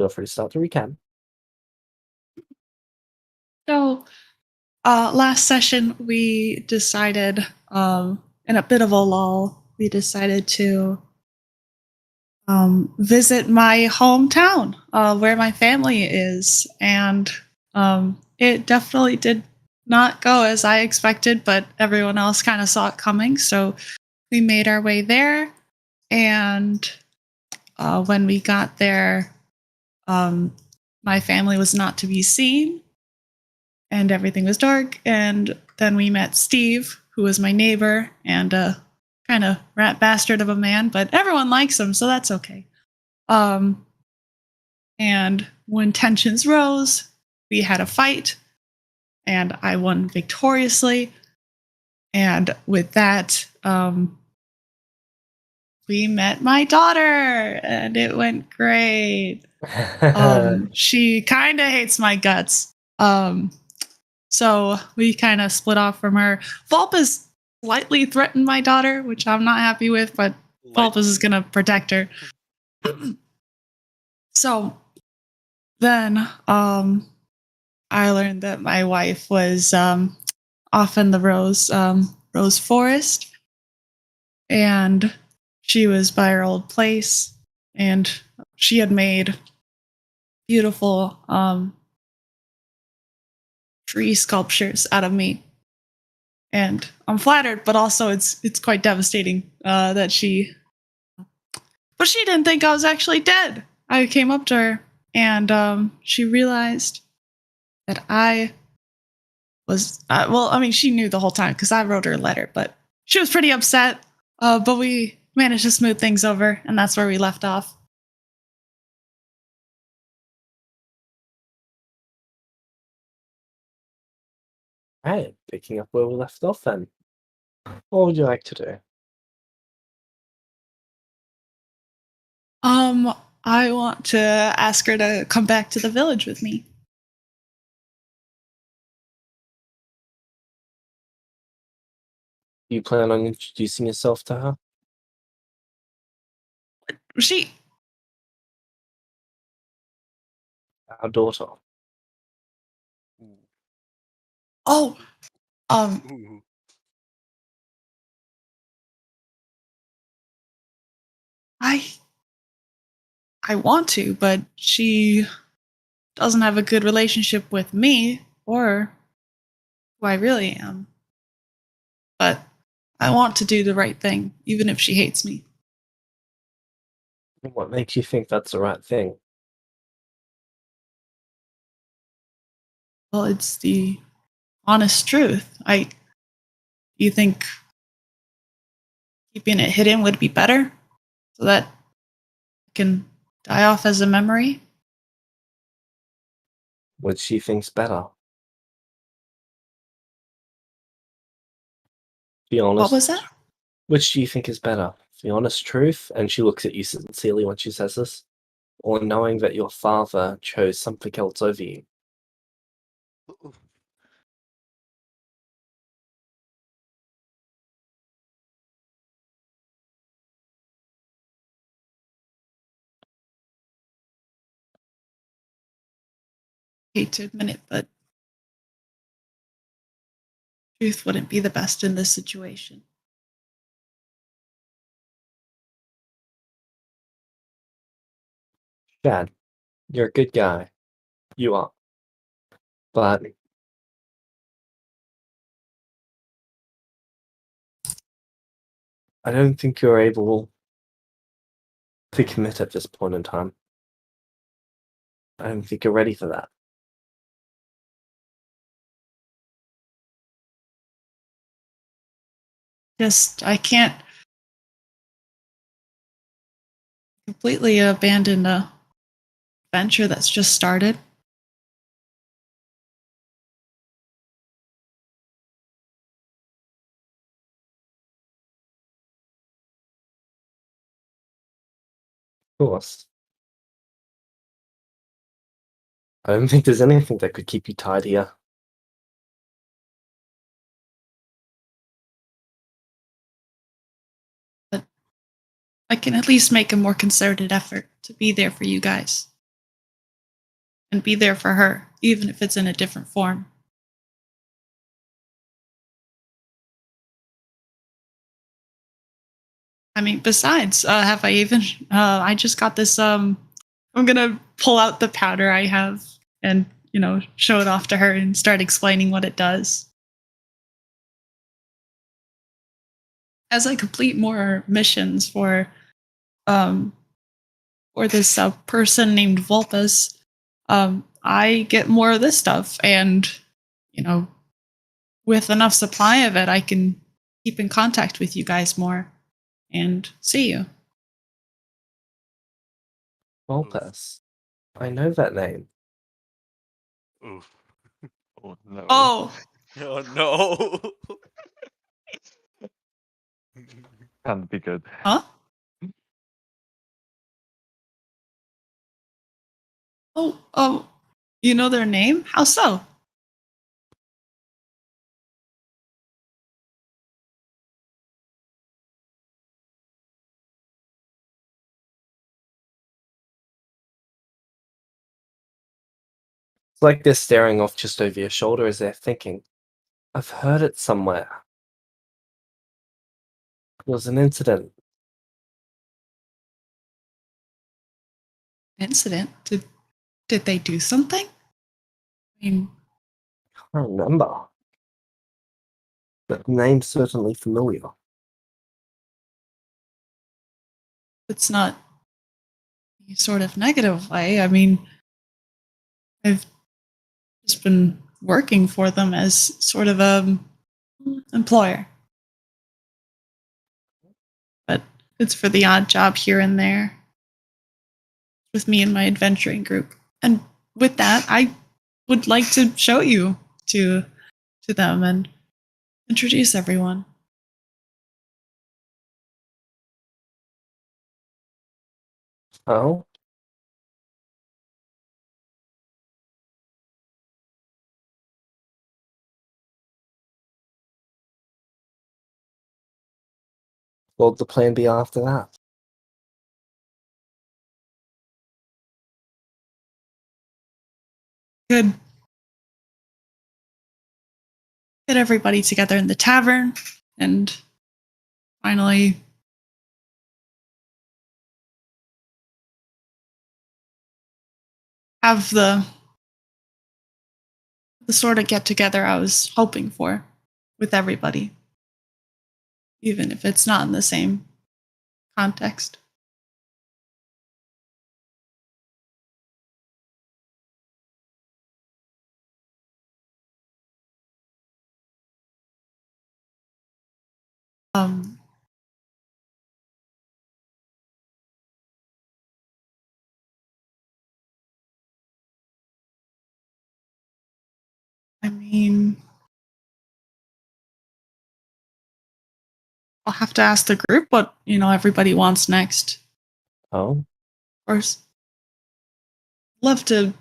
feel free to start the recap. So, last session we decided, in a bit of a lull, we decided to visit my hometown, where my family is, and it definitely did not go as I expected, but everyone else kind of saw it coming. So we made our way there, and when we got there, my family was not to be seen, and everything was dark. And then we met Steve, who was my neighbor and a kind of rat bastard of a man, but everyone likes him, so that's okay. And when tensions rose, we had a fight, and I won victoriously. And with that, we met my daughter, and it went great. She kind of hates my guts. So we kind of split off from her. Vulpus slightly threatened my daughter, which I'm not happy with, but Vulpus is going to protect her. So then I learned that my wife was off in the Rose Forest, and she was by her old place, and she had made beautiful tree sculptures out of me. And I'm flattered, but also it's quite devastating that but she didn't think I was actually dead. I came up to her, and she realized that I was, she knew the whole time because I wrote her a letter, but she was pretty upset. But we managed to smooth things over, and that's where we left off. Right, picking up where we left off then. What would you like to do? I want to ask her to come back to the village with me. You plan on introducing yourself to her? Our daughter. Oh, I want to, but she doesn't have a good relationship with me or who I really am. But I want to do the right thing, even if she hates me. What makes you think that's the right thing? Well, it's the honest truth. You think keeping it hidden would be better so that it can die off as a memory? Which she thinks better? Be honest. What was that? Which do you think is better? The honest truth, and she looks at you sincerely when she says this, or knowing that your father chose something else over you? I hate to admit it, but truth wouldn't be the best in this situation. Dad, you're a good guy. You are. But I don't think you're able to commit at this point in time. I don't think you're ready for that. I can't completely abandon a venture that's just started. Of course. I don't think there's anything that could keep you tied here. But I can at least make a more concerted effort to be there for you guys. and be there for her, even if it's in a different form. I mean, besides, have I even? I just got this. I'm gonna pull out the powder I have and show it off to her and start explaining what it does. As I complete more missions um for this person named Vulpus, I get more of this stuff, and you know, with enough supply of it, I can keep in contact with you guys more and see you. Volpes. I know that name. Oof. Oh no. Oh, Oh no. Can't be good. huh? Oh, you know their name? How so? It's like they're staring off just over your shoulder as they're thinking, I've heard it somewhere. There was an incident. Incident? Did they do something? I mean, I can't remember. But the name's certainly familiar. it's not any sort of negative way. I mean, I've just been working for them as sort of a employer, but it's for the odd job here and there with me and my adventuring group. And with that, I would like to show you to them and introduce everyone. Oh? What would the plan be after that? Good. Get everybody together in the tavern and finally have the sort of get together I was hoping for with everybody, even if it's not in the same context. Um, I mean, I'll have to ask the group what everybody wants next. Oh? Of course, love to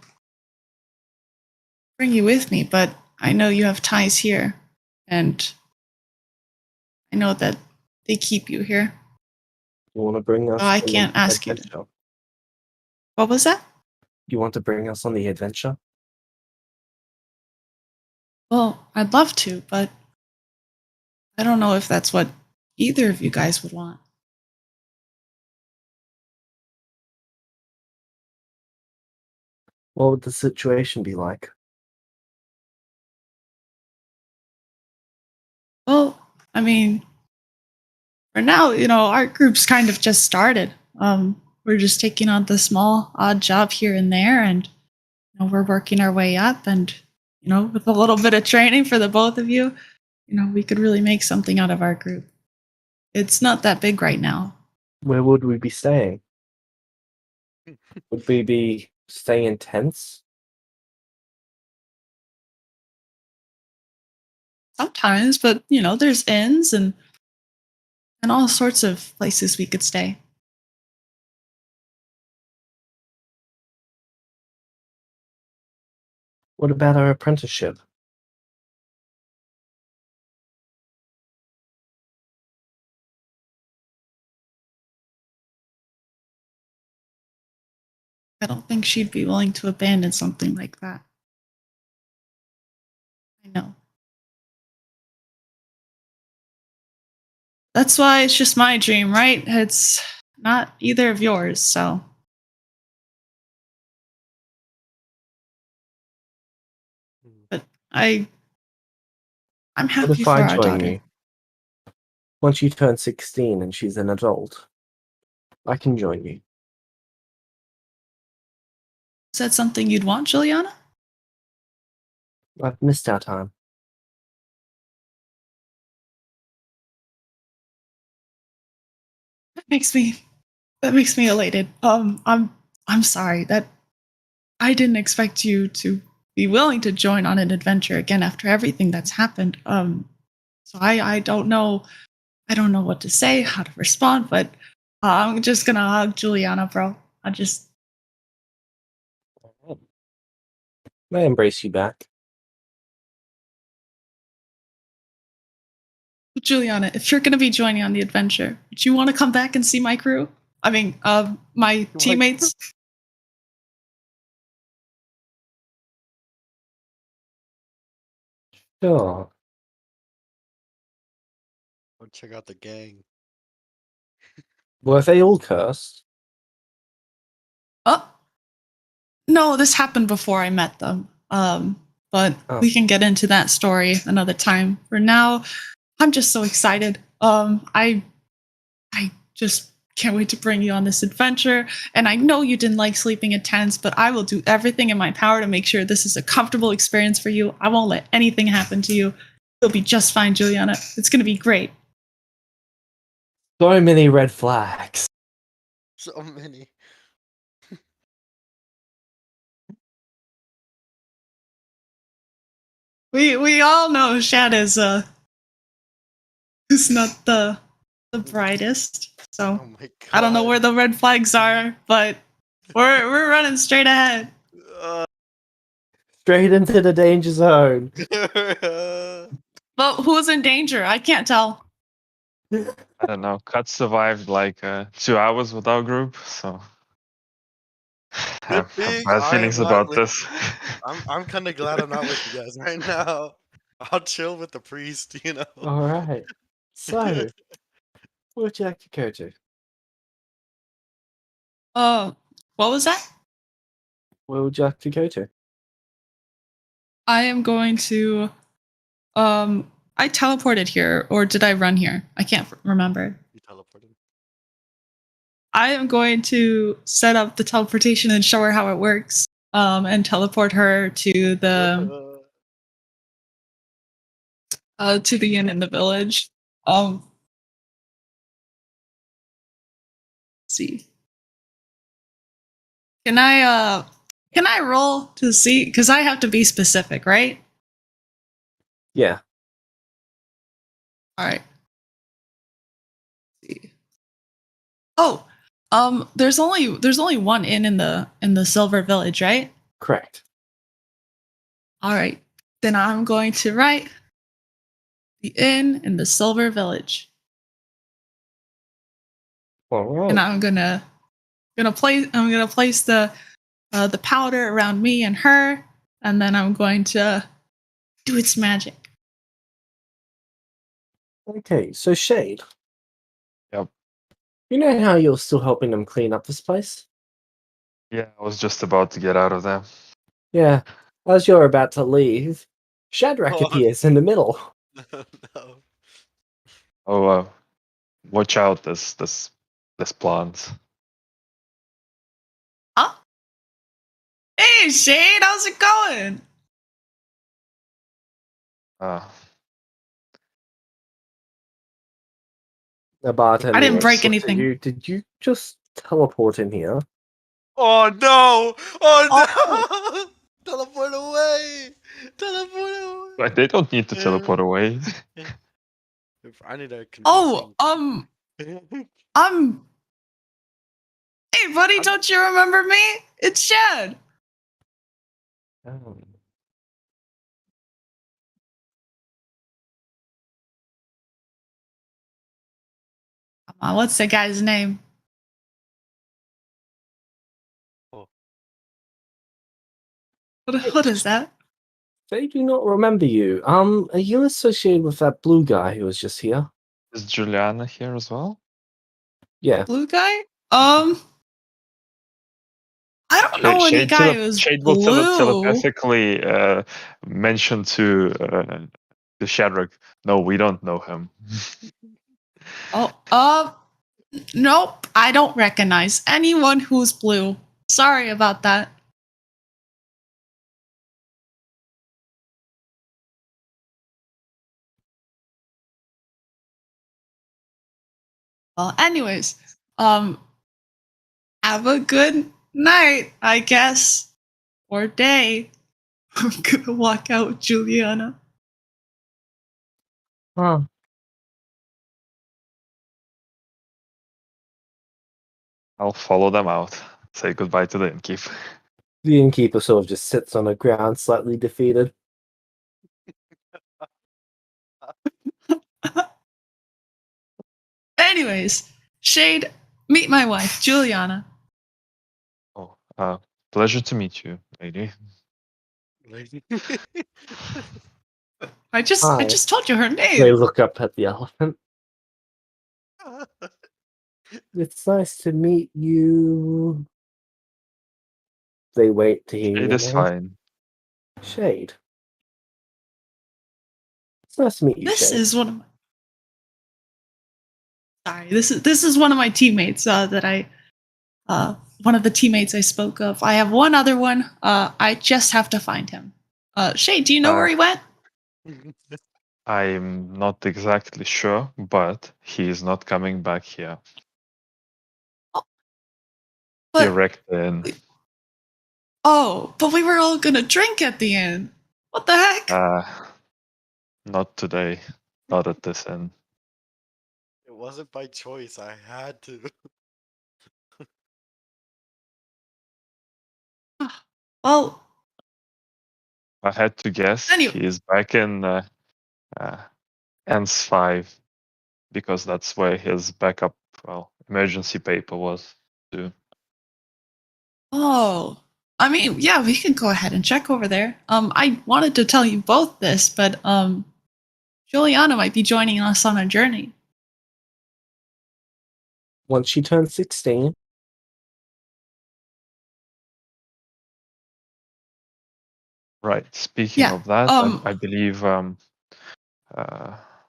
bring you with me, but I know you have ties here, and I know that they keep you here. You want to bring us Oh, I on can't the ask you to. adventure? What was that? You want to bring us on the adventure? Well, I'd love to, but I don't know if that's what either of you guys would want. What would the situation be like? Well, I mean, for now, our group's kind of just started. We're just taking on the small, odd job here and there, and we're working our way up. And with a little bit of training for the both of you, we could really make something out of our group. It's not that big right now. Where would we be staying? Would we be staying in tents? Sometimes, but there's inns and all sorts of places we could stay. What about our apprenticeship? I don't think she'd be willing to abandon something like that. I know. That's why it's just my dream, right? It's not either of yours, so. But I'm What happy if for I our join daughter. you? Once you turn 16 and she's an adult, I can join you. Is that something you'd want, Juliana? I've missed our time. That makes me elated. I'm sorry that I didn't expect you to be willing to join on an adventure again after everything that's happened. So I don't know what to say, how to respond, but I'm just gonna hug Juliana, bro. I embrace you back. Juliana, if you're gonna be joining on the adventure, would you want to come back and see my crew? I mean, my teammates. Sure. Go check out the gang. Were they all cursed? Oh, no, this happened before I met them. But we can get into that story another time. For now, I'm just so excited. I just can't wait to bring you on this adventure. And I know you didn't like sleeping in tents, but I will do everything in my power to make sure this is a comfortable experience for you. I won't let anything happen to you. You'll be just fine, Juliana. It's gonna be great. So many red flags. So many. We all know Shad is not the brightest. So Oh my god. I don't know where the red flags are, but we're running straight ahead. Straight into the danger zone. But who's in danger? I can't tell. I don't know. Kat survived like 2 hours with our group, so I have thing bad I am feelings not about with- this. I'm kind of glad I'm not with you guys right now. I'll chill with the priest, you know. Alright. So, where would you like to go to? What was that? Where would you like to go to? I am going to I teleported here, or did I run here? I can't remember. You teleported. I am going to set up the teleportation and show her how it works. And teleport her to the inn in the village. Let's see. Can I roll to see? Because I have to be specific, right? Yeah. All right. Let's see. Oh, there's only one inn in the Silver Village, right? Correct. All right. Then I'm going to write the inn in the Silver Village, Alright. and I'm gonna place the powder around me and her, and then I'm going to do its magic. Okay, so Shade. Yep. You know how you're still helping them clean up this place? Yeah, I was just about to get out of there. Yeah. As you're about to leave, Shadrach Oh. appears in the middle. No. Oh, watch out! This plant. Huh? Hey, Shade, how's it going? Uh, The bartender I didn't break looks at anything. you. Did you just teleport in here? Oh no! Oh no! Teleport away! Teleport away! like they don't need to teleport away. I need a Oh, convincing- hey, buddy, don't you remember me? It's Shad. Oh. Come on, what's the guy's name? What is that? They do not remember you. Are you associated with that blue guy who was just here? Is Juliana here as well? Yeah. Blue guy? I don't know any guy who's Shade will blue. telepathically mention to Shadrach, no, we don't know him. Oh, nope. I don't recognize anyone who's blue. Sorry about that. Well, anyways, have a good night, I guess, or day. I'm gonna walk out with Juliana. Huh. I'll follow them out. Say goodbye to the innkeep. The innkeeper sort of just sits on the ground, slightly defeated. Anyways, Shade, meet my wife, Juliana. Oh, pleasure to meet you, lady. Lady. I Hi. just told you her They name. look up at the elephant. It's nice to meet you. They wait to hear Shade your is name. fine. Shade. It's nice to meet you, This Shade. is one of my this is one of my teammates that I one of the teammates I spoke of. I have one other one. I just have to find him. Shade, do you know where he went? I'm not exactly sure, but he is not coming back here. He But wrecked the inn. but we were all gonna drink at the end. What the heck? Not today. Not at this inn. It wasn't by choice. I had to. Well, I had to guess Anyway. he is back in ENS 5 because that's where his backup, emergency paper was too. oh, I mean, yeah, we can go ahead and check over there. I wanted to tell you both this, but Juliana might be joining us on a journey. Once she turns 16, Right. Speaking Yeah. of that, I believe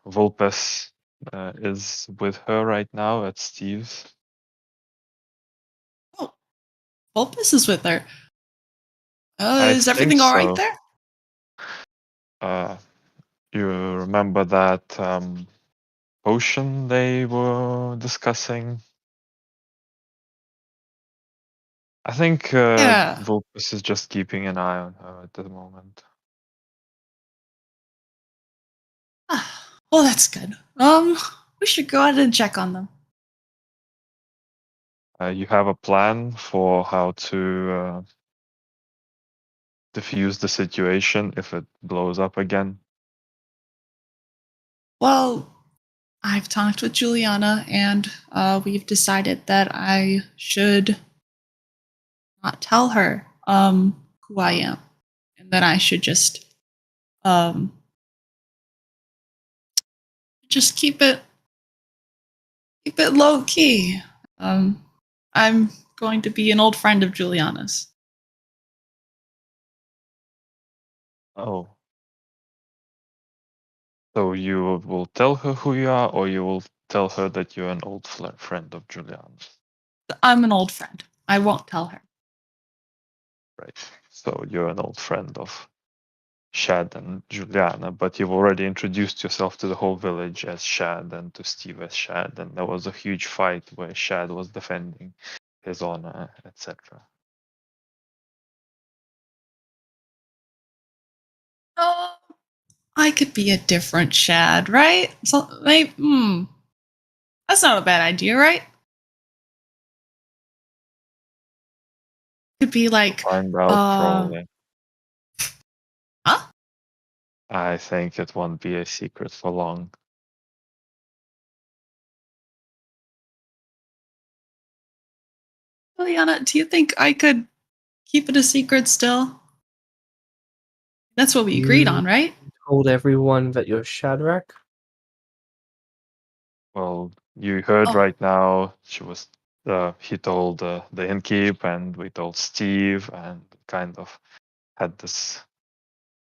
Vulpes is with her right now at Steve's. Oh, Vulpes is with her. I Is think everything all right so. there? You remember that potion they were discussing? I think Yeah. Vulpes is just keeping an eye on her at the moment. Well, that's good. We should go ahead and check on them. You have a plan for how to diffuse the situation if it blows up again? Well, I've talked with Juliana, and we've decided that I should not tell her who I am, and that I should um just keep it low key. I'm going to be an old friend of Juliana's. Oh. So you will tell her who you are, or you will tell her that you're an old friend of Juliana's? I'm an old friend. I won't tell her. Right. So you're an old friend of Shad and Juliana, but you've already introduced yourself to the whole village as Shad and to Steve as Shad, and there was a huge fight where Shad was defending his honor, etc. Oh, I could be a different Shad, right? So maybe, that's not a bad idea, right? Could be like, Find out probably. huh? I think it won't be a secret for long. Juliana, do you think I could keep it a secret still? That's what we agreed on, You right? told everyone that you're Shadrach? Well, you heard Oh. right now. He told the innkeep, and we told Steve, and kind of had this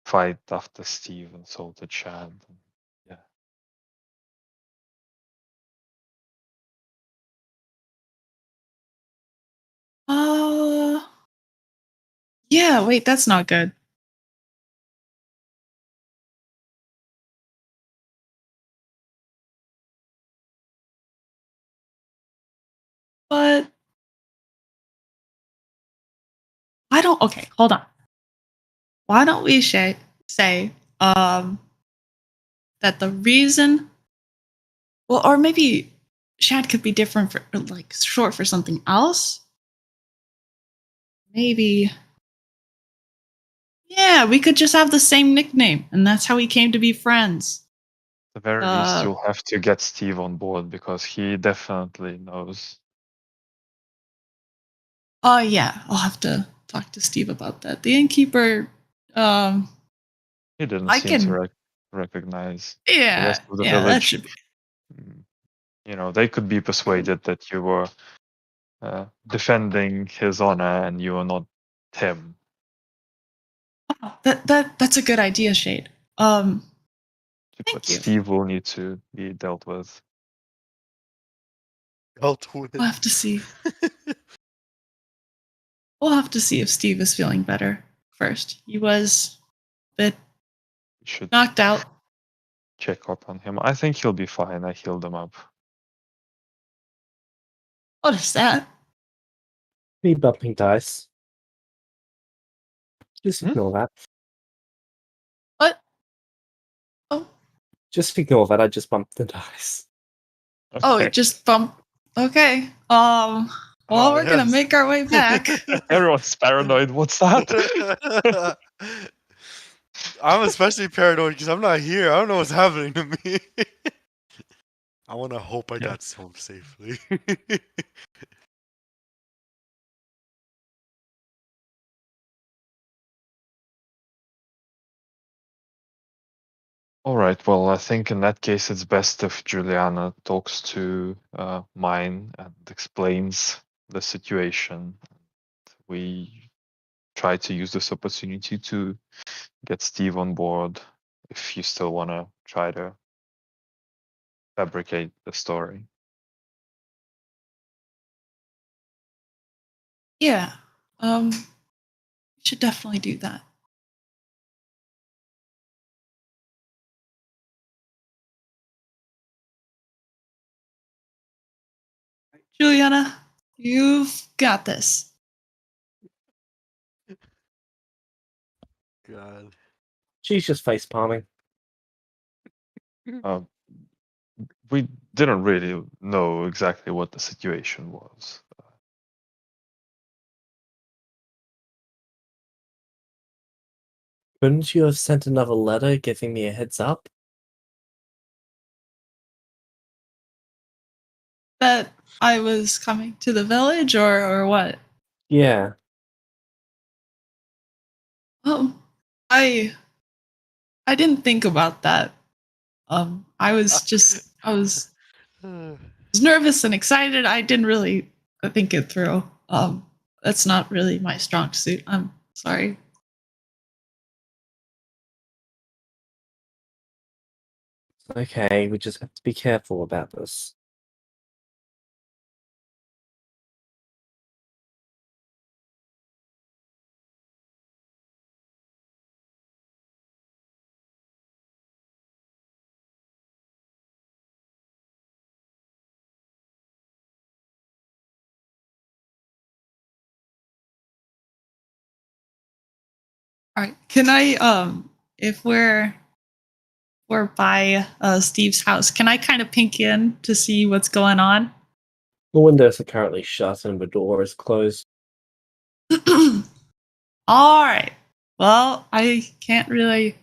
fight after Steve insulted Shad. Yeah. Yeah, wait, that's not good. But I don't. Okay, hold on. Why don't we say that the reason, well, or maybe Shad could be different for like short for something else. Maybe. Yeah, we could just have the same nickname, and that's how we came to be friends. At the very least, you'll have to get Steve on board because he definitely knows. Oh yeah, I'll have to talk to Steve about that. The innkeeper, He didn't I seem to can. recognize the Yeah, rest of the yeah, that village. should be. They could be persuaded that you were defending his honor and you are not him. Oh, that's a good idea, Shade. But Thank you. Steve will need to be dealt with. Dealt with. We'll have to see. We'll have to see if Steve is feeling better first. He was a bit We should knocked out. check up on him. I think he'll be fine. I healed him up. What is that? Me bumping dice. Just Hmm? ignore that. What? Oh, Just ignore that. I just bumped the dice. oh, Okay. it just bumped. Okay. Well, we're gonna yes. make our way back. Everyone's paranoid. What's that? I'm especially paranoid because I'm not here. I don't know what's happening to me. I want to hope I got home safely. All right. Well, I think in that case, it's best if Juliana talks to mine and explains the situation. We try to use this opportunity to get Steve on board if you still want to try to fabricate the story. Yeah. We should definitely do that. Juliana, you've got this. God. She's just face palming. We didn't really know exactly what the situation was. Couldn't you have sent another letter giving me a heads up? That I was coming to the village, or what? Yeah. Oh, I didn't think about that. I was nervous and excited. I didn't really think it through. That's not really my strong suit. I'm sorry. Okay, we just have to be careful about this. All right. Can I if we're by Steve's house, can I kind of peek in to see what's going on? The windows are currently shut and the door is closed. All right. Well, I can't really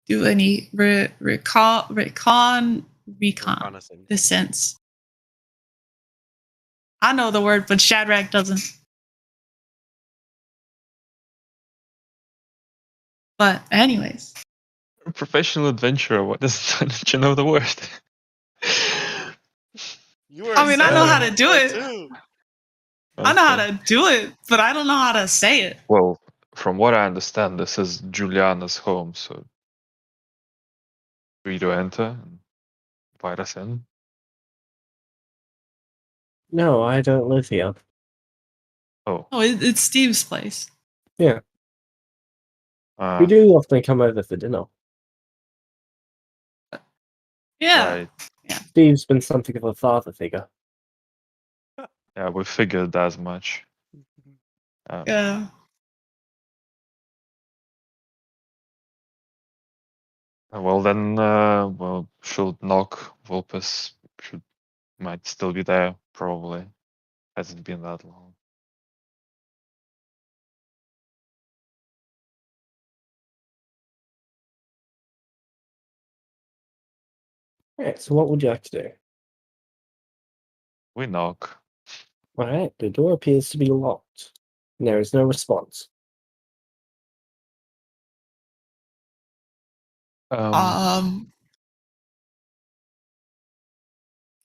do any reconnaissance. I know the word, but Shadrach doesn't. But anyways, Professional adventurer. What does don't you know the word? You were I mean, I know how Celestia to do it. too. I know how Okay. to do it, but I don't know how to say it. Well, from what I understand, this is Juliana's home, so free to enter and invite us in. No, I don't live here. Oh, Oh, it's Steve's place. We uh, do often come over for dinner. Yeah. right. Steve's been something of a father figure. Yeah, we figured as much. Yeah. Well then, well, she'll knock. Vulpus might still be there, probably. Hasn't been that long. Alright, so what would you like to do? We knock. Alright, the door appears to be locked. There is no response.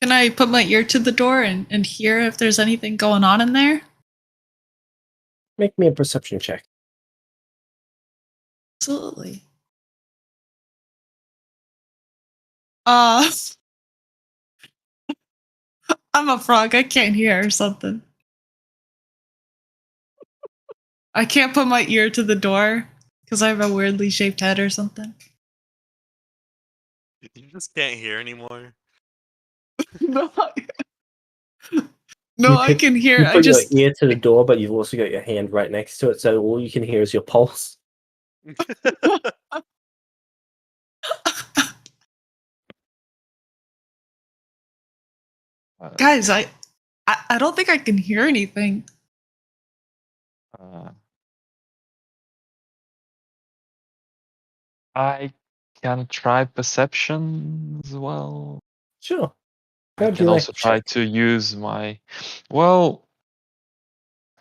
Can I put my ear to the door and hear if there's anything going on in there? Make me a perception check. Absolutely. Uh, I'm a frog. I can't hear or something. I can't put my ear to the door because I have a weirdly shaped head or something. You just can't hear anymore. No, You I pick- can hear. You I put just your ear to the door, but you've also got your hand right next to it, so all you can hear is your pulse. guys. I don't think I can hear anything. Uh, I can try perception as well. Sure. I How'd can you like also to try check? to use my. Well,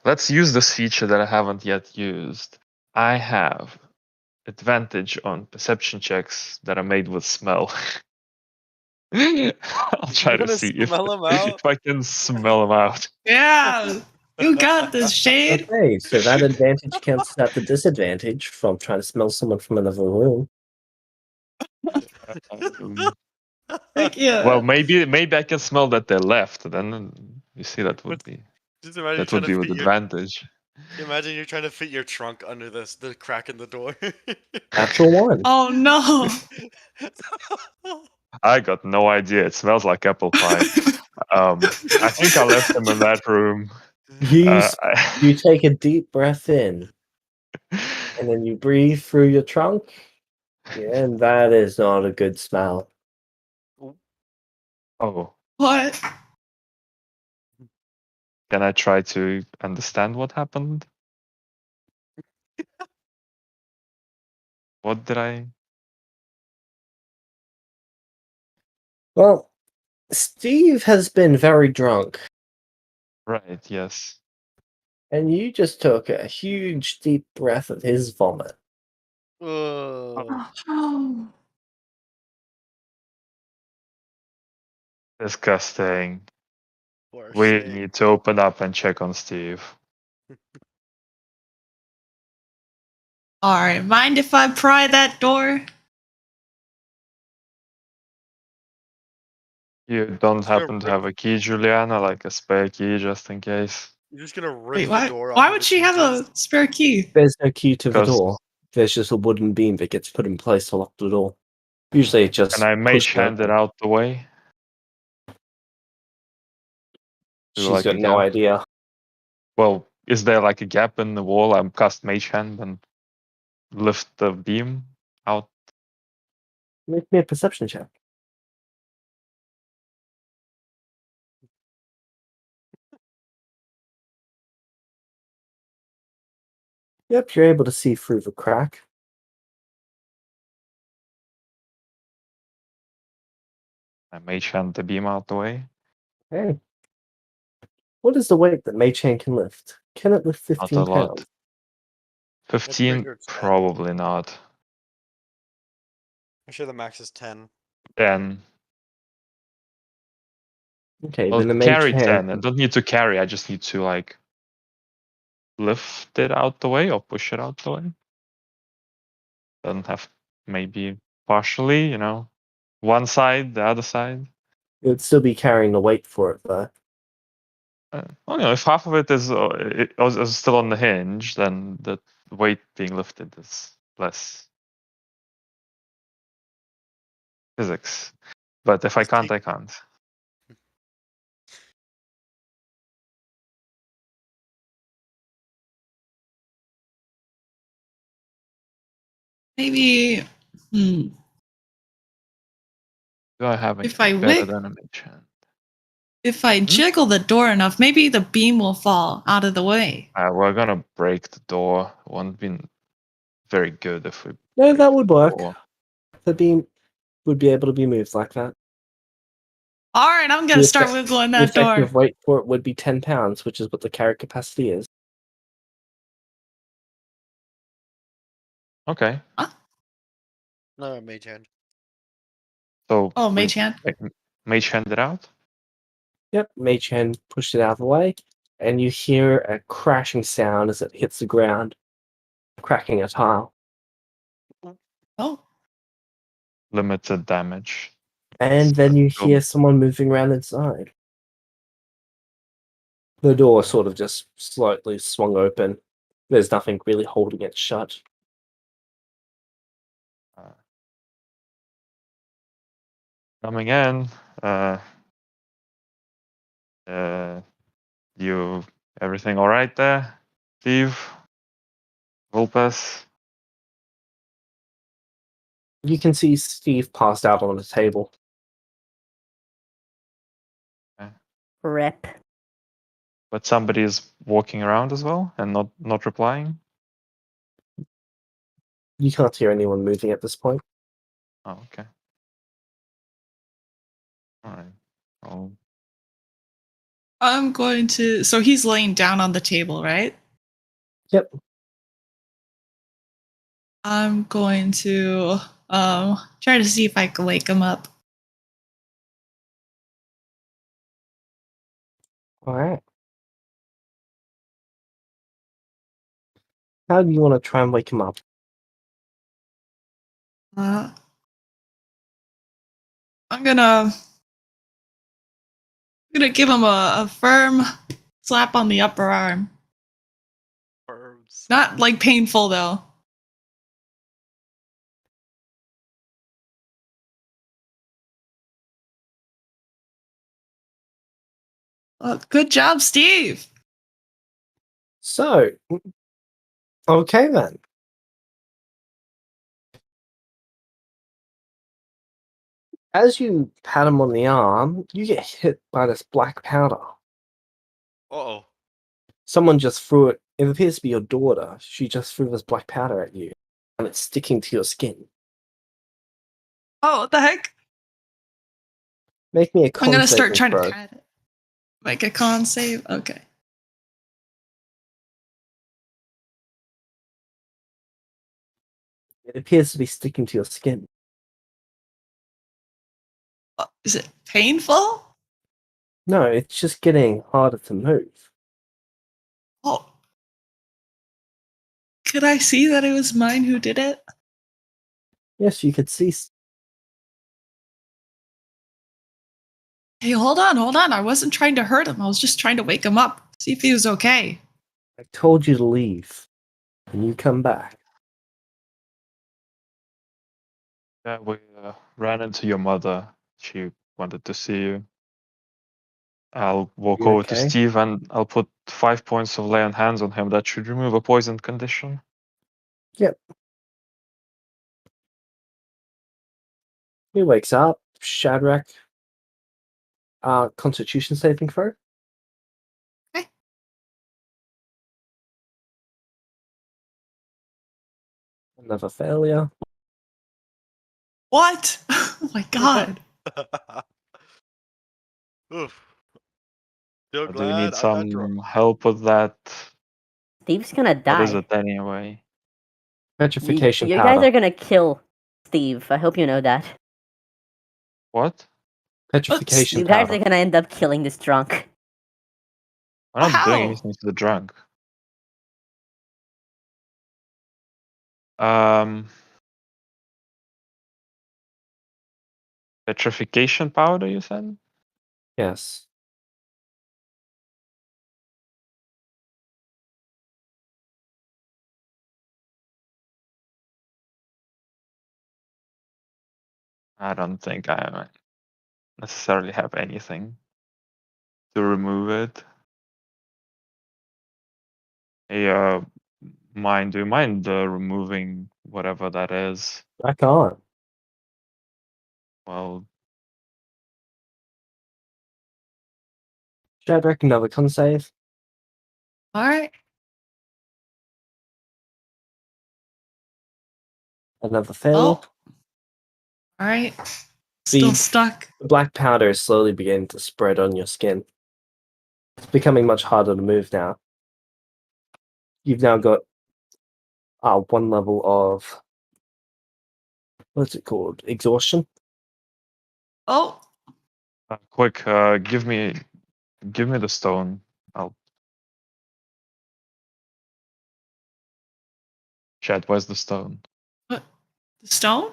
let's use this feature that I haven't yet used. I have advantage on perception checks that are made with smell. I'll try You're to gonna see if smell 'em out? if I can smell them out. Yeah, you got this, Shade. Okay, so that advantage cancels out the disadvantage from trying to smell someone from another room. Um, Heck yeah. well, maybe I can smell that they're left. Then you see that would be Just imagine you're trying to with fit your. advantage. Imagine you're trying to fit your trunk under the crack in the door. Natural one. Oh no. I got no idea. It smells like apple pie. I think I left them in that room. You I- you take a deep breath in, and then you breathe through your trunk. Yeah, and that is not a good smell. oh, What? can I try to understand what happened? What did I? Well, Steve has been very drunk, Right. Yes. and you just took a huge deep breath of his vomit. Ugh. Oh. Disgusting. Poor We shit. need to open up and check on Steve. All right. Mind if I pry that door? You don't Just gonna happen to rip. have a key, Juliana, like a spare key, just in case? You're just gonna rip Wait, the why? door off. Why of would its she have hinges? a spare key? There's no key to the 'Cause- door. There's just a wooden beam that gets put in place to lock the door. Usually it just Can I mage pushes hand it open. out the way? Do She's like a got no gap? idea. Well, is there like a gap in the wall? I'm cast mage hand and lift the beam out. Make me a perception check. Yep, you're able to see through the crack. I mage hand the beam out the way. Hey. What is the weight that Mage Hand can lift? Can it lift Not a 15 lot. pounds? 15, your 10. probably not. I'm sure the max is 10. 10. Okay, Well, then the mage carry hand. 10. I don't need to carry. I just need to like lift it out the way or push it out the way. Doesn't have maybe partially, one side, the other side. It would still be carrying the weight for it, though. Well, if half of it is still on the hinge, then the weight being lifted is less physics. But if I can't, I can't. Maybe. Do I have If anything I better wick- than a mage hand? If I jiggle the door enough, maybe the beam will fall out of the way. We're gonna break the door. It won't be very good if we. No, break that would the work. door. The beam would be able to be moved like that. All right, I'm gonna The start effect- wiggling The that door. effective weight for it would be 10 pounds, which is what the carry capacity is. Okay. No, mage hand. So. Oh, we mage hand. Mage hand it out. Yep, mage hand pushed it out of the way, and you hear a crashing sound as it hits the ground, cracking a tile. Oh, Limited damage. And then you Go. hear someone moving around inside. The door sort of just slightly swung open. There's nothing really holding it shut. Coming in. You everything all right there, Steve? Vulpes? You can see Steve passed out on the table. Rip. But somebody is walking around as well and not replying. You can't hear anyone moving at this point. Oh, okay. All right. Oh, I'm going to. So he's laying down on the table, right? Yep. I'm going to try to see if I can wake him up. All right. How do you want to try and wake him up? I'm gonna give him a firm slap on the upper arm. Birds. Not like painful though. Good job, Steve. So, okay then. As you pat him on the arm, you get hit by this black powder. Uh-oh. Someone just threw it. It appears to be your daughter. She just threw this black powder at you, and it's sticking to your skin. Oh, what the heck? Make me a I'm con gonna start saving trying to throw. pat it. Make a con save. Okay. It appears to be sticking to your skin. Is it painful? No, it's just getting harder to move. Oh. Could I see that it was mine who did it? Yes, you could see. Hey, hold on. I wasn't trying to hurt him. I was just trying to wake him up, see if he was okay. I told you to leave, and you come back. yeah, we ran into your mother. She wanted to see you. I'll walk You over to okay? Steve and I'll put 5 points of lay on hands on him. That should remove a poison condition. Yep. He wakes up. Shadrach. Constitution saving throw. Okay. Another failure. What? Oh my god. Oof. Still Do we glad need I'm not drunk. some help with that? Steve's gonna What is die. it anyway? Petrification You powder. guys are gonna kill Steve. I hope you know that. What? Petrification You guys powder. are gonna end up killing this drunk. I'm not doing How? anything to the drunk. Um, petrification powder, you said? Yes. I don't think I necessarily have anything to remove it. Hey, do you mind removing whatever that is? I can't. Well, Shadrach, another con save. All right. Another Oh. fail. All right. Still stuck. The black powder is slowly beginning to spread on your skin. It's becoming much harder to move now. You've now got one level of what's it called? Exhaustion. Oh. quick, give me the stone. Chad, where's the stone? What? The stone?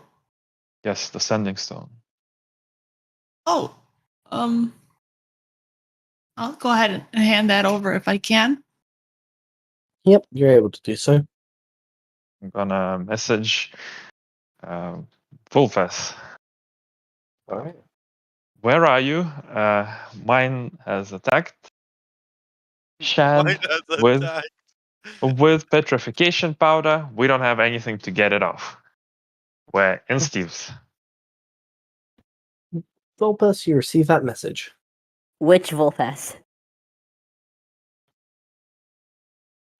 Yes, the sending stone. Oh. I'll go ahead and hand that over if I can. Yep, you're able to do so. I'm gonna message Volfes. All right. Where are you? Mine has attacked. Shad Mine has with attacked. with petrification powder. We don't have anything to get it off. We're in Steve's. Volpus, you receive that message. Which Volpes?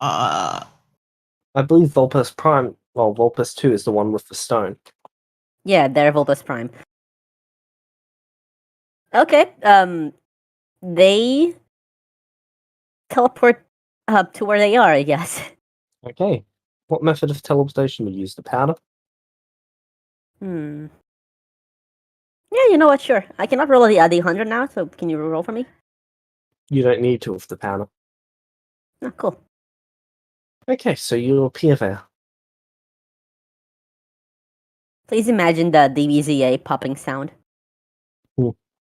I believe Volpus Prime. Well, Volpus 2 is the one with the stone. Yeah, they're Volpes Prime. Okay. They teleport up to where they are, I guess. Okay. What method of teleportation would you use? The powder? Yeah, you know what? Sure. I cannot roll the D100 now, so can you roll for me? You don't need to with the powder. Oh, cool. Okay, so you appear there. Please imagine the DBZA popping sound.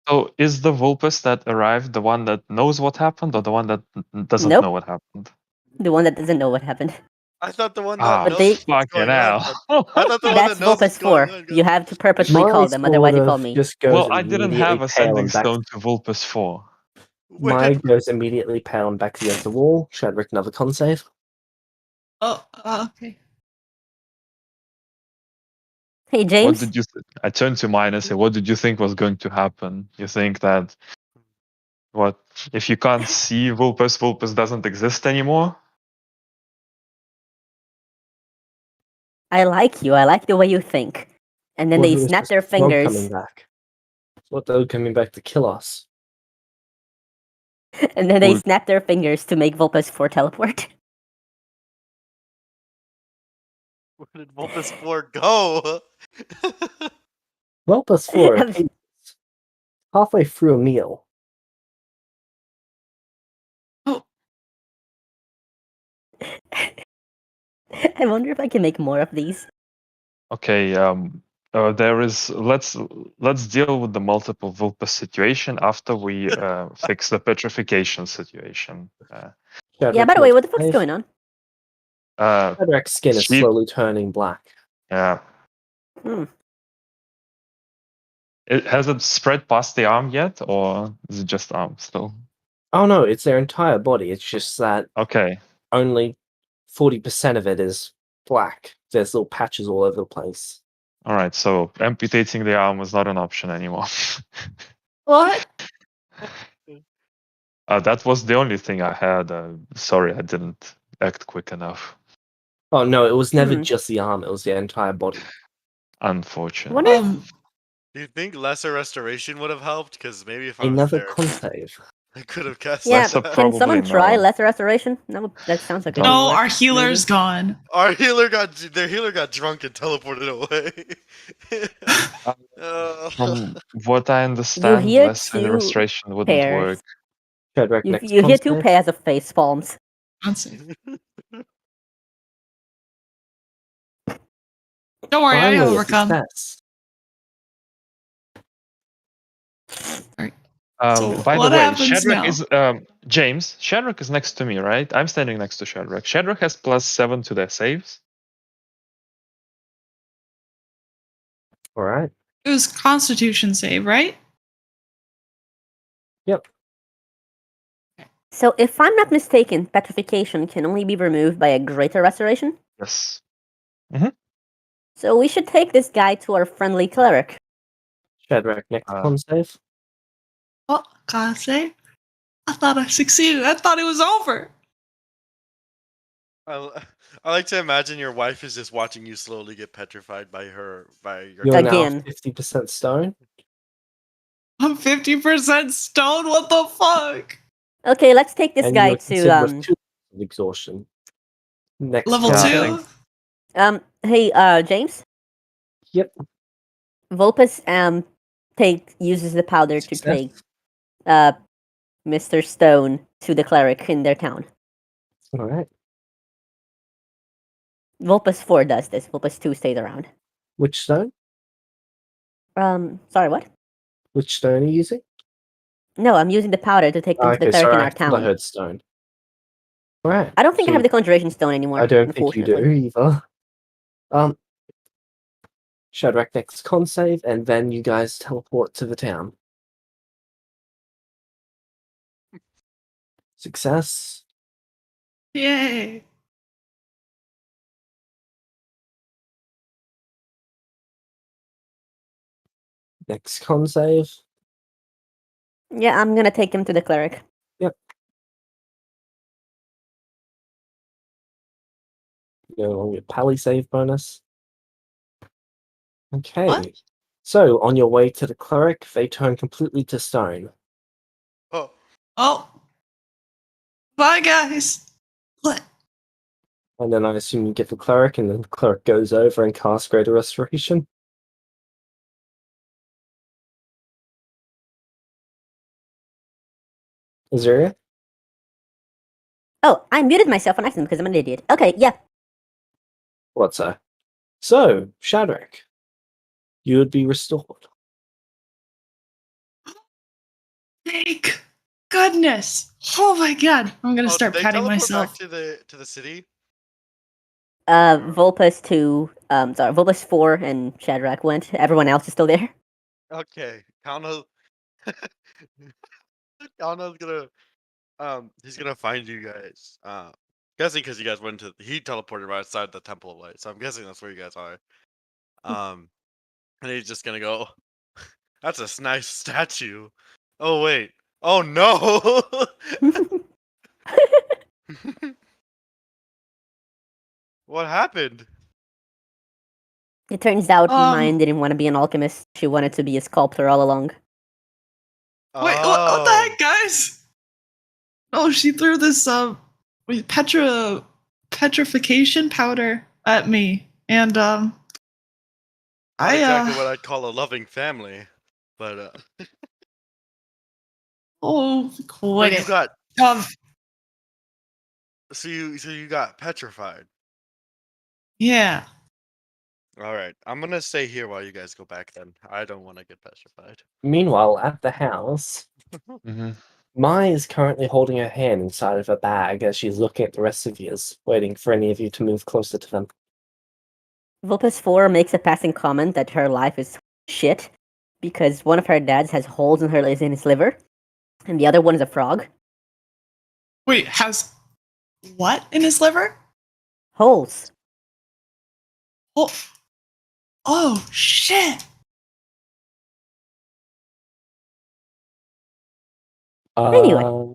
So is the Volpes that arrived the one that knows what happened, or the one that doesn't Nope. know what happened? The one that doesn't know what happened. I thought the one that Ah, knows they- what's fucking going on. hell. I thought the one That's that knows what's Volpes going 4. on. You have to purposely My call them, otherwise you call me. just goes Well, I didn't have immediately a pale sending and back. stone to Volpes 4. Where Mine did goes immediately pale and back against the wall. Shadrach, another con save. Oh, okay. Hey, What James. did you I turned to mine and said, what did you think was going to happen? You think that what if you can't see Volpes doesn't exist anymore? I like you. I like the way you think. And then Well, they it was snap just their smoke fingers. coming back. What, they were coming back to kill us? And then they Would- snap their fingers to make Volpes 4 teleport. where did Vulpus 4 go? Well, plus 4 appears halfway through a meal. Oh, I wonder if I can make more of these. Okay, there is let's deal with the multiple Vulpes situation after we fix the petrification situation. Yeah, by the way, what the fuck's going on? Shadrach's skin is She- slowly turning black. Yeah. Hmm. Has it spread past the arm yet, or is it just arm still? Oh no, it's their entire body. It's just that Okay. only 40% of it is black. There's little patches all over the place. All right. So amputating the arm was not an option anymore. what? That was the only thing I had. Sorry, I didn't act quick enough. Oh no, it was never Hmm. just the arm, it was the entire body. Unfortunately. Wonder Do you think lesser restoration would have helped? Because maybe if I was Another there. con save. I could have guessed Yeah, Lesser that. can probably someone try no. lesser restoration? That sounds like a Don't. No, good our work, healer's maybe. gone. Their healer got drunk and teleported away. From what I You understand, hear lesser two restoration wouldn't pairs. work. Shadrach, You, next you hear con two save. pairs of face palms. Unsafe. Don't worry, I Finally, a overcome. success. So By the what way, happens Shadrach now? is James. Shadrach is next to me, right? I'm standing next to Shadrach. Shadrach has +7 to their saves. All right. It was Constitution save, right? Yep. So, if I'm not mistaken, petrification can only be removed by a greater restoration. Yes. So we should take this guy to our friendly cleric. Shadrach, next Uh, con save. Oh, God save. I thought I succeeded. I thought it was over. I like to imagine your wife is just watching you slowly get petrified by your You're Again. now 50% stone. I'm 50% stone. What the fuck? Okay, let's take this and guy you're to considered with 2 of exhaustion. Next Level con Yeah, save. 2? Hey, James. Yep. Vulpus uses the powder to Success. take Mr. Stone to the cleric in their town. All right. Vulpus 4 does this. Vulpus 2 stays around. Which stone? Sorry, what? Which stone are you using? No, I'm using the powder to take them to the Okay, cleric sorry, in I our thought I town. heard stone. All right. I don't think I so have the conjuration stone anymore. I don't think you do unfortunately. either. Shadrach next con save, and then you guys teleport to the town. Success. Yay. Next con save. Yeah, I'm gonna take him to the cleric. Yep. Go on your pally save bonus. Okay. What? So on your way to the cleric, they turn completely to stone. Oh, Oh. Bye, guys. What? And then I assume you get the cleric, and then the cleric goes over and casts Greater Restoration. Azuria? Oh, I muted myself on accident because I'm an idiot. Okay, yeah. What's that? So, Shadrach, you would be restored. Thank goodness. Oh my god. I'm gonna start did they patting teleport myself. back to the city? Vulpus 4 and Shadrach went. Everyone else is still there. Okay, Kauno's Kauno's gonna he's gonna find you guys. Guessing because you guys he teleported right outside the Temple of Light, so I'm guessing that's where you guys are. And he's just gonna go. That's a nice statue. Oh wait. Oh no. What happened? It turns out mine Um, didn't want to be an alchemist. She wanted to be a sculptor all along. Wait, what the heck, guys? Oh, she threw this petrification powder at me, and Not I exactly what I'd call a loving family, but oh, so quit you it. got Um, so you got petrified. yeah. All right, I'm gonna stay here while you guys go back. Then I don't want to get petrified. Meanwhile, at the house, Mai is currently holding her hand inside of a bag as she's looking at the rest of you, waiting for any of you to move closer to them. Vulpus 4 makes a passing comment that her life is shit because one of her dads has holes in his liver, and the other one is a frog. Wait, has what in his liver? Holes. Oh shit! Anyway.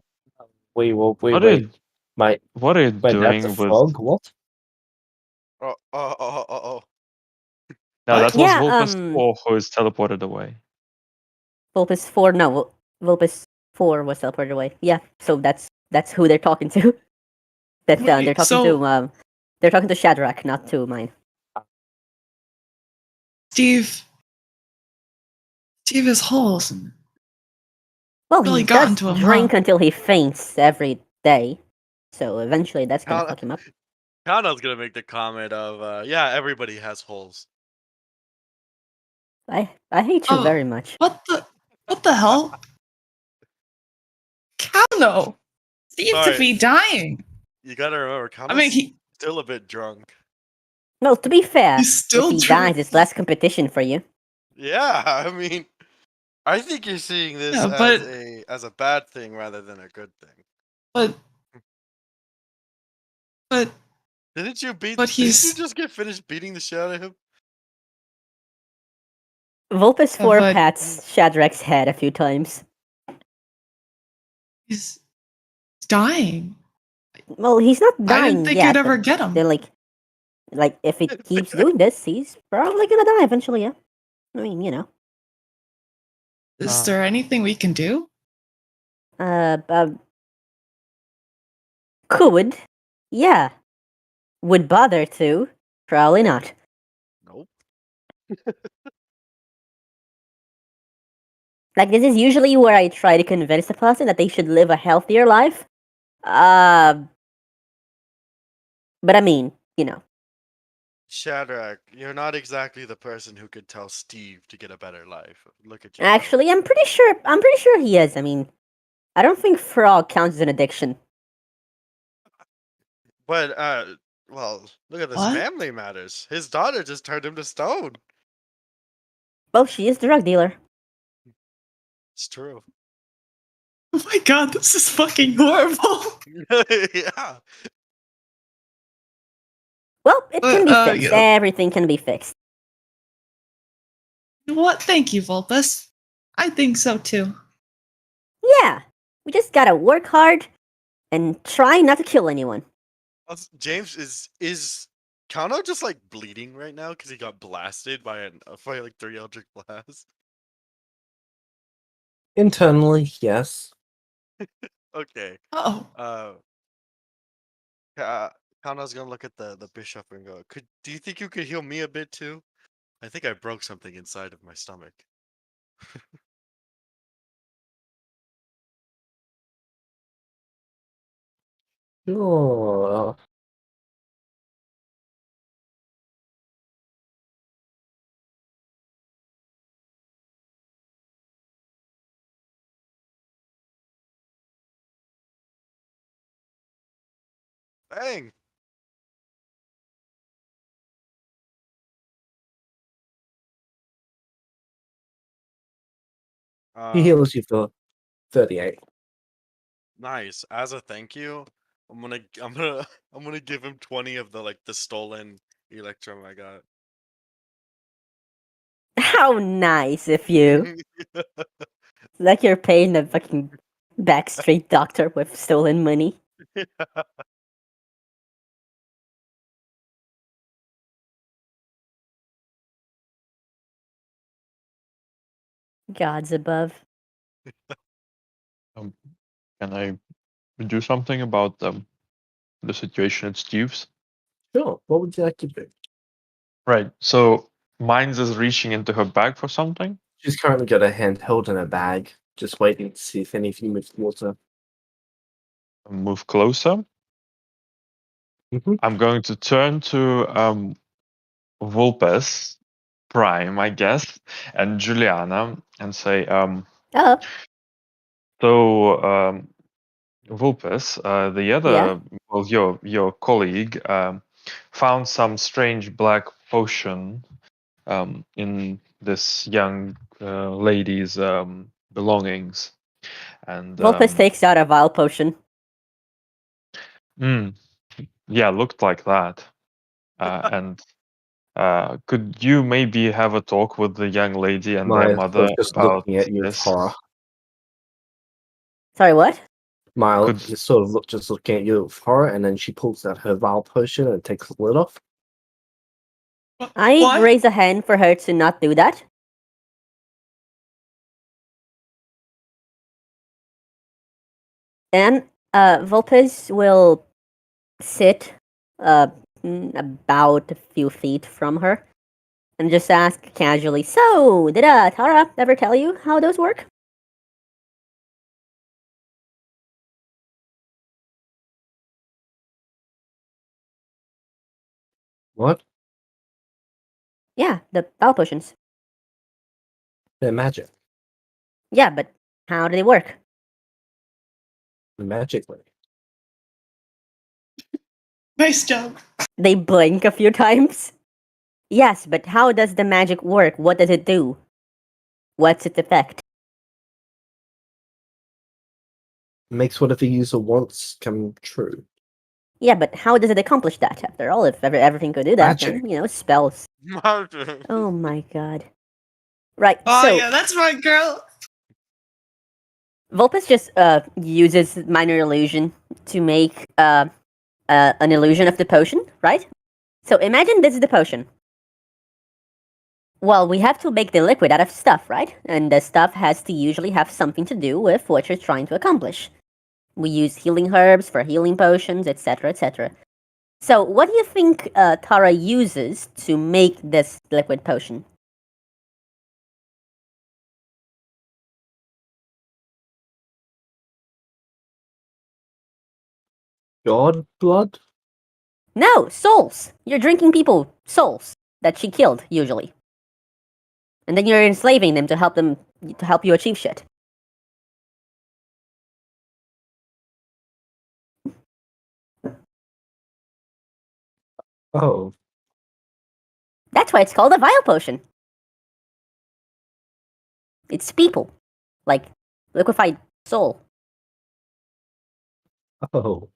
We will. What are you Wait, doing that's a with? frog? What? Oh. No, that was Yeah, Vulpus 4 who is teleported away. Vulpus 4, no, Vulpus 4 was teleported away. Yeah, so that's who they're talking to. They're Wait, talking to Shadrach, not to mine. Steve has holes. Well, Really he got does into him, drink huh? until he faints every day, so eventually that's gonna fuck him up. Kana's gonna make the comment of, yeah, everybody has holes. I hate you Oh, very much. What the hell? Kano! Steve could Sorry. be dying. You gotta remember, I mean, Kana's still a bit drunk. No, to be fair, he's still if he drunk. dies, it's less competition for you. Yeah, I mean, I think you're seeing this Yeah, but- as a bad thing rather than a good thing. But Didn't you But he's- just get finished beating the shit out of him? Vulpes Yeah, 4 but- pats Shadrach's head a few times. he's dying. Well, he's not I dying didn't think yet. you'd ever but get him. They're like if he keeps doing this, he's probably gonna die eventually. Yeah, I mean, you know. Is there anything we can do? Could, yeah. Would bother to, probably not. Nope. Like, this is usually where I try to convince the person that they should live a healthier life. But I mean, you know. Shadrach, you're not exactly the person who could tell Steve to get a better life. Look at you. Actually, I'm pretty sure he is. I mean, I don't think frog counts as an addiction. But well, look at this. What? Family matters. His daughter just turned him to stone. Well, she is the drug dealer. It's true. Oh my god, this is fucking horrible. Yeah. Well, it can be fixed. yeah. Everything can be fixed. You know what? Thank you, Vulpus. I think so too. Yeah, we just gotta work hard and try not to kill anyone. James, is Kano just like bleeding right now because he got blasted by like 3 eldritch blasts? Internally, yes. Okay. Oh, Kana's gonna look at the bishop and go, do you think you could heal me a bit too? I think I broke something inside of my stomach. Sure. Bang! He heals you for 38. Nice. As a thank you, I'm gonna I'm gonna give him 20 of the stolen electrum I got. How nice of you. Like you're paying a fucking backstreet doctor with stolen money. Gods above. Can I do something about the situation at Steve's? Sure. What would you like to do? Right. So Mines is reaching into her bag for something. She's currently got her hand held in a bag, just waiting to see if anything moves towards her. Move closer. Mhm. I'm going to turn to Vulpes Prime, I guess, and Juliana and say, Oh, so Vulpes, the other, Yeah? well, your colleague found some strange black potion in this young lady's belongings, and Vulpes takes out a vial potion. yeah, looked like that. And could you maybe have a talk with the young lady and their Miles mother was just about looking at you with this? horror. Sorry, what? Miles Could- just sort of just looking at you with horror, and then she pulls out her vial potion and takes the lid off. I What? raise a hand for her to not do that. And Vulpes will sit about a few feet from her and just ask casually, "So, did Tara ever tell you how those work?" What? Yeah, the bowel potions. They're magic. Yeah, but how do they work? Magically. Nice job. They blink a few times. Yes, but how does the magic work? What does it do? What's its effect? Makes whatever user wants come true. Yeah, but how does it accomplish that? After all, if everything could do that, Magic. then, spells. Magic. Oh my god. Right, Oh so yeah, that's my girl. Vulpes just uses minor illusion to make an illusion of the potion, right? So imagine this is the potion. Well, we have to make the liquid out of stuff, right? And the stuff has to usually have something to do with what you're trying to accomplish. We use healing herbs for healing potions, etc., etc. So, what do you think Tara uses to make this liquid potion? God blood? No, souls! You're drinking people souls that she killed, usually. And then you're enslaving them to help you achieve shit. Oh. That's why it's called a vile potion. It's people. Like liquefied soul. Oh.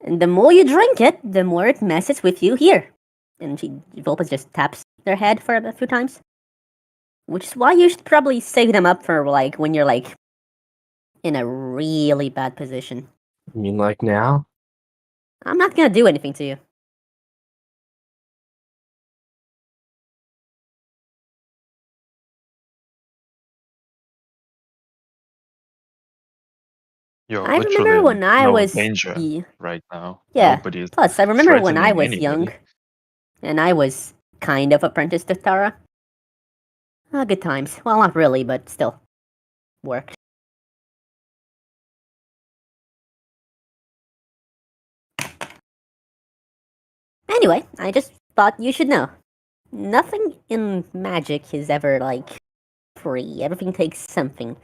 And the more you drink it, the more it messes with you here. And Volpes just taps their head for a few times. Which is why you should probably save them up for when you're in a really bad position. You mean like now? I'm not gonna do anything to you. You're I remember literally when in I no was danger y- right now. Yeah. Nobody is Plus, I remember when I threatening was young, anybody. and I was kind of apprenticed to Tara. Good times. Well, not really, but still. Worked. Anyway, I just thought you should know. Nothing in magic is ever, free. Everything takes something.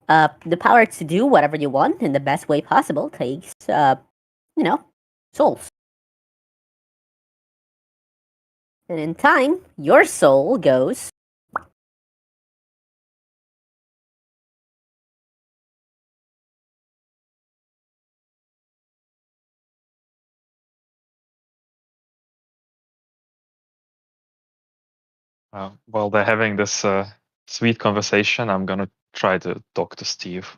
The power to do whatever you want in the best way possible takes, souls. And in time, your soul goes. While they're having this sweet conversation, I'm gonna try to talk to Steve.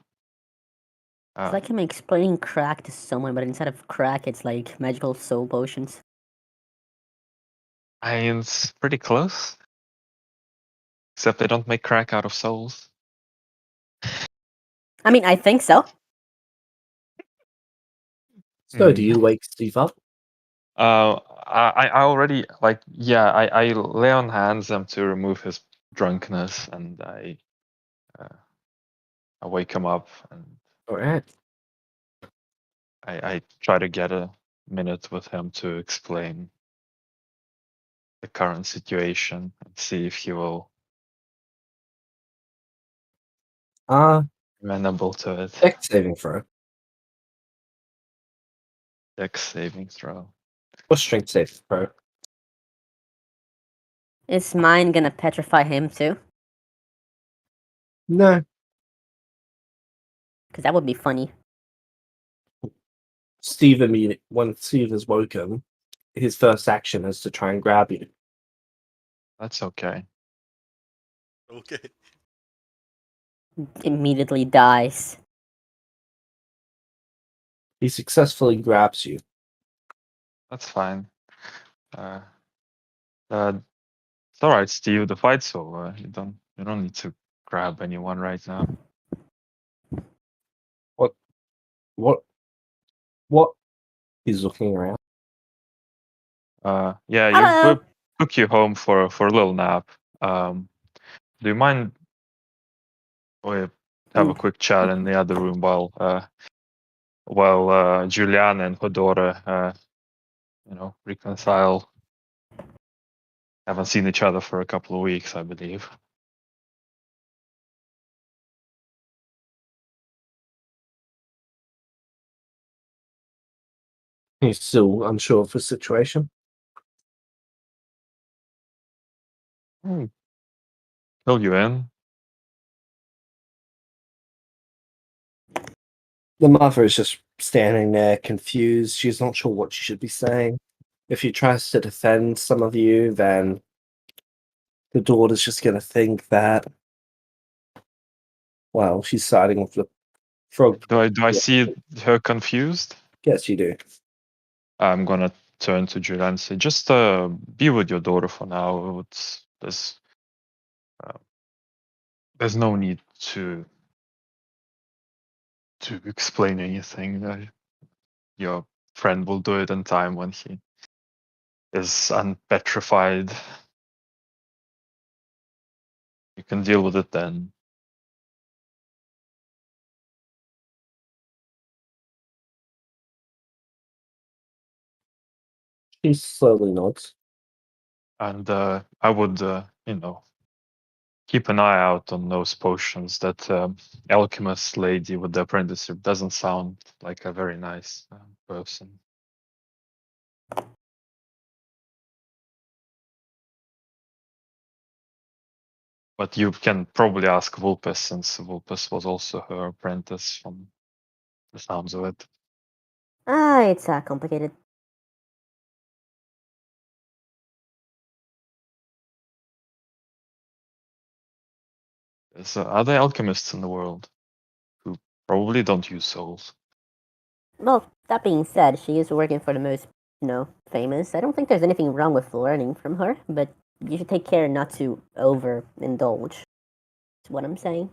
It's like I'm explaining crack to someone, but instead of crack, it's like magical soul potions. I mean, it's pretty close. Except they don't make crack out of souls. I mean, I think so. So do you wake Steve up? I already I lay on hands him to remove his drunkenness, and I wake him up, and Alright. I try to get a minute with him to explain the current situation and see if he will amenable to it. Dex saving throw. Dex saving throw. Or strength saving throw. Is mine gonna petrify him too? No. Because that would be funny. Steve immediately, when Steve has woken, his first action is to try and grab you. That's okay. Okay. Immediately dies. He successfully grabs you. That's fine. It's all right, Steve. The fight's over. You don't need to grab anyone right now. What? He's looking around. Yeah, Hello. we took you home for a little nap. Do you mind we have a quick chat in the other room while Juliana and Hodora, reconcile? Haven't seen each other for a couple of weeks, I believe. He's still unsure of the situation. Fill you in. The mother is just standing there, confused. She's not sure what she should be saying. If she tries to defend some of you, then the daughter's just going to think that, well, she's siding with the frog. Do I Yeah. see her confused? Yes, you do. I'm gonna turn to Julian and say, just be with your daughter for now. There's no need to explain anything. Your friend will do it in time when he is unpetrified. You can deal with it then. She slowly nods. And I would, keep an eye out on those potions. That alchemist lady with the apprenticeship doesn't sound like a very nice person. But you can probably ask Vulpes, since Vulpes was also her apprentice from the sounds of it. It's complicated. There's other alchemists in the world who probably don't use souls. Well, that being said, she is working for the most, famous. I don't think there's anything wrong with learning from her, but you should take care not to overindulge. That's what I'm saying.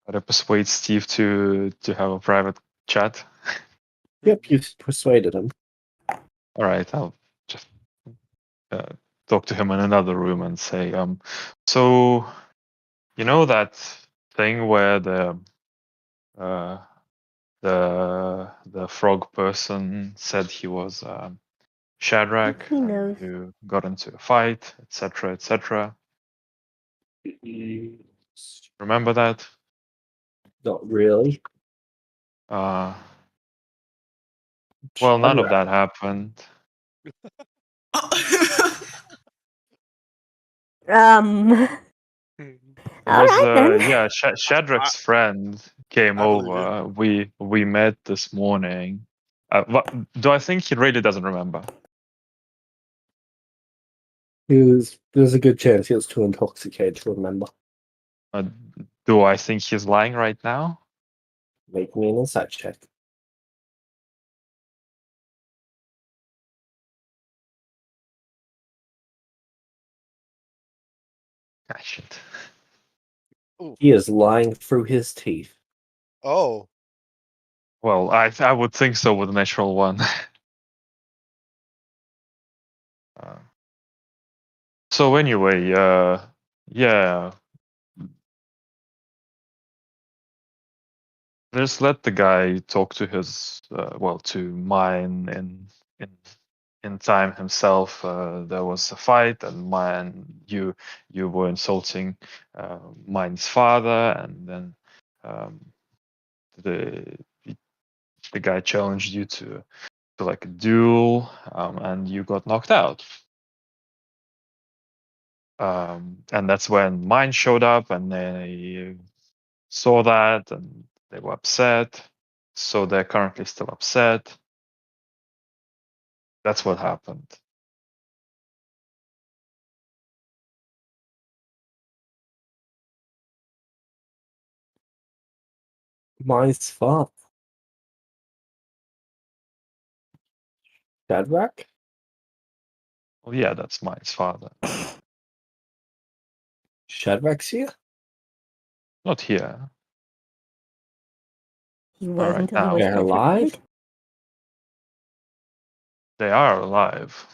Gotta persuade Steve to have a private chat. Yep, you've persuaded him. All right, I'll just talk to him in another room and say, so you know that thing where the frog person said he was Shadrach, He knows. and you got into a fight, etc., etc. Remember that? Not really. Well, none of that happened. It All was right then. yeah, Shadrach's friend came I believe you. over. We met this morning. Do I think he really doesn't remember? There's a good chance he was too intoxicated to remember. Do I think he's lying right now? Make me an insight check. Ah, shit. He is lying through his teeth. Oh, Well, I would think so with a natural one. So anyway, yeah. Just let the guy talk to his to mine in time himself. There was a fight, and you were insulting mine's father, and then the guy challenged you to like a duel, and you got knocked out. And that's when mine showed up, and they saw that, and they were upset. So they're currently still upset. That's what happened. Mine's father. Shadrach? Well, yeah, that's mine's father. Shadrach's here? Not here. He was Alright, until he now was they're alive? petrified. they are alive.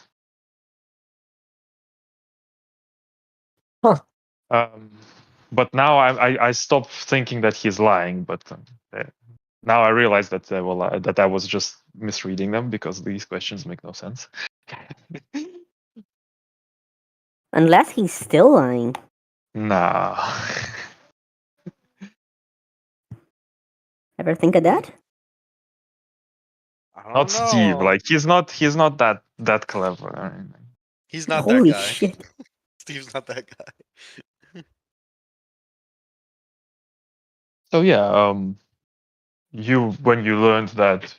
Huh. But now I stopped thinking that he's lying. But now I realize that they were that I was just misreading them because these questions make no sense. Unless he's still lying. Nah. Ever think of that? I don't Not Steve. know. Like he's not that clever. He's not that Holy guy. shit. Steve's not that guy. So yeah, when you learned that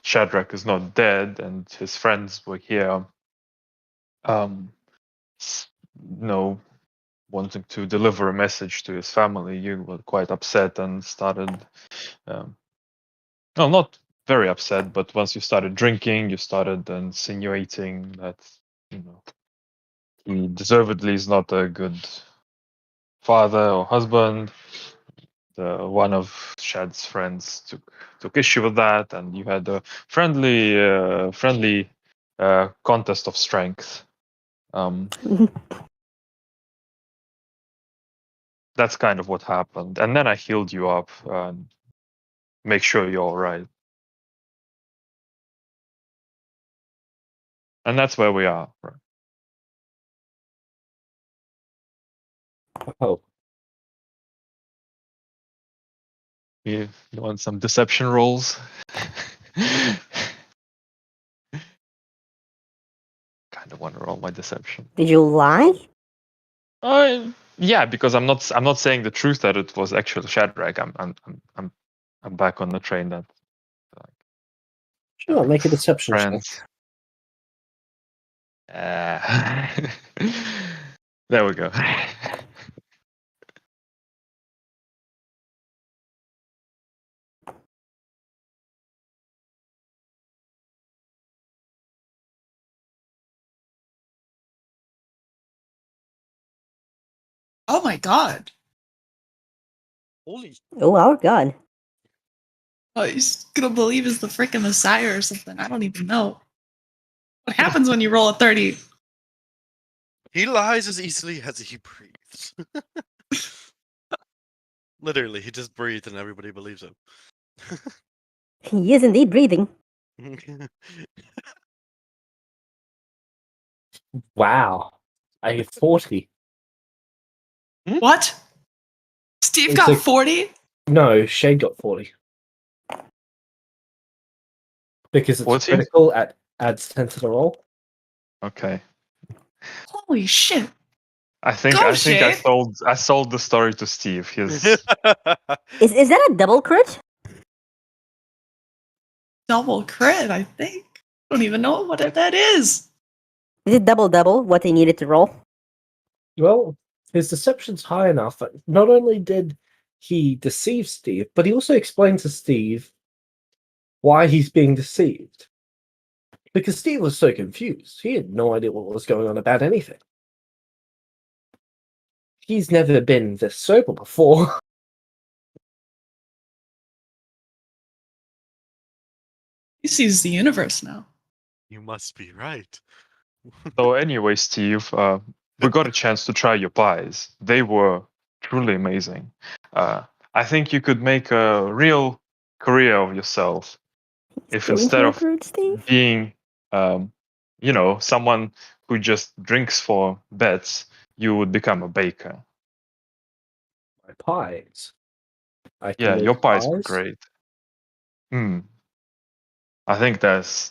Shadrach is not dead and his friends were here, you know, wanting to deliver a message to his family, you were quite upset and started, no, not very upset, but once you started drinking, you started insinuating that, he deservedly is not a good father or husband. One of Shad's friends took issue with that, and you had a friendly contest of strength. That's kind of what happened, and then I healed you up and make sure you're all right, and that's where we are. Right? Oh, You want some deception rolls? Kind of want to roll my deception. Did you lie? Yeah, because I'm not saying the truth that it was actually Shadrach. I'm back on the train that sure, make a deception check. friends. There we go. Oh my god. Holy. Oh, our god. Oh, he's gonna believe he's the freaking Messiah or something. I don't even know. What happens when you roll a 30? He lies as easily as he breathes. Literally, he just breathed and everybody believes him. He is indeed breathing. Wow. I get 40. What? Steve It's got like- 40? No, Shade got 40. Because it's 40? critical, adds 10 to the roll. Okay. Holy shit. I think Go, I Shade. sold the story to Steve. He's Is that a double crit? Double crit, I think. I don't even know what that is. Is it double what he needed to roll? Well, his deception's high enough that not only did he deceive Steve, but he also explained to Steve why he's being deceived. Because Steve was so confused. He had no idea what was going on about anything. He's never been this sober before. He sees the universe now. You must be right. So anyway, Steve, we got a chance to try your pies. They were truly amazing. I think you could make a real career of yourself if Going instead to of recruit Steve? being, someone who just drinks for bets, you would become a baker. My pies. I can Yeah, make your pies were pies. great. I think there's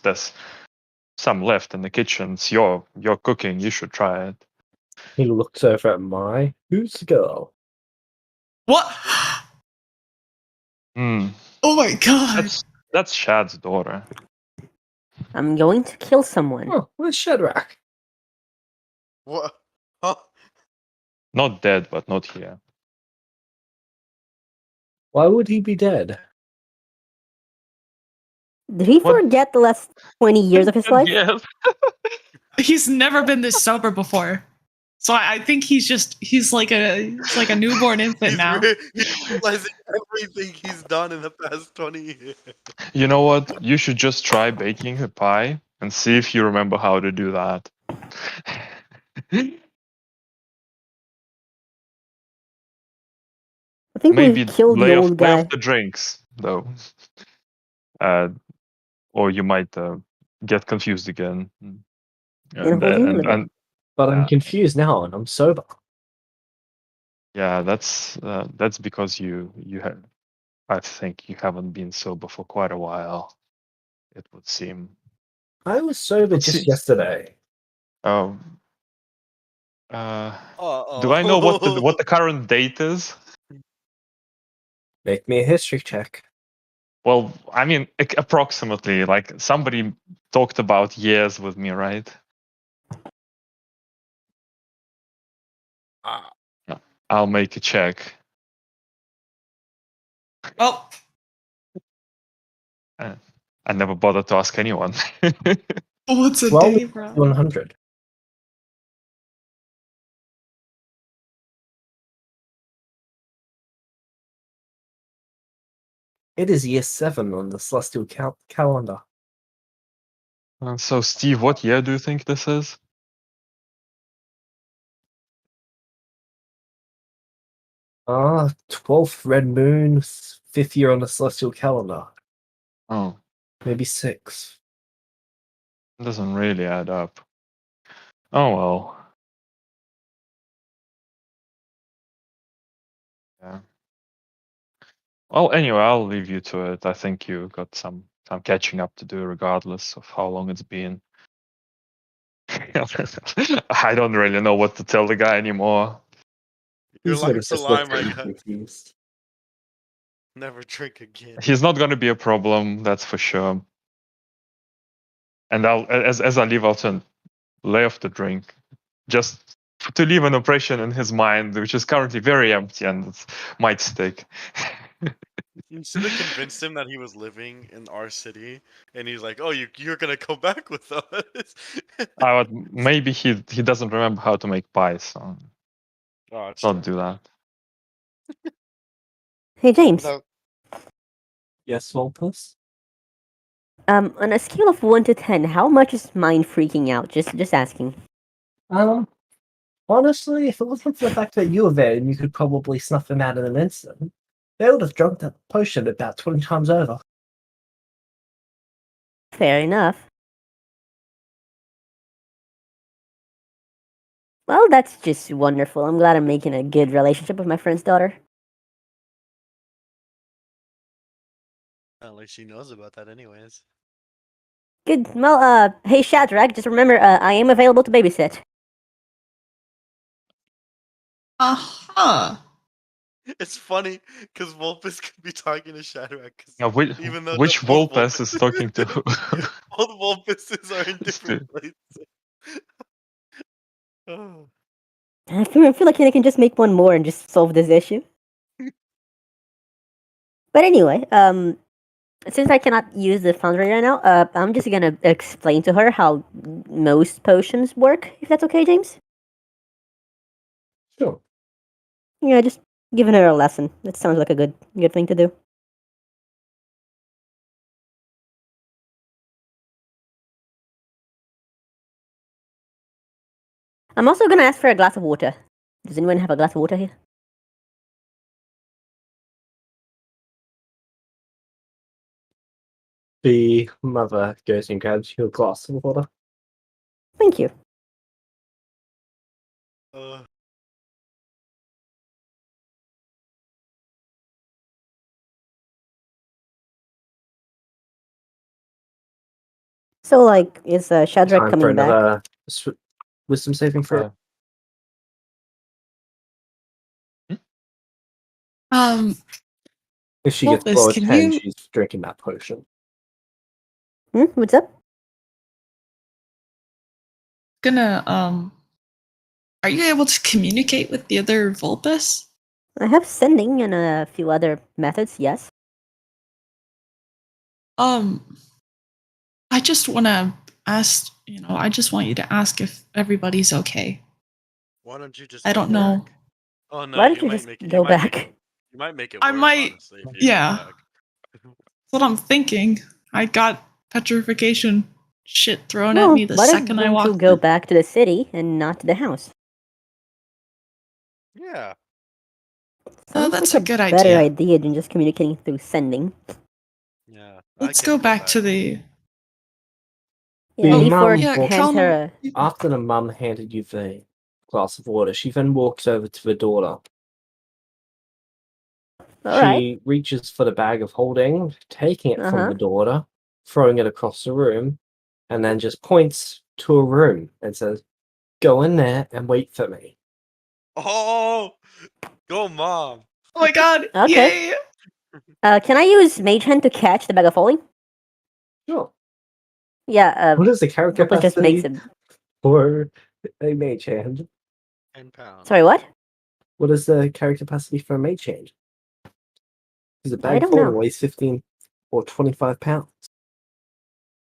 some left in the kitchen. It's your cooking. You should try it. He looks over at who's the girl? What? Hmm. Oh my god. That's Shad's daughter. I'm going to kill someone. Oh, where's Shadrach? What? Huh? Not dead, but not here. Why would he be dead? Did he What? forget the last 20 years of his life? Yes. He's never been this sober before. So I think he's like a newborn infant now. He's realizing everything he's done in the past 20 years. You know what? You should just try baking a pie and see if you remember how to do that. I think Maybe we killed the lay off old guy. the drinks though, or you might get confused again. And hold him living. But I'm Yeah. confused now, and I'm sober. Yeah, that's because you have. I think you haven't been sober for quite a while. It would seem. I was sober Let's just see. yesterday. Oh. Do I know what the current date is? Make me a history check. Well, I mean, approximately. Like somebody talked about years with me, right? Yeah, I'll make a check. Oh, I never bothered to ask anyone. what's a Roll day, bro? 100. It is year 7 on the celestial calendar. So, Steve, what year do you think this is? 12th red moon, 5th year on the celestial calendar. Oh, Maybe 6th. it doesn't really add up. Oh well. Yeah. Well, anyway, I'll leave you to it. I think you got some catching up to do, regardless of how long it's been. I don't really know what to tell the guy anymore. Your He's gonna life's a just lie, look my really guy. confused. Never drink again. He's not going to be a problem, that's for sure. And as I leave, I'll turn lay off the drink, just to leave an impression in his mind, which is currently very empty and it might stick. You should have convinced him that he was living in our city, and he's like, "Oh, you're gonna come back with us." Maybe he doesn't remember how to make pies, so Oh, it's don't true. do that. Hey, James. No, Yes, Volpus? On a scale of 1 to 10, how much is mine freaking out? Just asking. Honestly, if it wasn't for the fact that you were there and you could probably snuff them out in an instant, they would have drunk that potion about 20 times over. Fair enough. Well, that's just wonderful. I'm glad I'm making a good relationship with my friend's daughter. at least she knows about that, anyways. Good. Well, hey, Shadrach, just remember, I am available to babysit. Uh-huh. It's funny because Vulpus could be talking to Shadrach. Now, Even though which both Volpes is talking to? both Vulpuses are in different Steve. places. Oh. I feel like I can just make one more and just solve this issue. But anyway, since I cannot use the foundry right now, I'm just gonna explain to her how most potions work, if that's okay, James? Sure. Yeah, just giving her a lesson. That sounds like a good thing to do. I'm also gonna ask for a glass of water. Does anyone have a glass of water here? The mother goes and grabs you a glass of water. Thank you. So, like, is Shadrach Time for coming back? another wisdom saving throw. If she gets Vulpus, below a can 10, you- she's drinking that potion. What's up? Are you able to communicate with the other Vulpus? I have sending and a few other methods, yes. I just want to ask, I just want you to ask if everybody's okay. Why don't you just I go don't know. back? Oh no, Why don't you you might just make it. go back? You might make it I worse. might- Honestly, if you yeah. go back. That's what I'm thinking. I got petrification shit thrown at Well, me the why second I don't you walked go in. back to the city and not to the house? Yeah. Sounds That's like a good better idea. idea than just communicating through sending. Yeah. Let's go back to the. Yeah, The leave for mum walks- hand her After the mum handed you the glass of water, she then walks over to the daughter. Alright. She reaches for the bag of holding, taking it from Uh-huh. the daughter, throwing it across the room, and then just points to a room and says, "Go in there and wait for me." Oh, go mom. Oh my god! Okay. Yay! Can I use Mage Hand to catch the bag of holding? Sure. Yeah, What is the character Vulpes just makes capacity it. for a mage hand? 10 pounds. Sorry, what? What is the character capacity for a mage hand? Because a I bag of don't know. holding weighs 15 or 25 pounds.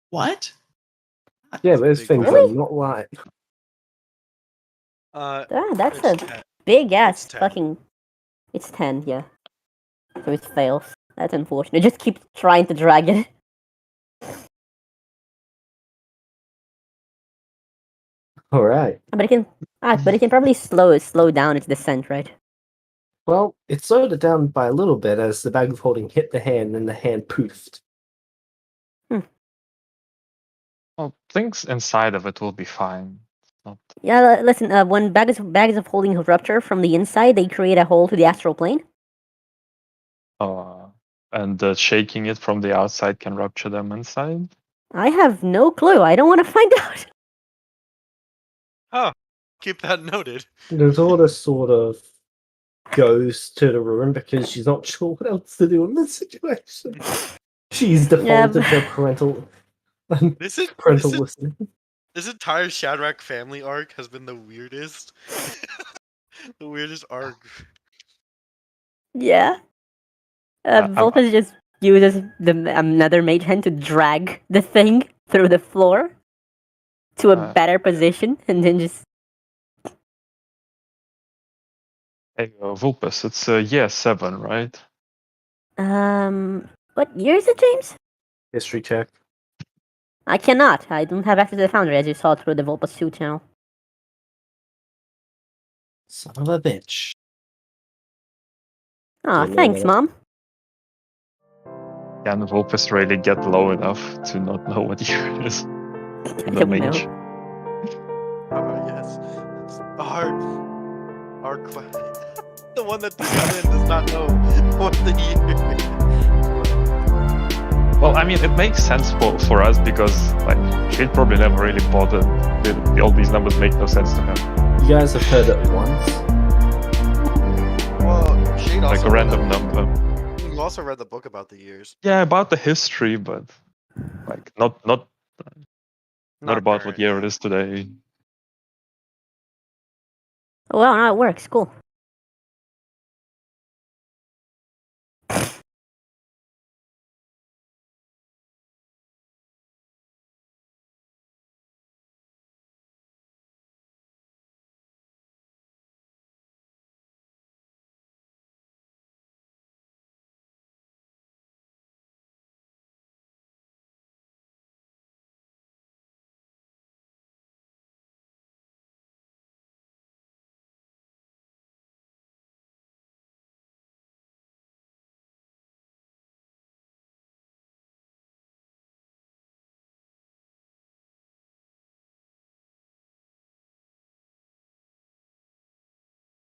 What? Yeah, those Big things bag. are Really? not light. That's It's a 10. big ass 10. fucking. It's 10, yeah. So it fails. That's unfortunate. Just keep trying to drag it. All right. But it can. But it can probably slow down its descent, right? Well, it slowed it down by a little bit as the bag of holding hit the hand and the hand poofed. Well, things inside of it will be fine. Not Yeah, listen, when bags of holding rupture from the inside, they create a hole to the astral plane. and shaking it from the outside can rupture them inside. I have no clue. I don't want to find out. Oh, keep that noted. The daughter sort of goes to the room because she's not sure what else to do in this situation. She's defaulted to parental This is parental listening. this entire Shadrach family arc has been the weirdest. The weirdest arc. Yeah. Vulpes just uses another mage hand to drag the thing through the floor to a better position, and then just. Hey, Vulpes, it's year 7, right? What year is it, James? History check. I cannot. I don't have access to the foundry, as you saw through the Vulpes 2 channel. Son of a bitch. Aw, Give me a thanks, minute. Mom. Can Vulpes really get low enough to not know what year it is? I The don't mage. know. Yes. Our the one that got in does not know what the year. Well, I mean, it makes sense for us because, like, she'd probably never really bothered. All these numbers make no sense to her. You guys have heard it once. Well, Shade also Like a random number. You also read the book about the years. Yeah, about the history, but like not about what current, year yeah. it is today. Well, no, it works. Cool.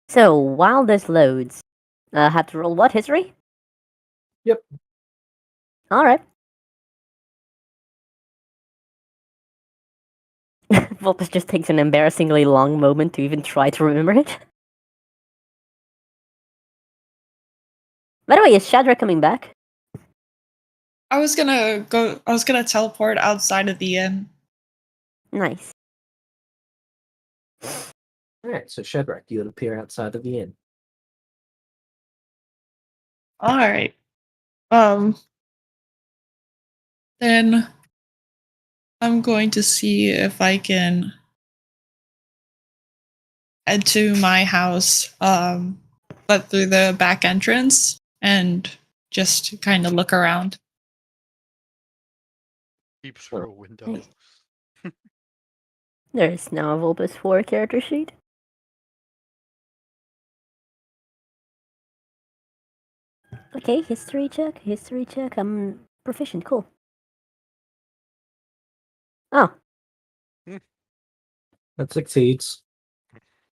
So, while this loads, have to roll what? History? Yep. Alright. Vulpes just takes an embarrassingly long moment to even try to remember it. By the way, is Shadrach coming back? I was gonna teleport outside of the inn. Nice. Alright, so Shadrach, you'll appear outside of the inn. All right. Then I'm going to see if I can head to my house, but through the back entrance and just kind of look around. Peep through a window. Hey. There is now a Vulpes 4 character sheet. Okay, history check. I'm proficient, cool. Oh, That succeeds.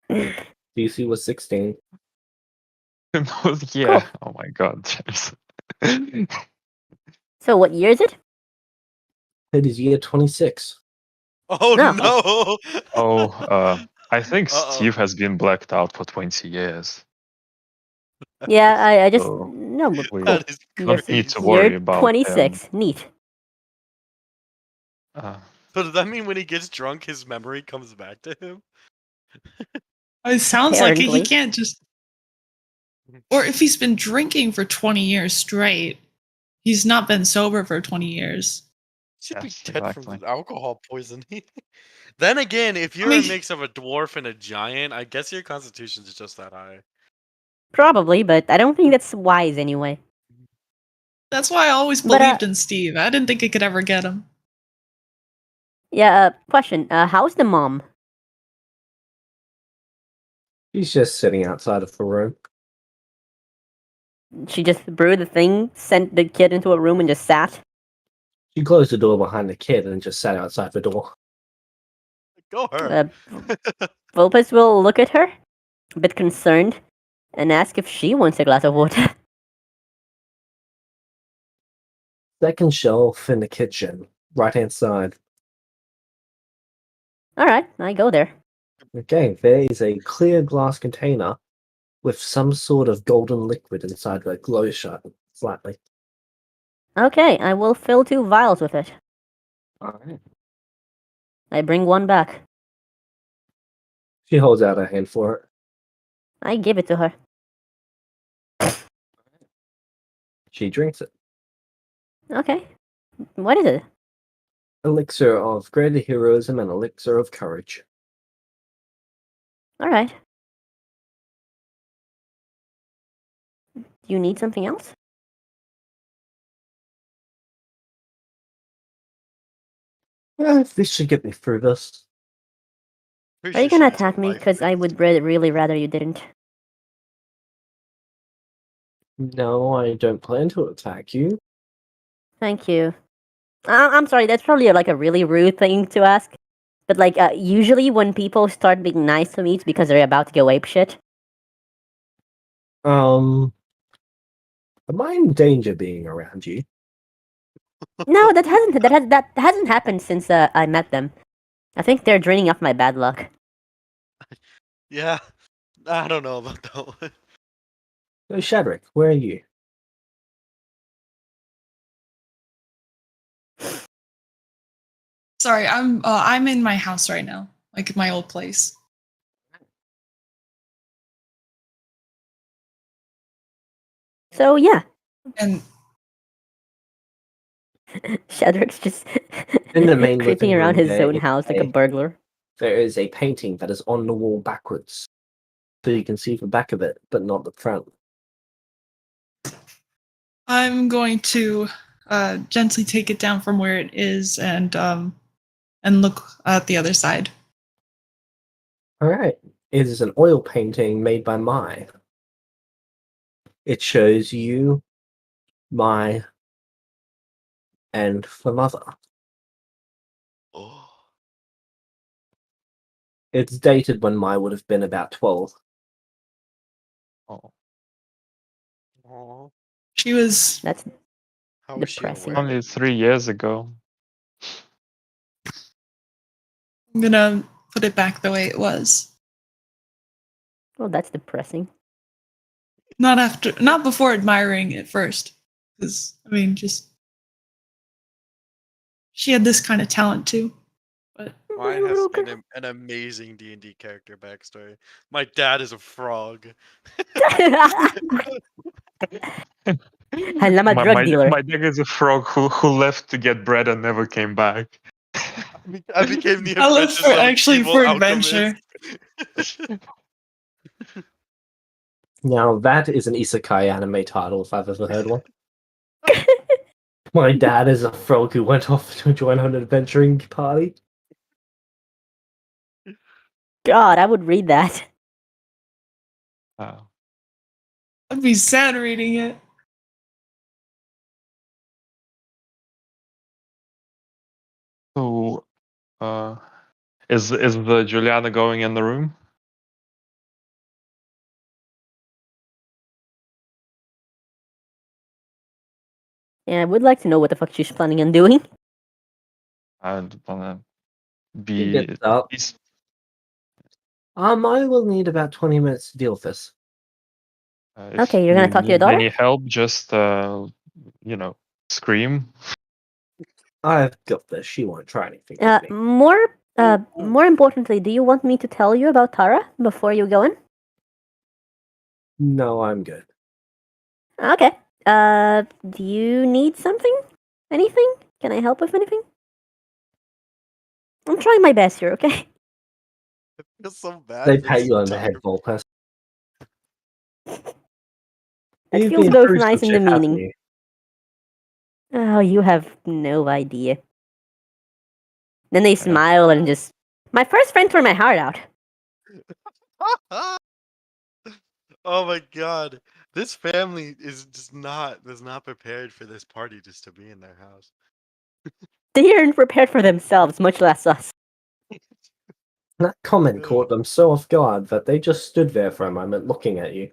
DC was 16. Yeah. Cool. Oh my god, James. so what year is it? It is year 26. Oh No. no! I think Uh-oh. Steve has been blacked out for 20 years. Yeah, I just So no, but we cool. That is don't need to crazy. worry You're about 26. Neat. So does that mean when he gets drunk, his memory comes back to him? It sounds like it. He Apparently. can't just. Or if he's been drinking for 20 years straight, he's not been sober for 20 years. Should be Yes, dead exactly. from alcohol poisoning. Then again, if you're mean- a mix of a dwarf and a giant, I guess your constitution's just that high. Probably, but I don't think that's wise anyway. That's why I always But, believed in Steve. I didn't think I could ever get him. Yeah, question. How's the mom? He's just sitting outside of the room. She just brewed the thing, sent the kid into a room, and just sat. She closed the door behind the kid and just sat outside the door. Go her. Vulpes will look at her, a bit concerned, and ask if she wants a glass of water. Second shelf in the kitchen, right hand side. Alright, I go there. Okay, there is a clear glass container with some sort of golden liquid inside that glows shut slightly. Okay, I will fill 2 vials with it. Alright. I bring one back. She holds out her hand for it. I give it to her. She drinks it. Okay. What is it? Elixir of greater heroism and elixir of courage. Alright. Do you need something else? This should get me through this. Pretty Are you sure gonna she needs a attack me? life Because I would really rather you didn't. No, I don't plan to attack you. Thank you. I'm sorry, that's probably like a really rude thing to ask. But like, usually when people start being nice to me, it's because they're about to go apeshit. Am I in danger being around you? No, that hasn't happened since I met them. I think they're draining off my bad luck. Yeah, I don't know about that one. So, Shadrick, where are you? Sorry, I'm in my house right now, like my old place. So yeah, And Shadrick's just In the main creeping living around room, his there own is house like a burglar. There is a painting that is on the wall backwards. So you can see the back of it, but not the front. I'm going to gently take it down from where it is and look at the other side. Alright. It is an oil painting made by Mai. It shows you, Mai, and the mother. Oh. It's dated when Mai would have been about 12. Oh, Aw. She was That's How was she Depressing. aware? only 3 years ago. I'm gonna put it back the way it was. well, that's depressing. Not before admiring it first. Because I mean just she had this kind of talent too. But Mine has an amazing D&D character backstory. My dad is a frog. And I'm a drug dealer. My deck is a frog who left to get bread and never came back. I became the I live apprentice for of an actually evil for alchemist. adventure. Now that is an isekai anime title if I've ever heard one. My dad is a frog who went off to join an adventuring party. God, I would read that. I'd be sad reading it. So, is the Juliana going in the room? Yeah, I would like to know what the fuck she's planning on doing. I wanna He be. gets up. He's, I will need about 20 minutes to deal with this. if Okay, you're gonna you talk to your need daughter? any help, just scream. I've got this. She won't try anything with me. More importantly, do you want me to tell you about Tara before you go in? No, I'm good. Okay. Do you need something? Anything? Can I help with anything? I'm trying my best here, okay? I feel so bad. They for pat this you on the entire- head, Volpes. That You've feels been both through nice some and shit, haven't demeaning. you? Oh, you have no idea. Then they smile and just... My first friend tore my heart out. Oh my god. This family is just was not prepared for this party just to be in their house. They aren't prepared for themselves, much less us. That comment caught them so off guard that they just stood there for a moment looking at you.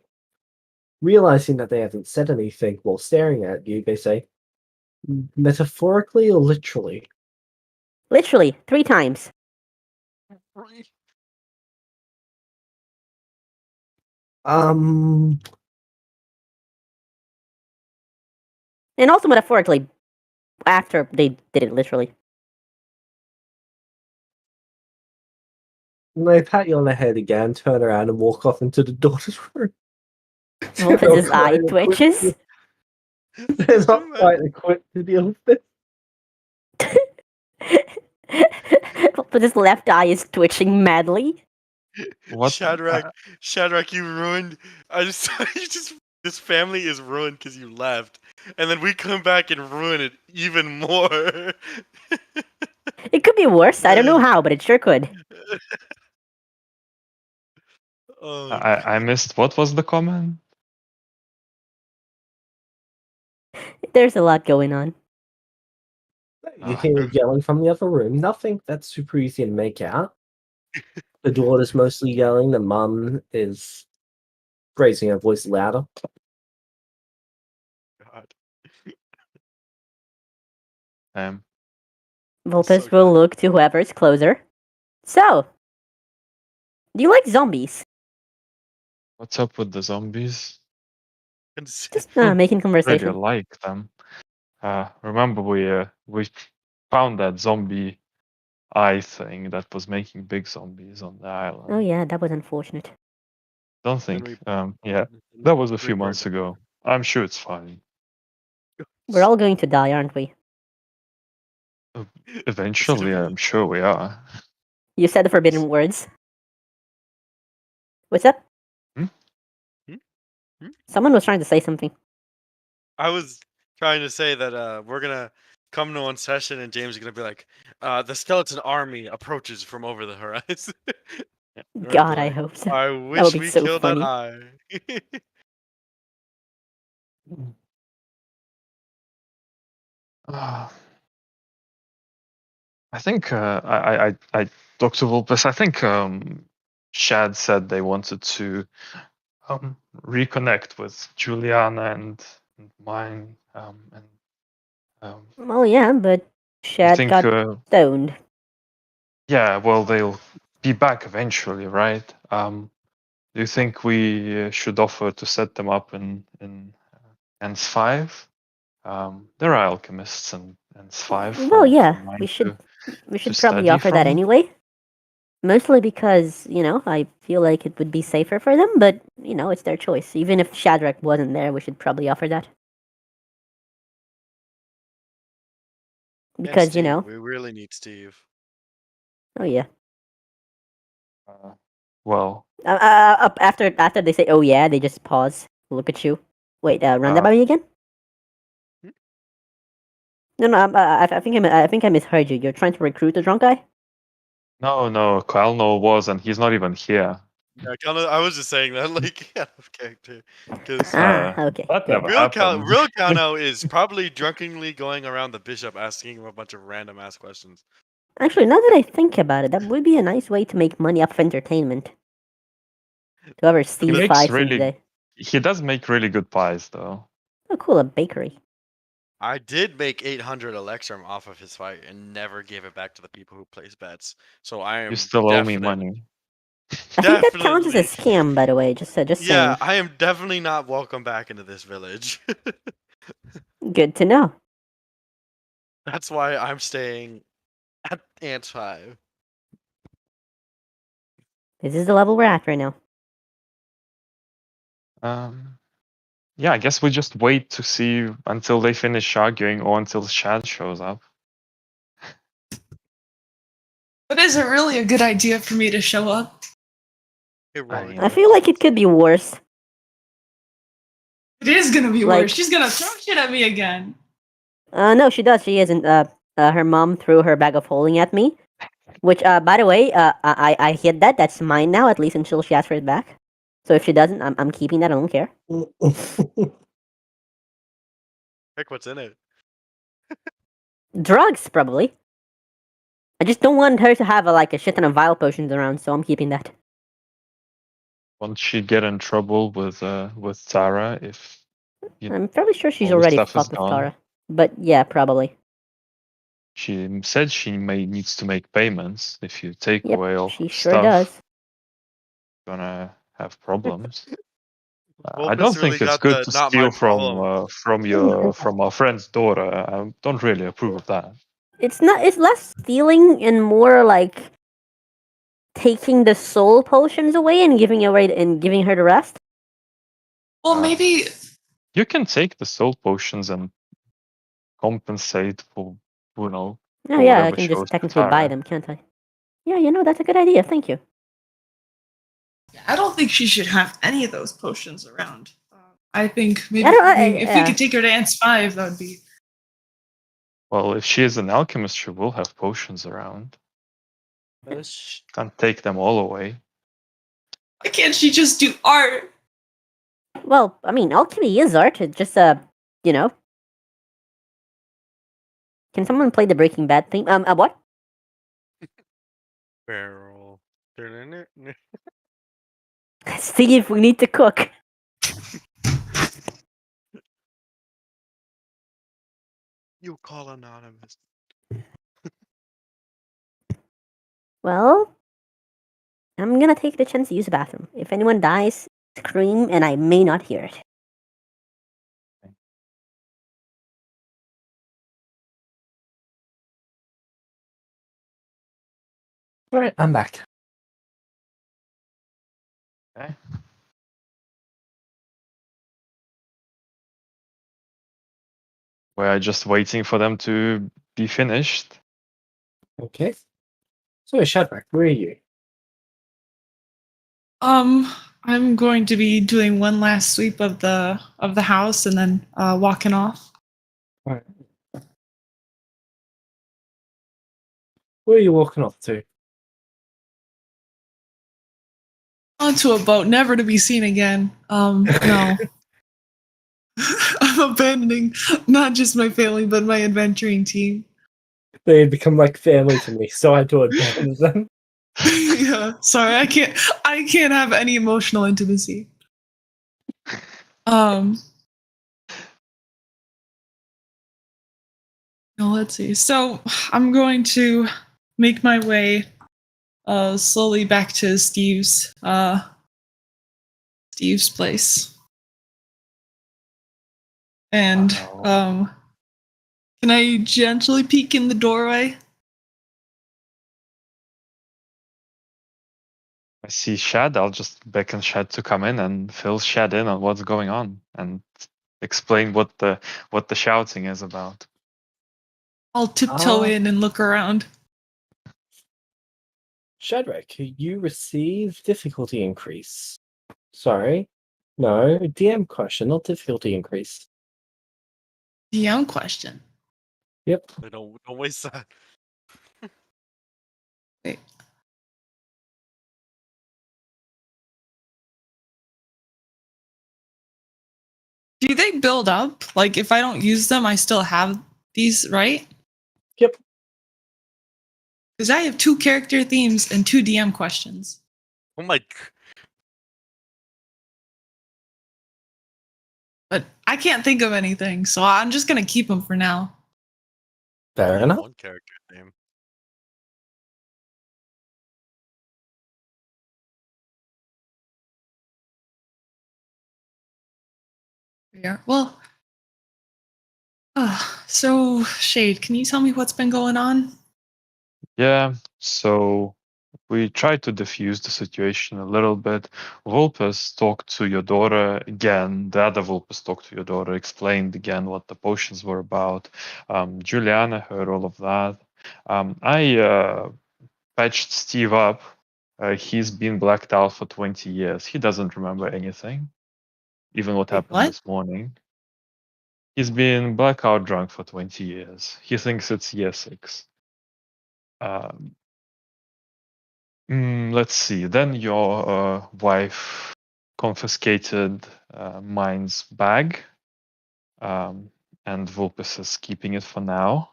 Realizing that they haven't said anything while staring at you, they say, metaphorically or literally? Literally, 3 times. Um, And also metaphorically, after they did it literally. they pat you on the head again, turn around and walk off into the daughter's room. Wolf's eye twitches. They're not quite equipped to deal with this. But his left eye is twitching madly. What? Shadrach, you ruined. This family is ruined because you left, and then we come back and ruin it even more. It could be worse. I don't know how, but it sure could. Oh, I missed. What was the comment? There's a lot going on. You hear yelling from the other room. Nothing that's super easy to make out. The daughter's mostly yelling. The mum is raising her voice louder. God. Vulpes So will good. look to whoever's closer. So, do you like zombies? What's up with the zombies? Just making Really conversation. like them. Remember we found that zombie eye thing that was making big zombies on the island. Oh yeah, that was unfortunate. Don't Then think. Yeah, that was a few months ago. I'm sure it's fine. We're all going to die, aren't we? Eventually, I'm sure we are. You said the forbidden words. What's up? Someone was trying to say something. I was trying to say that we're gonna come to one session and James is gonna be like, the skeleton army approaches from over the horizon. God, I hope so. I would wish be we so killed funny. that eye. I think I Dr. Vulpes. I think Shad said they wanted to reconnect with Juliana and mine. Well, yeah, but Shad think, got stoned. Yeah, well, they'll be back eventually, right? Do you think we should offer to set them up in Ends 5? There are alchemists in Ends 5. Well, yeah, we should probably study offer that from. anyway. Mostly because, I feel like it would be safer for them, but, it's their choice. Even if Shadrach wasn't there, we should probably offer that. And Because, Steve, we really need Steve. oh yeah. Well, After they say, oh yeah, they just pause, look at you. Wait, run that by me again? Hmm? No, I think I misheard you. You're trying to recruit the drunk guy? no, Kalno was, and he's not even here. Yeah, I was just saying that like out of character because Okay. That Good. never happened. real Kano is probably drunkenly going around the bishop asking him a bunch of random ass questions. Actually, now that I think about it, that would be a nice way to make money off of entertainment. Whoever Steve makes fights in really- the day. He does make really good pies, though. Oh, cool, a bakery. I did make 800 Elixir off of his fight and never gave it back to the people who place bets. So I am You still owe me money. I think that counts as a Definitely. scam, by the way. Just Yeah, saying. I am definitely not welcome back into this village. Good to know. That's why I'm staying at Ants 5. This is the level we're at right now. Yeah, I guess we just wait to see until they finish arguing or until Shad shows up. But is it really a good idea for me to show up? Heroic I feel like it could be worse. It is gonna be Like- worse. She's gonna throw shit at me again. No, she does. She isn't. Her mom threw her bag of holding at me. Which, by the way, I hid that. That's mine now, at least until she asks for it back. So if she doesn't, I'm keeping that. I don't care. Heck, what's in it? Drugs, probably. I just don't want her to have a shit ton of vial potions around, so I'm keeping that. Won't she get in trouble with Tara if I'm fairly sure she's all the already stuff is fucked with gone? Tara. But yeah, probably. She said she needs to make payments. If you take Yep, away all she her sure stuff, does. you're gonna have problems. I Vulpes don't really think it's got good the to not steal my problem. from our friend's daughter. I don't really approve of that. It's not. It's less stealing and more like taking the soul potions away and giving her the rest. Well, Uh, maybe You can take the soul potions and compensate for, Oh for yeah, I whatever can she just owes to technically buy Tara. them, can't I? Yeah, that's a good idea. Thank you. I don't think she should have any of those potions around. I think maybe I don't- if we yeah. could take her to Ants 5, that would be. Well, if she is an alchemist, she will have potions around. Can't take them all away. Why can't she just do art? Well, I mean, alchemy is art. It's just you know. Can someone play the Breaking Bad theme? What? Barrel. Steve, we need to cook. You call anonymous. Well, I'm gonna take the chance to use the bathroom. If anyone dies, scream, and I may not hear it. Alright, I'm back. Okay. We're just waiting for them to be finished. Okay. So, Shadrach, where are you? I'm going to be doing one last sweep of the house and then walking off. Alright. Where are you walking off to? Onto a boat, never to be seen again. No. I'm abandoning not just my family, but my adventuring team. They had become like family to me, so I had to abandon them. Yeah, sorry, I can't have any emotional intimacy. No, let's see. So I'm going to make my way slowly back to Steve's place. And can I gently peek in the doorway? I see Shad, I'll just beckon Shad to come in and fill Shad in on what's going on and explain what the shouting is about. I'll tiptoe Ah. in and look around. Shadrach, you receive difficulty increase. Sorry. No, DM question, not difficulty increase. DM question. Yep. Wait, don't waste that. Wait. Do they build up? Like, if I don't use them, I still have these, right? Yep. Because I have 2 character themes and 2 DM questions. Oh my. But I can't think of anything, so I'm just going to keep them for now. Fair enough. One character name. Yeah. Well, so Shade, can you tell me what's been going on? Yeah, so we tried to diffuse the situation a little bit. Vulpes talked to your daughter again. The other Vulpes talked to your daughter, explained again what the potions were about. Juliana heard all of that. I patched Steve up. He's been blacked out for 20 years. He doesn't remember anything, even what Wait, happened what? this morning. He's been blackout drunk for 20 years. He thinks it's year 6. Let's see. Then your wife confiscated Mine's bag, and Vulpes is keeping it for now.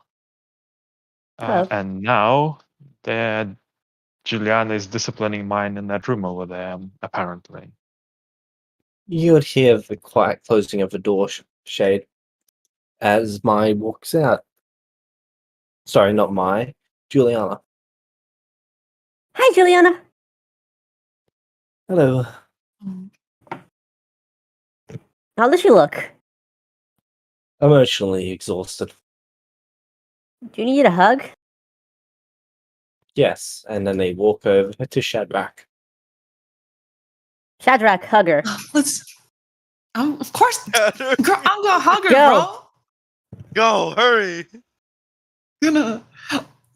Well. And now Juliana is disciplining Mine in that room over there, apparently. You would hear the quiet closing of the door, Shade, as Mai walks out. Sorry, not Mai. Juliana. Hi, Juliana. Hello. How does she look? Emotionally exhausted. Do you need a hug? Yes, and then they walk over to Shadrach. Shadrach, hug her. Let's. Of course, girl, I'm gonna hug her, Go. bro. Go, hurry!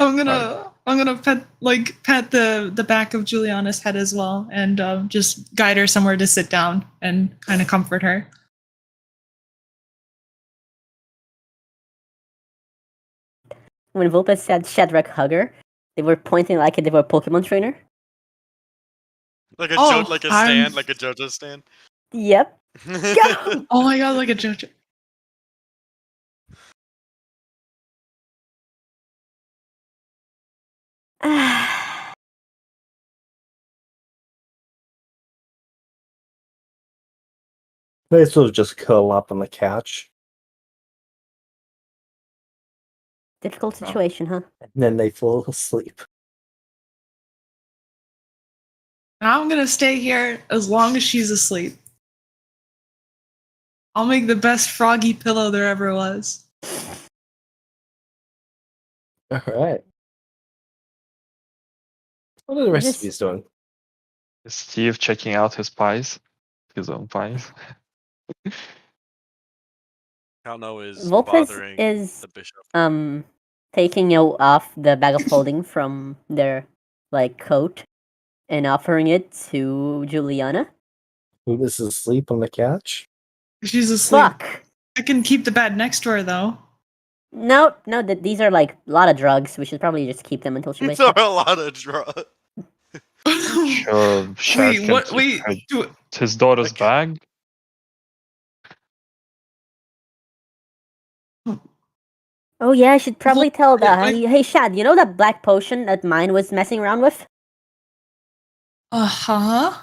I'm gonna pet the back of Juliana's head as well, and just guide her somewhere to sit down and kind of comfort her. When Vulpes said Shadrach, hug her, they were pointing like they were a Pokemon trainer. Like a Oh, like a I'm- stand, like a JoJo stand. Yep. Go. Oh my god, like a JoJo. They sort of just curl up on the couch, Difficult situation, huh? and then they fall asleep. I'm gonna stay here as long as she's asleep. I'll make the best froggy pillow there ever was. Alright. What are the rest of you Just- doing? Is Steve checking out his pies? His own pies? Kalno is Vulpes bothering is the bishop. taking off the bag of holding from their coat and offering it to Juliana. Who is asleep on the couch? She's asleep. Fuck. I can keep the bed next to her though. No, these are a lot of drugs. We should probably just keep them until she wakes These are up. a lot of drugs. Sure, Shad Wait, can what? keep Wait, his daughter's Okay. bag. Oh yeah, I should probably tell wait. hey Shad, you know that black potion that Mine was messing around with? huh.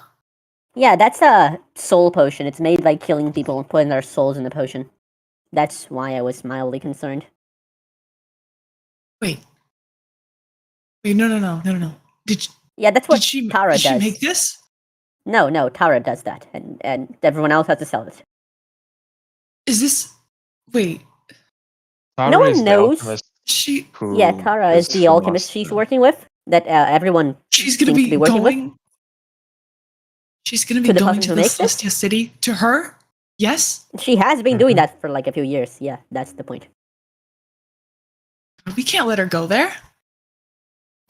Yeah, that's a soul potion. It's made by killing people and putting their souls in the potion. That's why I was mildly concerned. Wait, no. Yeah, that's what Did she Tara did she does. make this? No, Tara does that, and everyone else has to sell it. Is this? Wait, Tara No one is the knows. alchemist she who Yeah, Tara is the her alchemist she's master. working with. That everyone she's gonna seems to be be working with. going. She's going to To be the going person to who the makes it? Celestia city. To her? Yes. She has been doing Mhm. that for like a few years. Yeah, that's the point. We can't let her go there.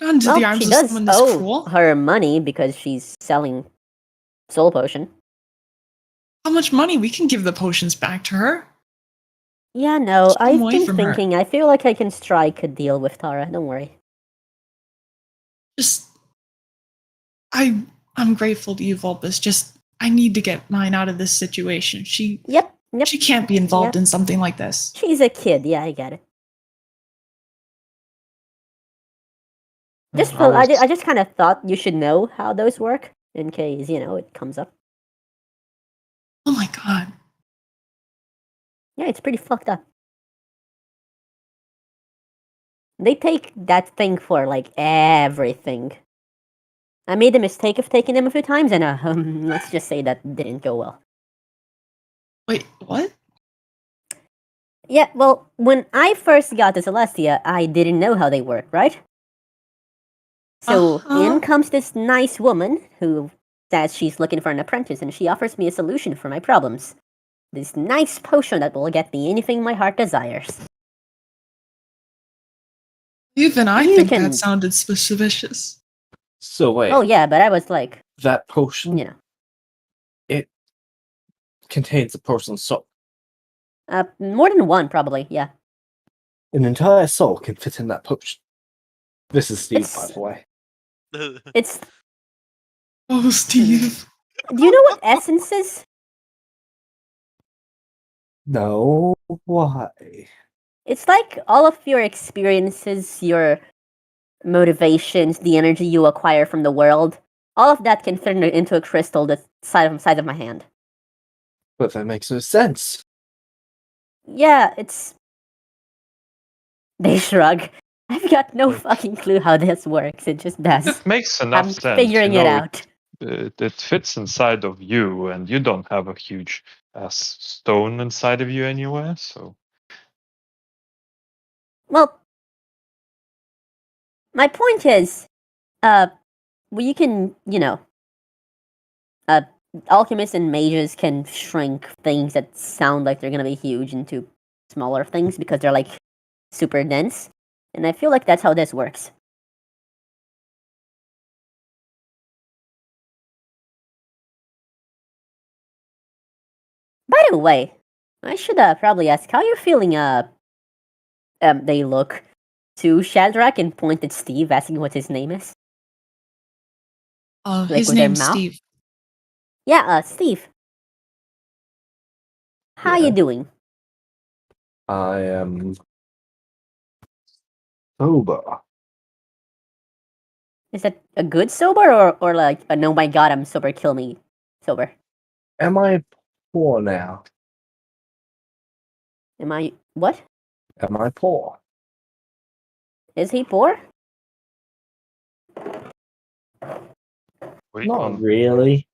Under Well, the arms she of does someone this owe cruel. her money because she's selling soul potion. How much money? We can give the potions back to her. Yeah, no, Keep 'em I've away been from her. thinking. I feel like I can strike a deal with Tara. Don't worry. Just, I'm grateful to you, Vulpus. Just, I need to get mine out of this situation. She Yep. can't be involved Yep. in something like this. She's a kid. Yeah, I get it. Just I was- I just kind of thought you should know how those work in case it comes up. Oh my god. Yeah, it's pretty fucked up. They take that thing for like everything. I made the mistake of taking them a few times, and let's just say that didn't go well. Wait, what? Yeah, well, when I first got to Celestia, I didn't know how they work, right? So Uh-huh. in comes this nice woman who says she's looking for an apprentice, and she offers me a solution for my problems. This nice potion that will get me anything my heart desires. Even I You think can- that sounded suspicious. So wait, Oh yeah, but I was like, that potion, you know, it contains a person's soul. more than one probably, yeah. An entire soul can fit in that potion. This is Steve, by It's- the way. It's Oh, Steve. do you know what essence is? No, why? It's like all of your experiences, your motivations, the energy you acquire from the world, all of that can fit into a crystal the size of my hand. But that makes no sense. Yeah, it's. They shrug. I've got no It- fucking clue how this works. It just does. It makes enough I'm sense. figuring it out. It fits inside of you, and you don't have a huge stone inside of you anywhere. So Well, my point is, well, you can, alchemists and mages can shrink things that sound like they're gonna be huge into smaller things because they're like super dense. And I feel like that's how this works. By the way, I should probably ask how you're feeling. They look to Shadrach and point at Steve, asking what his name is. Like His with their name's mouth? Steve. Yeah, Steve. How you Yeah. doing? I am sober. Is that a good sober or like a no my god I'm sober, kill me sober? Am I poor now? Am I what? Am I poor? Is he poor? we Not on really.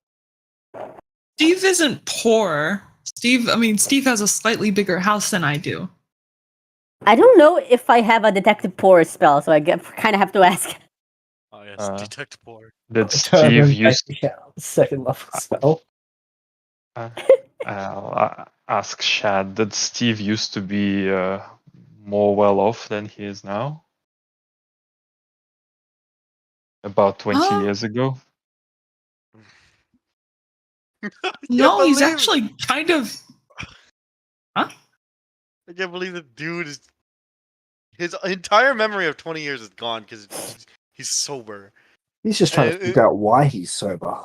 Steve isn't poor. Steve has a slightly bigger house than I do. I don't know if I have a detective poor spell, so I kind of have to ask. Oh yes, Uh, detect poor. did Determined Steve use? second level spell. I'll ask Shad. Did Steve used to be more well off than he is now? About 20 Huh? years ago. No, he's actually kind of. I can't believe the dude is. His entire memory of 20 years is gone because he's sober. He's just trying to figure out why he's sober.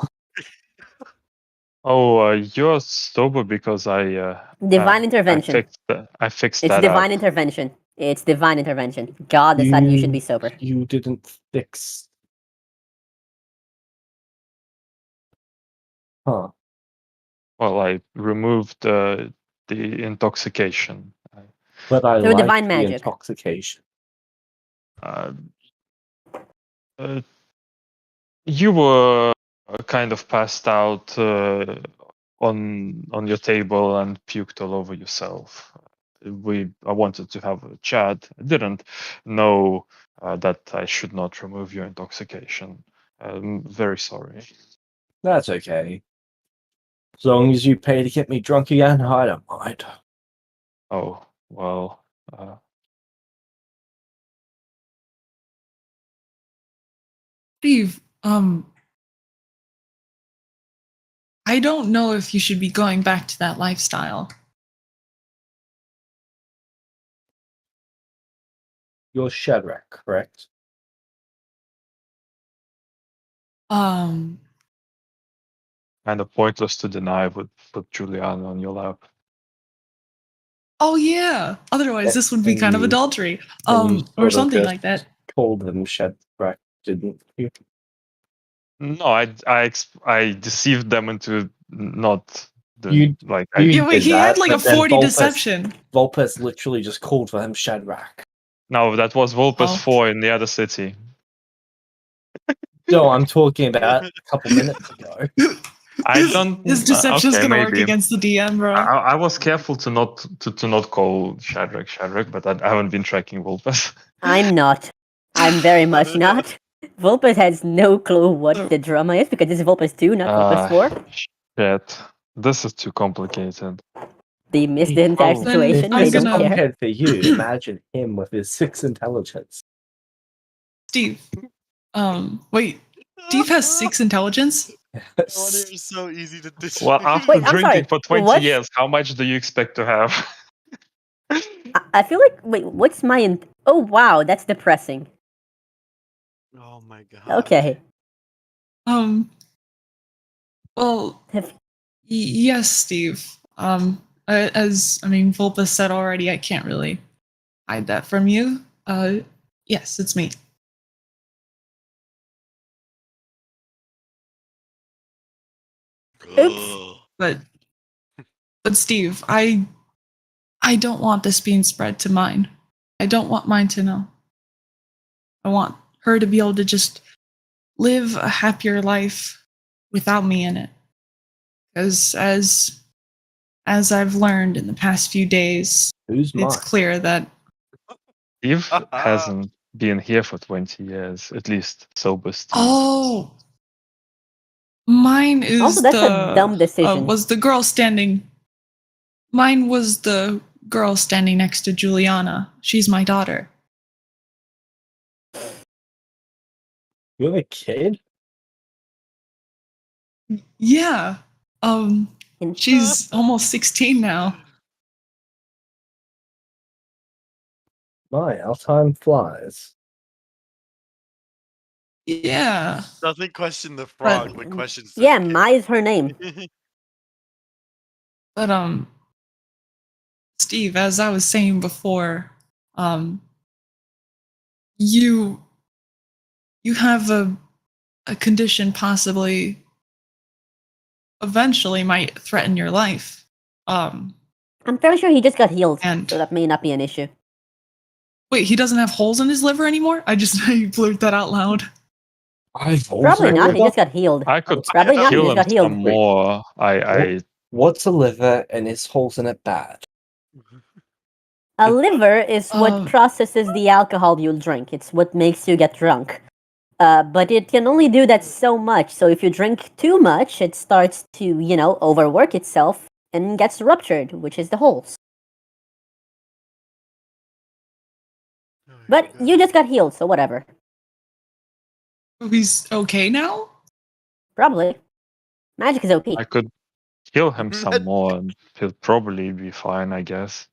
Oh, you're sober because I Divine intervention. I fixed It's that divine up. intervention. It's divine intervention. God decided you should be sober. You didn't fix. Huh. Well, I removed the intoxication. But I Through like divine the magic. intoxication. Uh, you were kind of passed out on your table and puked all over yourself. I wanted to have a chat. I didn't know that I should not remove your intoxication. I'm very sorry. That's okay. As long as you pay to get me drunk again, I don't mind. Oh, well, Steve, I don't know if you should be going back to that lifestyle. You're Shadrach, correct? Um, kind of pointless to deny with Juliana on your lap. oh yeah. Otherwise, this would be And kind of you- adultery. and you Or sort of something just like that. Called them Shadrach, didn't you? No, I deceived them into not the You- like. you- Yeah, wait, did he had that, like a but then 40 Volpes- deception. Volpes literally just called for him Shadrach. No, that was Volpes Oh. 4 in the other city. No, I'm talking about a couple minutes ago. I His- don't. His deception's okay, gonna work maybe. against the DM, bro. I was careful to not call Shadrach, but I haven't been tracking Volpes. I'm not. I'm very much not. Vulpes has no clue what So- the drama is because this is Vulpes 2, not Vulpes 4. Shit, this is too complicated. They missed the entire Oh, situation. I'm They If don't it's gonna- care. complicated for you, imagine him with his 6 intelligence. Steve. Wait, Steve has 6 intelligence? Water is so easy to dish. Well, after Wait, I'm drinking sorry, for 20 what? years, how much do you expect to have? I feel like, wait, what's my... Oh, wow, that's depressing. Oh my god. Okay. Well, Have- yes, Steve. Vulpes said already, I can't really hide that from you. Yes, it's me. Oops. But Steve, I don't want this being spread to mine. I don't want mine to know. I want her to be able to just live a happier life without me in it. Because as I've learned in the past few days, Who's mine? it's clear that Steve hasn't been here for 20 years, at least sober Steve. oh, mine is Also, that's a dumb decision. was the girl standing. Mine was the girl standing next to Juliana. She's my daughter. You're a kid? Yeah. In- She's almost 16 now. My, how time flies. Yeah. Nothing question the frog, but questions the Yeah, kid. Mai is her name. But Steve, as I was saying before, you have a condition possibly eventually might threaten your life. I'm fairly sure he just got healed, And- so that may not be an issue. Wait, he doesn't have holes in his liver anymore? I just blurted that out loud. Probably not, he just got healed. I could Probably not, he kill just him got healed. some more. What's a liver and is holes in it bad? A liver is what Um, processes the alcohol you drink. It's what makes you get drunk. But it can only do that so much. So if you drink too much, it starts to, overwork itself and gets ruptured, which is the holes. Oh my But God. you just got healed, so whatever. He's okay now? Probably. Magic is OP. I could kill him some more and he'll probably be fine, I guess.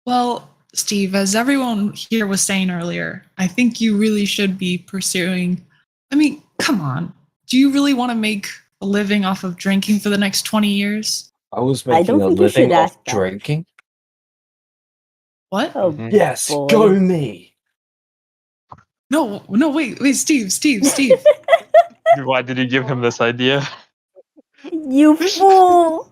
Well, Steve, as everyone here was saying earlier, I think you really should be pursuing. I mean, come on. Do you really want to make a living off of drinking for the next 20 years? I was I making don't a think you should living off ask that. drinking. What? Oh, Mhm. Yes, boy. go me! No, wait, Steve. Why did you give him this idea? You fool!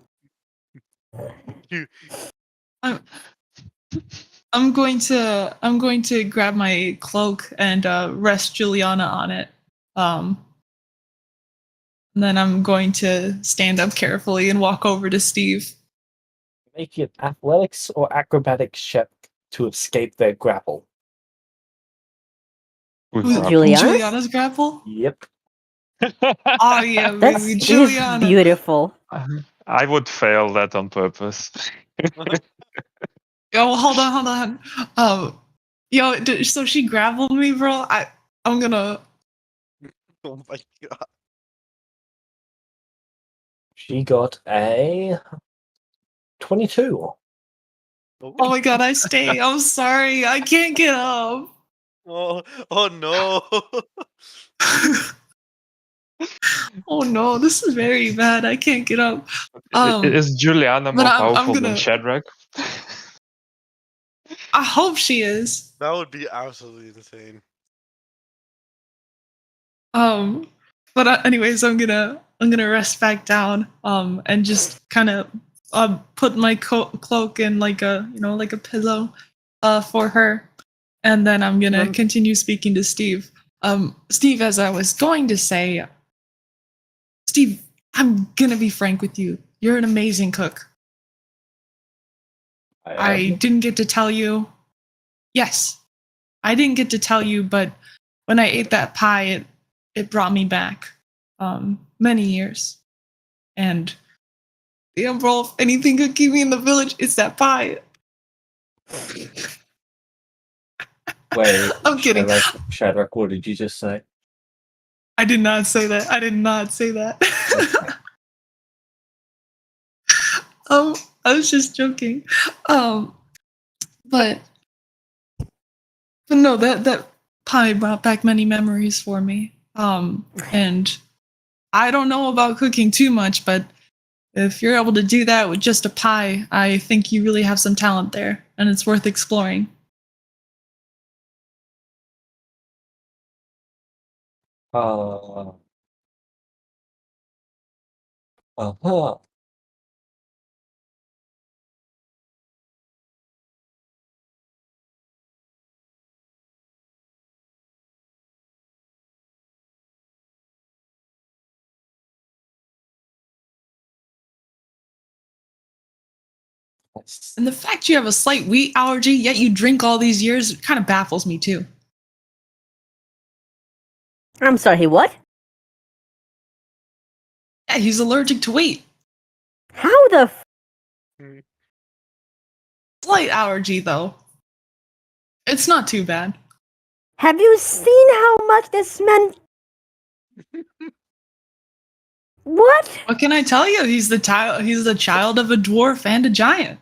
I'm going to grab my cloak and rest Juliana on it. And then I'm going to stand up carefully and walk over to Steve. Make it athletics or acrobatics check to escape their grapple. With Who's grapple? Juliana? Juliana's grapple? Yep. Oh yeah, That's baby, is Juliana. beautiful. I would fail that on purpose. Yo, hold on. Yo, so she grappled me, bro. I'm gonna. Oh my god. She got a 22. Oh my god, I stay. I'm sorry, I can't get up. Oh no. Oh no, this is very bad. I can't get up. Is Juliana but more I'm powerful than gonna. Shadrach? I hope she is. That would be absolutely insane. But anyways, I'm gonna rest back down. And just kind of put my cloak in like a like a pillow, for her, and then I'm gonna continue speaking to Steve. Steve, as I was going to say, Steve, I'm gonna be frank with you. You're an amazing cook. I didn't get to tell you. Yes, I didn't get to tell you, but when I ate that pie, it brought me back many years. And damn, bro, if anything could keep me in the village, it's that pie. Wait, I'm kidding. Shadrach, what did you just say? I did not say that. I did not say that. I was just joking. But no, that pie brought back many memories for me. And I don't know about cooking too much, but if you're able to do that with just a pie, I think you really have some talent there, and it's worth exploring. Uh-huh. And the fact you have a slight wheat allergy, yet you drink all these years, kind of baffles me too. I'm sorry, what? Yeah, he's allergic to wheat. How the Slight allergy, though. It's not too bad. Have you seen how much this meant? What? What can I tell you? He's the child of a dwarf and a giant.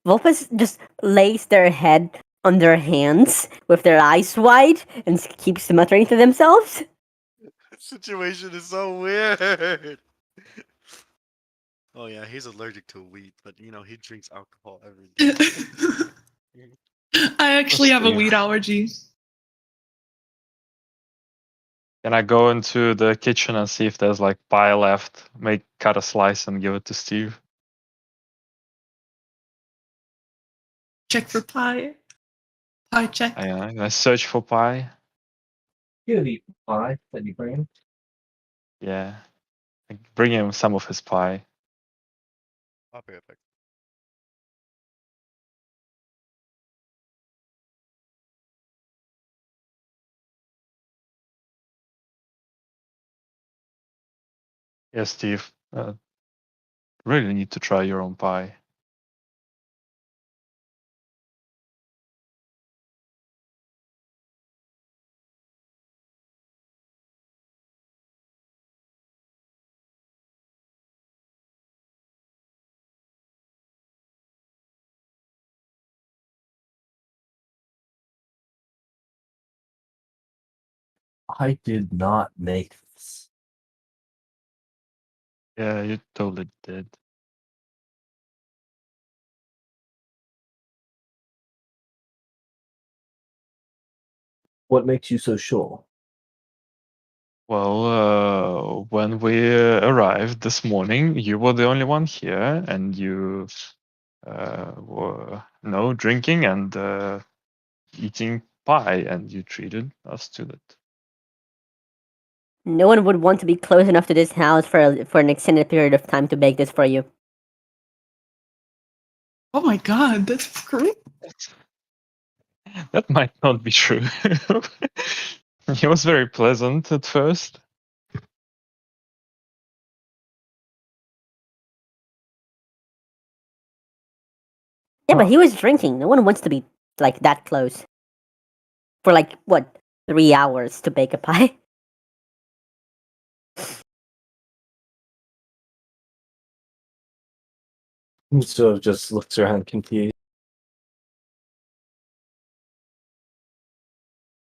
Vulpes just lays their head on their hands with their eyes wide and keeps muttering to themselves. This situation is so weird. Oh yeah, he's allergic to wheat, but he drinks alcohol every day. I actually have a wheat allergy. Can I go into the kitchen and see if there's like pie left? Cut a slice and give it to Steve. Check for pie. Pie check. I search for pie. You eat pie that you bring him? Yeah. I bring him some of his pie. I'll be right back. Yes, Steve. Really need to try your own pie. I did not make this. Yeah, you totally did. What makes you so sure? Well, when we arrived this morning, you were the only one here, and you were drinking and eating pie, and you treated us to that. No one would want to be close enough to this house for an extended period of time to bake this for you. Oh my god, that's great. That might not be true. He was very pleasant at first. Yeah, but Oh. he was drinking. No one wants to be like that close for like what 3 hours to bake a pie. He sort of just looks around confused.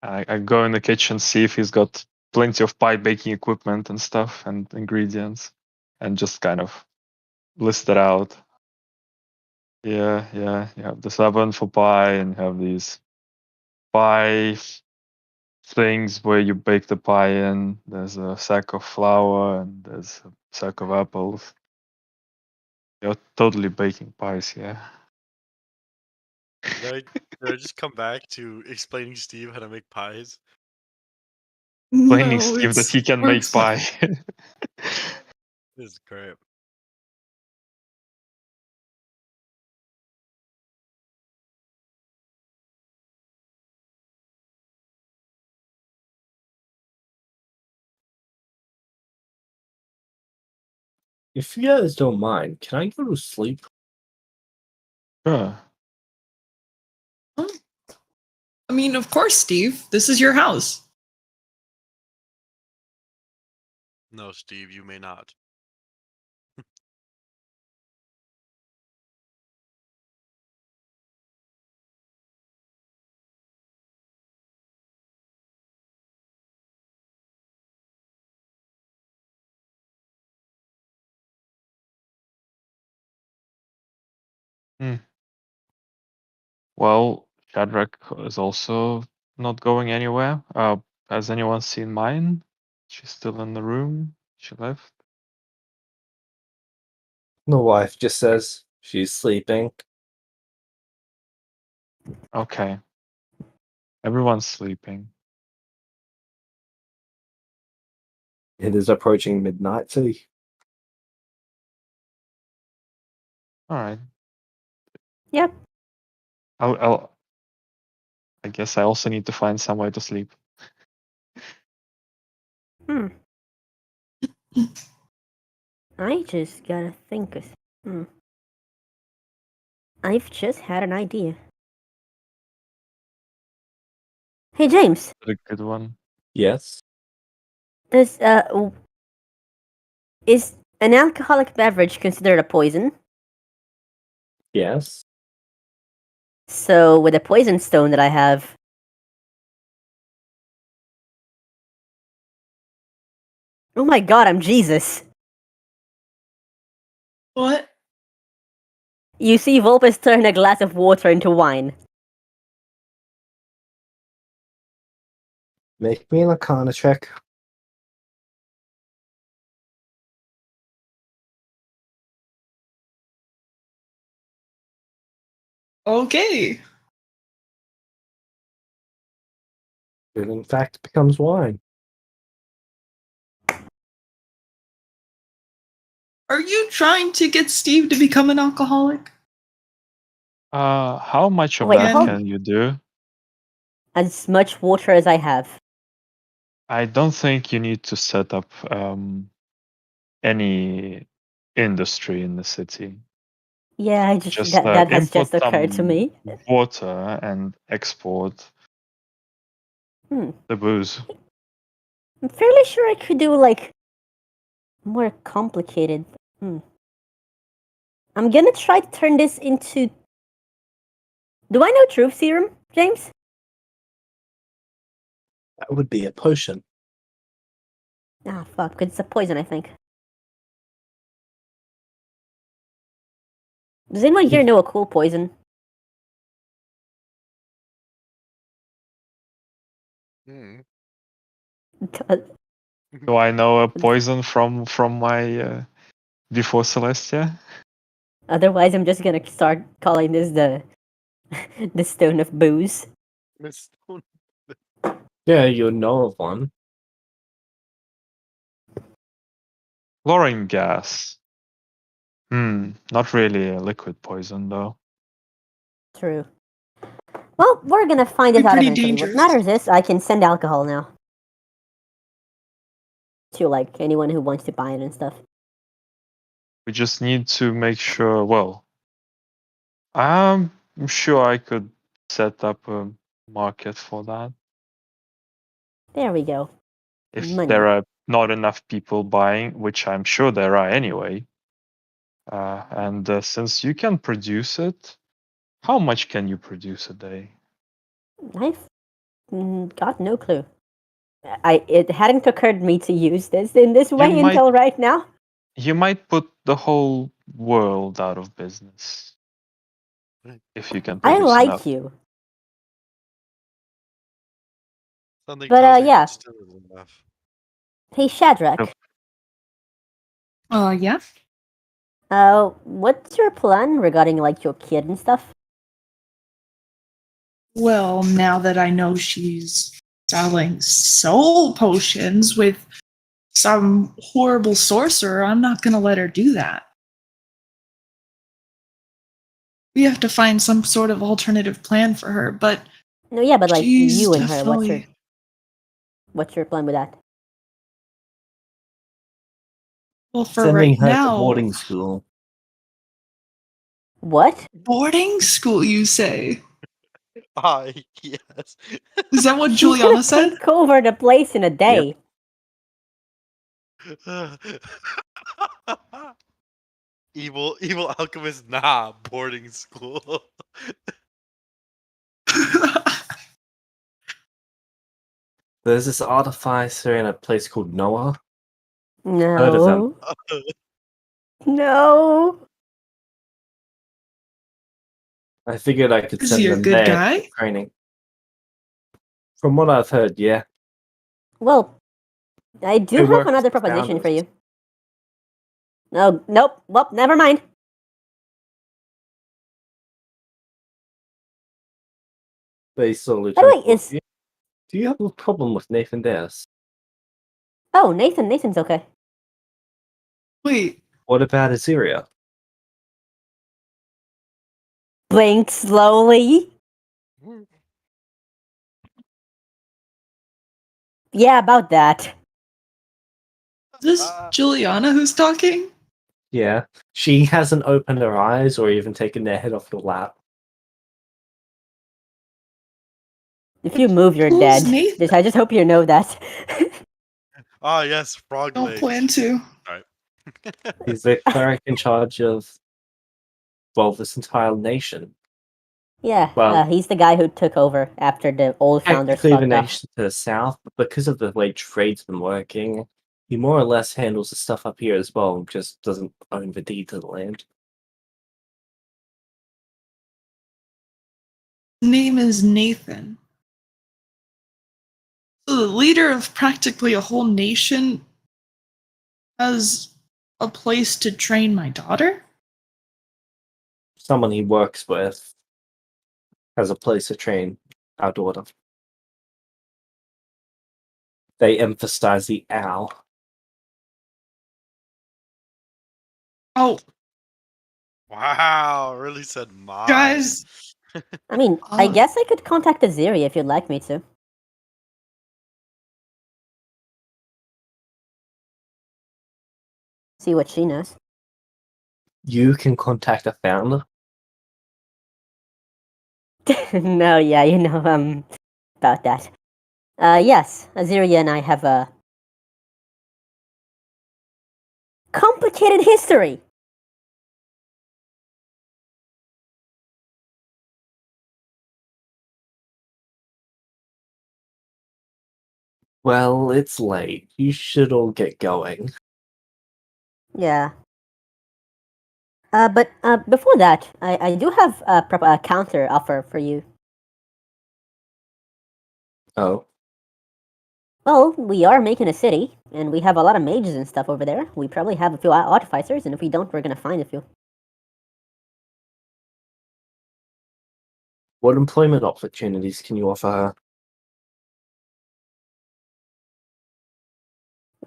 I go in the kitchen, see if he's got plenty of pie baking equipment and stuff and ingredients, and just kind of list it out. Yeah, you have this oven for pie, and you have these pie things where you bake the pie in. There's a sack of flour and there's a sack of apples. You're totally baking pies here. Did I just come back to explaining Steve how to make pies? Explaining No, Steve that it's he can make works fine. pie. This is crap. If you guys don't mind, can I go to sleep? Sure. I mean, of course, Steve. This is your house. No, Steve, you may not. Well, Shadrach is also not going anywhere. Has anyone seen mine? She's still in the room. She left. The wife just says she's sleeping. Okay. Everyone's sleeping. It is approaching midnight, so All right. Yep. I guess I also need to find somewhere to sleep. I just gotta think of. I've just had an idea. Hey James, A good one. yes. does is an alcoholic beverage considered a poison? Yes. So with a poison stone that I have, oh my god, I'm Jesus. What? You see Vulpes turn a glass of water into wine. Make me an Arcana check. Okay. It in fact becomes wine. Are you trying to get Steve to become an alcoholic? How much of Wait, that hold- can you do? As much water as I have. I don't think you need to set up any industry in the city. Yeah, I just Just that has import just occurred to some me. water and export the booze. I'm fairly sure I could do like more complicated. I'm gonna try to turn this into. Do I know truth serum, James? That would be a potion. Ah, fuck, 'cause it's a poison, I think. Does anyone here know a cool poison? Hmm. Do I know a poison from my before Celestia? Otherwise, I'm just gonna start calling this the the stone of booze. Miss Stone. Yeah, you know of one. Chlorine gas. Not really a liquid poison though. True. Well, we're gonna find it Be out pretty eventually. What dangerous. matters is I can send alcohol now. to like anyone who wants to buy it and stuff. We just need to make sure. Well, I'm sure I could set up a market for that. There we go. If Money. there are not enough people buying, which I'm sure there are anyway. And since you can produce it, how much can you produce a day? I've got no clue. It hadn't occurred to me to use this in this way might- until right now. You might put the whole world out of business if you can I produce like enough. you. Something But, tells me yeah. that still isn't enough. Hey, Shadrach. Nope. Yeah. What's your plan regarding like your kid and stuff? Well, now that I know she's selling soul potions with some horrible sorcerer, I'm not going to let her do that. We have to find some sort of alternative plan for her, but No, yeah, but like she's you and her, definitely... what's your plan with that? Well, for Sending right her to now, boarding school. What? boarding school, you say? Ah, yes. Is that what She's Juliana gonna said? take over the place in a day. evil alchemist, nah, boarding school. There's this artificer in a place called Noah. Heard of them. No. I figured I could Is send he a them good there guy? for training. From what I've heard, yeah. Well, I do They have work another with proposition for founders. you. No, nope. Well, never mind. They slowly By the way, transport you. Do you have a problem with Nathan Dess? Oh, Nathan's okay. Wait, What about Aziria? Blink slowly. Yeah, about that. is this Juliana who's talking? Yeah. She hasn't opened her eyes or even taken their head off your lap. If you move, you're Who's dead. Nathan? I just hope you know that. Ah, yes, frog Don't legs. plan to. He's the cleric in charge of, well, this entire nation. Yeah, Well, he's the guy who took over after the old founders Technically the fucked off. nation to the south, but because of the way trade's been working, he more or less handles the stuff up here as well, just doesn't own the deed to the land. His name is Nathan. So the leader of practically a whole nation has a place to train my daughter? Someone he works with has a place to train our daughter. They emphasize the owl. Oh, Wow, really said mine. guys, I mean, I Oh. guess I could contact Aziri if you'd like me to. See what she knows. You can contact a founder. No, yeah, you know, about that. Yes, Aziri and I have a complicated history. Well, it's late. You should all get going. Yeah. But before that, I do have a counter offer for you. Oh, Well, we are making a city, and we have a lot of mages and stuff over there. We probably have a few artificers, and if we don't, we're gonna find a few. what employment opportunities can you offer her?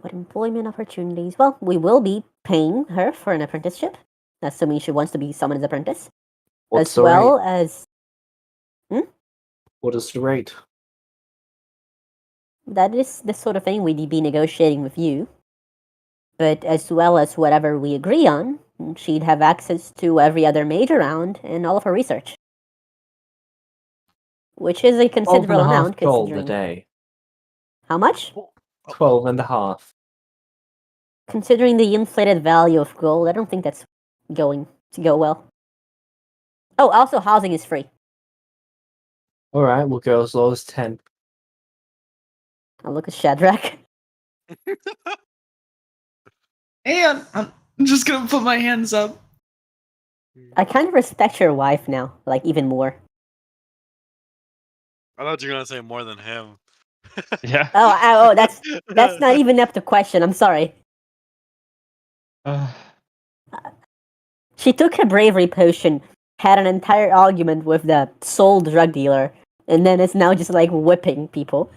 What employment opportunities? Well, we will be paying her for an apprenticeship, assuming she wants to be someone's apprentice, What's as the well rate? as What is the rate? that is the sort of thing we'd be negotiating with you. But as well as whatever we agree on, she'd have access to every other mage around and all of her research. Which is a 12 and considerable a half amount gold a considering. day. How much? 12 and a half. Considering the inflated value of gold, I don't think that's going to go well. Oh, also housing is free. Alright, we'll go as low as 10. I'll look at Shadrach. And I'm just gonna put my hands up. I kind of respect your wife now, like even more. I thought you were gonna say more than him. Yeah. Oh, that's not even up to question. I'm sorry. Uh, She took a bravery potion, had an entire argument with the sole drug dealer, and then is now just like whipping people.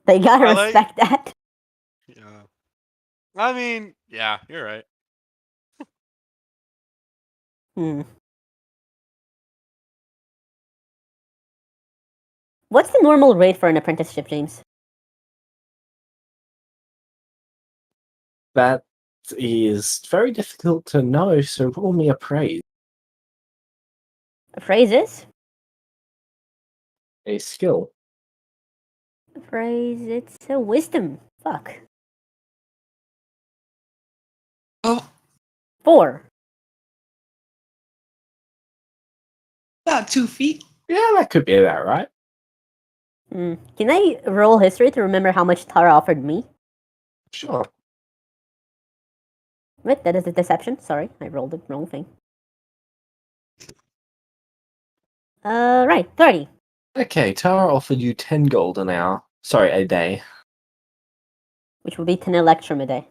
They gotta I like- respect that. Yeah. I mean, yeah, you're right. Hmm. What's the normal rate for an apprenticeship, James? That is very difficult to know, so roll me a praise. Phrases? A skill. Phrase, it's a wisdom. Fuck. Oh, 4. about 2 feet. Yeah, that could be about right. Hmm. Can I roll history to remember how much Tara offered me? Sure. Wait, that is a deception. Sorry, I rolled the wrong thing. Right, 30. Okay, Tara offered you 10 gold an hour. Sorry, a day. Which would be 10 electrum a day.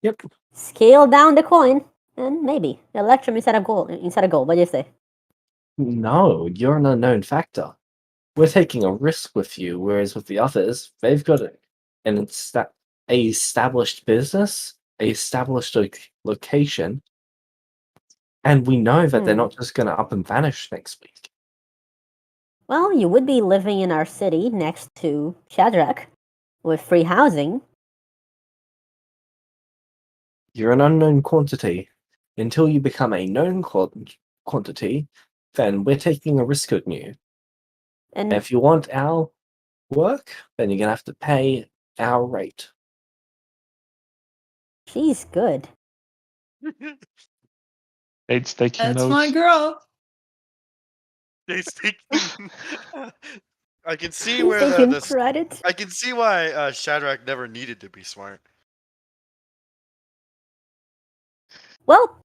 Yep. Scale down the coin, and maybe electrum instead of gold. What do you say? No, you're an unknown factor. We're taking a risk with you, whereas with the others, they've got a established business, a established location, and we know that they're not just going to up and vanish next week. Well, you would be living in our city next to Shadrach, with free housing. You're an unknown quantity. Until you become a known quantity, then we're taking a risk on you. And If you want our work, then you're going to have to pay our rate. she's good. It's taking That's notes. my girl. He's taking- I can see She's where taking the credit. I can see why Shadrach never needed to be smart. Well,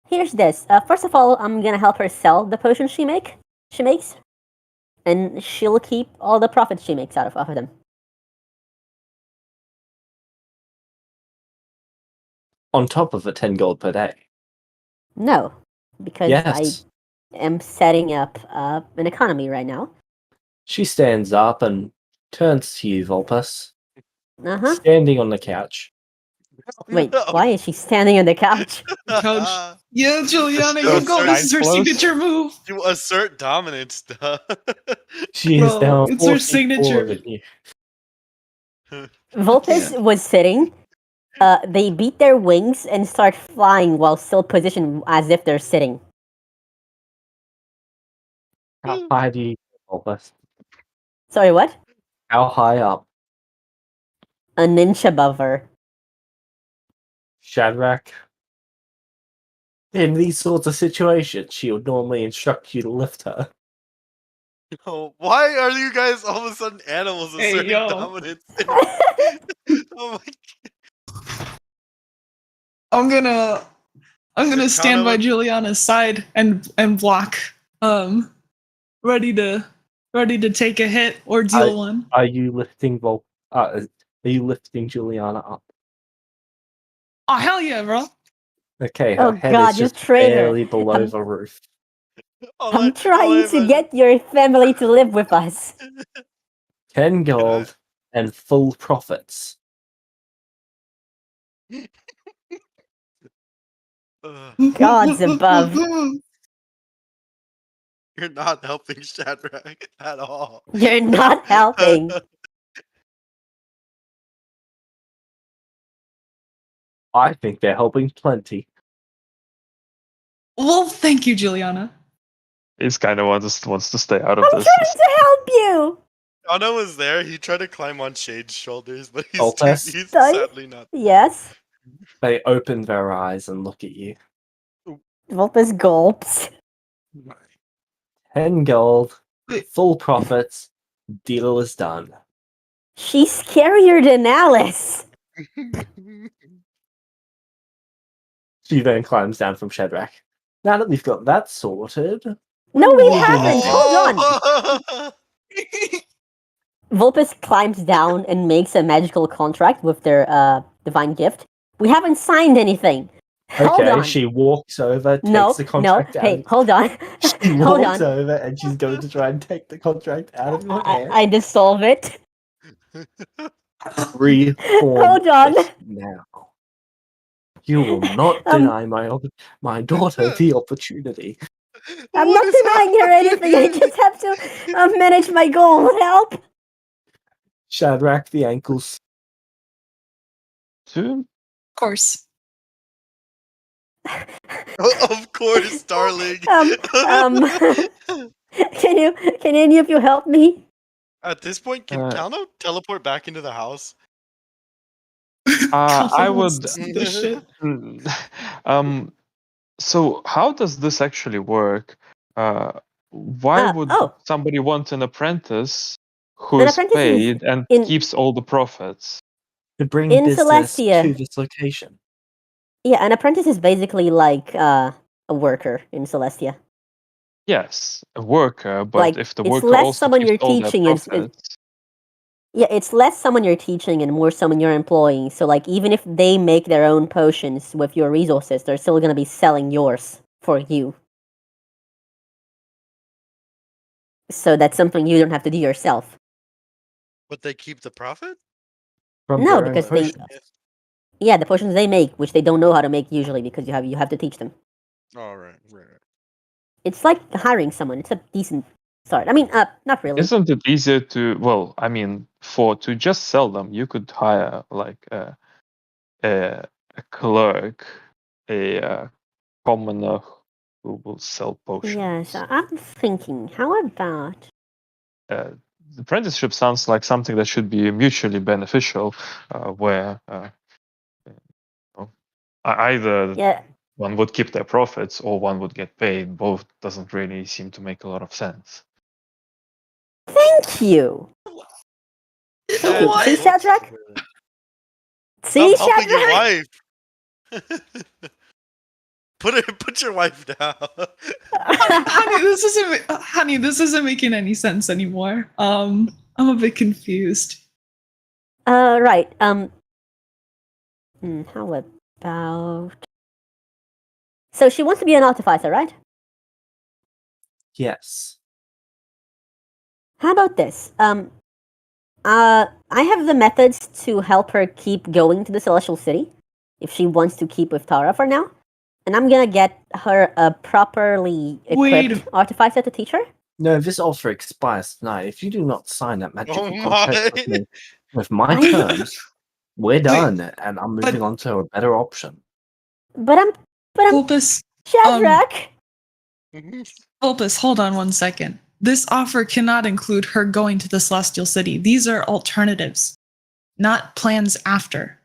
here's this. First of all, I'm gonna help her sell the potions she makes, and she'll keep all the profits she makes off of them. On top of the 10 gold per day. No, because Yes. I am setting up an economy right now. She stands up and turns to you, Volpus, Uh-huh. standing on the couch. Wait, why is she standing on the couch? Couch. Yeah, Juliana, So you go. This is her close. signature move. You assert dominance, duh. She is Bro, now it's her 4 feet signature. taller than you. Vulpes was sitting. They beat their wings and start flying while still positioned as if they're sitting. How high do you go, Volpus? Sorry, what? How high up? An inch above her. Shadrach? In these sorts of situations, she would normally instruct you to lift her. Oh, why are you guys all of a sudden animals Hey, asserting yo. dominance? Oh my I'm gonna Your stand by counter- Juliana's side and block. Ready to take a hit or deal one. Are you lifting are you lifting Juliana up? Oh hell yeah, bro. Okay, her Oh head God, is you just traitor. barely below I'm- the roof. I'm trying to get your family to live with us. 10 gold and full profits. Gods above. You're not helping Shadrach at all. You're not helping. I think they're helping plenty. Well, thank you, Juliana. He's kind of wants to stay out of I'm this. trying to help you. Anna was there. He tried to climb on Shade's shoulders, but Volpes? he's Sorry? sadly not. there. Yes. They open their eyes and look at you. Vulpes gulps. 10 gold, full profits, deal is done. She's scarier than Alice. She then climbs down from Shadrach. Now that we've got that sorted, No, what we will do haven't. next? Hold on. Vulpes climbs down and makes a magical contract with their divine gift. We haven't signed anything. Hold Okay, on. she walks over, takes No, the no. contract Hey, out. hold on. She Hold walks on. over and she's going to try and take the contract out of your hand. I dissolve it. Reform Hold on. it now. You will not deny my daughter the opportunity. I'm What not is denying her anything. I happening? just have to manage my goal. Help. Shadrach, the ankles. Two? Of course. Of course, darling. Can any of you help me? At this point, can Kalno teleport back into the house? I would. See this shit. So how does this actually work? Why would somebody want an apprentice who An is apprentice paid and keeps all the profits? To bring In business Celestia. to this location. Yeah, an apprentice is basically like a worker in Celestia. Yes, a worker, but Like, if the it's worker less also someone keeps you're all their teaching, profits, yeah, it's less someone you're teaching and more someone you're employing. So, like, even if they make their own potions with your resources, they're still going to be selling yours for you. So that's something you don't have to do yourself. But they keep the profit? From No, their own because potion. yeah, the potions they make, which they don't know how to make usually because you have to teach them. All right. It's like hiring someone. It's a decent start. I mean, not really. isn't it easier to? Well, I mean, to just sell them, you could hire like a clerk, a commoner who will sell potions. Yes, I'm thinking. How about? The apprenticeship sounds like something that should be mutually beneficial, where either Yeah. one would keep their profits or one would get paid. Both doesn't really seem to make a lot of sense. Thank you. Thank you. What? See, Shadrach? See, Stop helping your Shadrach? wife. Put your wife down. honey, this isn't making any sense anymore. I'm a bit confused. Right. How about? So she wants to be an artificer, right? Yes. How about this? I have the methods to help her keep going to the Celestial City, if she wants to keep with Tara for now. And I'm gonna get her a properly equipped artificer to teach her. No, this offer expires tonight. If you do not sign that magical Oh contract with my. me, with my terms, we're done, and I'm moving on to a better option. But I'm Vulpes, Shadrach. Vulpes, hold on one second. This offer cannot include her going to the Celestial City. These are alternatives, not plans after.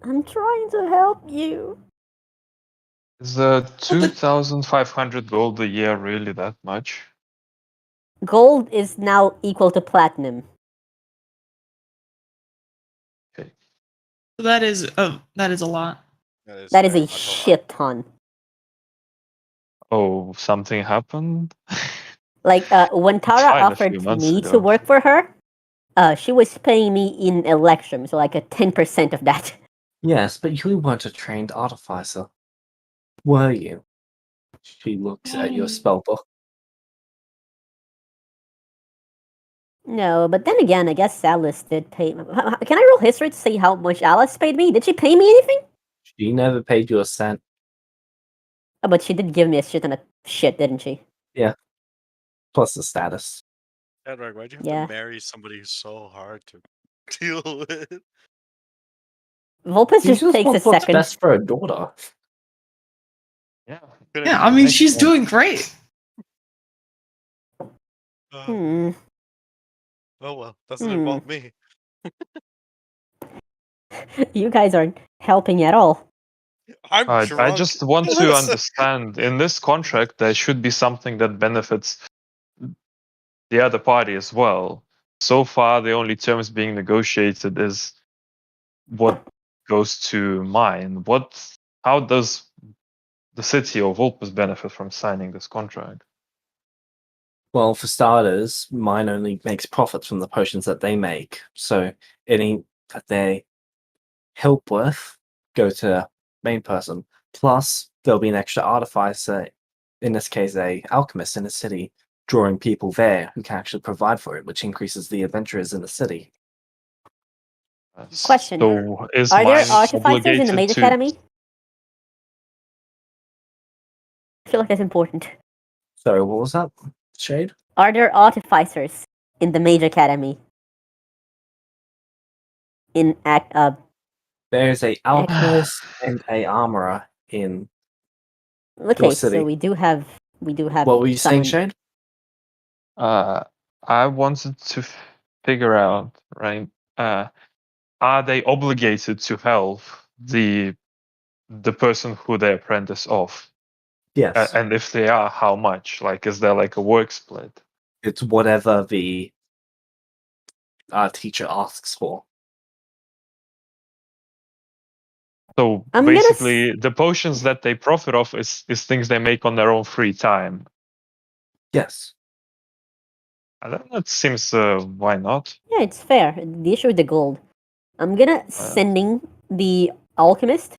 I'm trying to help you. Is 2,500 gold a year really that much? Gold is now equal to platinum. Okay. That is a lot. That is a shit ton. Oh, something happened? Like, when Tara fine a offered few months me ago. to work for her, she was paying me in Electrum, so like a 10% of that. Yes, but you weren't a trained artificer, were you? She looks at your spellbook. No, but then again, I guess Alice did pay. Can I roll history to see how much Alice paid me? Did she pay me anything? She never paid you a cent. Oh, but she did give me a shit ton of shit, didn't she? Yeah. Plus the status. Edward, why'd you have Yeah. to marry somebody who's so hard to deal with? Vulpus She just just takes a wants what's second. best for her daughter. Yeah. Yeah, I mean, Makes she's sense. doing great. Hmm. Oh well, doesn't involve me. You guys aren't helping at all. I'm I drunk. just want to understand, in this contract, there should be something that benefits the other party as well. So far, the only terms being negotiated is what goes to mine. How does the city of Vulpus benefit from signing this contract? Well, for starters, mine only makes profits from the potions that they make. So any that they help with go to main person. Plus, there'll be an extra artificer, in this case, a alchemist in the city, drawing people there who can actually provide for it, which increases the adventurers in the city. Question. So is Are there mine artificers in the obligated Mage to? Academy? I feel like that's important. So, what was that, Shade? Are there artificers in the Mage Academy? In There's a alchemist and a armorer in. okay, city. so we do have What were you saying, someone- Shade? I wanted to figure out, right? Are they obligated to help the person who they apprentice of? Yes. And if they are, how much? Like, is there like a work split? It's whatever the teacher asks for. So I'm gonna basically, the potions that they profit off is things they make on their own free time. Yes. I don't know. It seems why not? Yeah, it's fair. The issue with the gold. I'm gonna sending the alchemist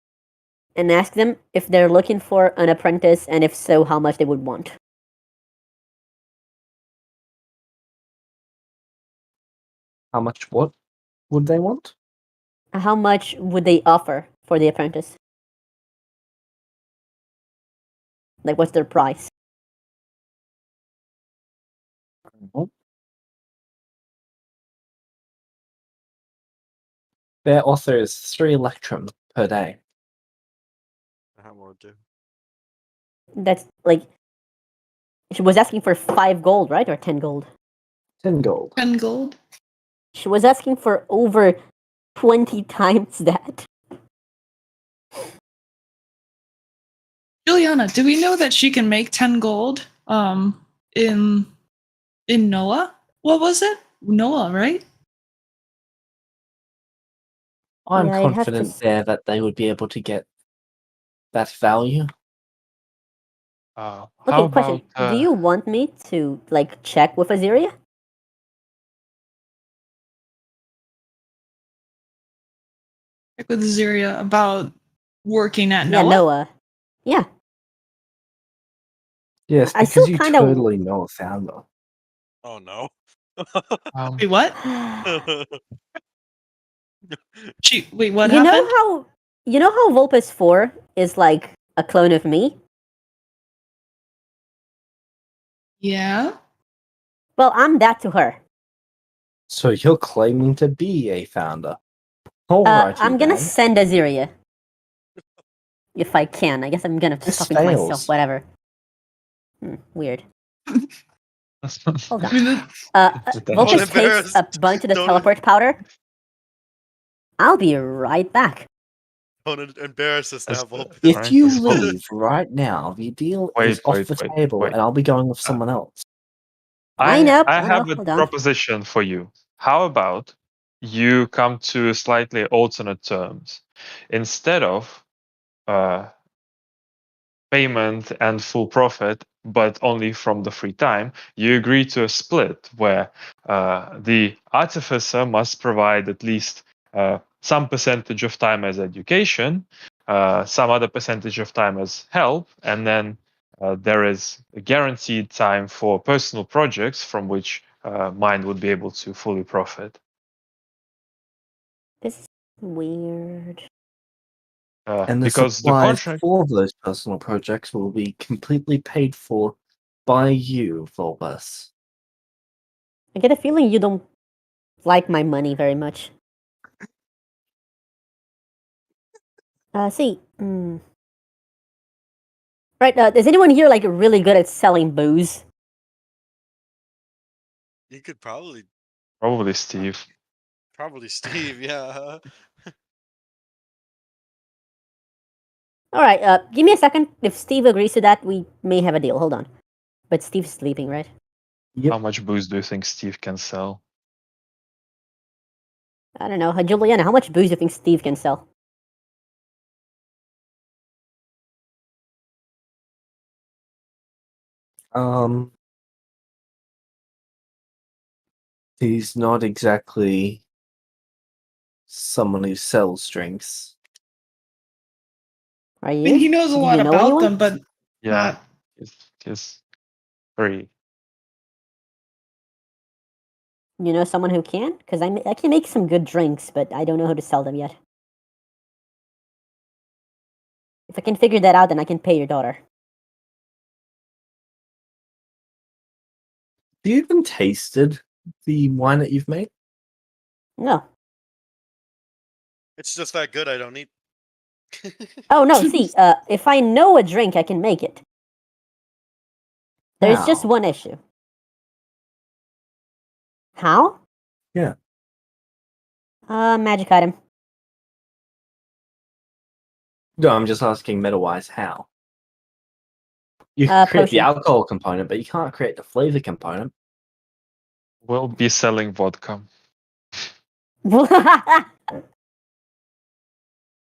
and ask them if they're looking for an apprentice, and if so, how much they would want. How much what would they want? How much would they offer for the apprentice? Like, what's their price? Their offer is 3 electrum per day. How more do? That's like, she was asking for 5 gold, right, or 10 gold? 10 gold. 10 gold. She was asking for over 20 times that. Juliana, do we know that she can make 10 gold in Noah? What was it? Noah, right? I'm Yeah, I'd have to confident s- there that they would be able to get that value. How Okay, question. about Do you want me to, like, check with Aziria? Check with Aziria about working at Yeah, Noah? Noah. Yeah. Yes, I because still you kinda- totally know a founder. Oh no. Wait, what? Wait, what you happened? know how Vulpus 4 is like a clone of me? Yeah. Well, I'm that to her. So you're claiming to be a founder. Alrighty I'm gonna then. send Aziria. If I can. I guess I'm gonna This talking to myself, fails. whatever. Weird. Hold I on. mean, the- Vulpus Don't takes embarrass- a bunch of the don't- teleport powder. I'll be right back. Don't embarrass us now, As- Vulpus. If Right, you as well. leave right now, the deal Wait, is off wait, the wait, table, wait. and I'll be going with someone else. I know. I have a Hold on. proposition for you. How about you come to slightly alternate terms? Instead of payment and full profit, but only from the free time, you agree to a split where the artificer must provide at least some percentage of time as education, some other percentage of time as help, and then there is a guaranteed time for personal projects from which mine would be able to fully profit. This is weird. And the Because the supplies contract. for those personal projects will be completely paid for by you, Vulpus. I get a feeling you don't like my money very much. See. Right. Is anyone here like really good at selling booze? You could probably Steve. Steve, yeah. All right. Give me a second. If Steve agrees to that, we may have a deal. Hold on. But Steve's sleeping, right? Yep. How much booze do you think Steve can sell? I don't know. Juliana, how much booze do you think Steve can sell? He's not exactly someone who sells drinks. Are I you? mean, he knows a Do lot you know about anyone? them, but Yeah, he's free. You know someone who can? Because I can make some good drinks, but I don't know how to sell them yet. If I can figure that out, then I can pay your daughter. Have you even tasted the wine that you've made? No. It's just that good. I don't need. Oh no. See, if I know a drink, I can make it. There's just How? one issue. How? Yeah. Magic item. No, I'm just asking meta-wise how. You can create the Potion. alcohol component, but you can't create the flavor component. We'll be selling vodka.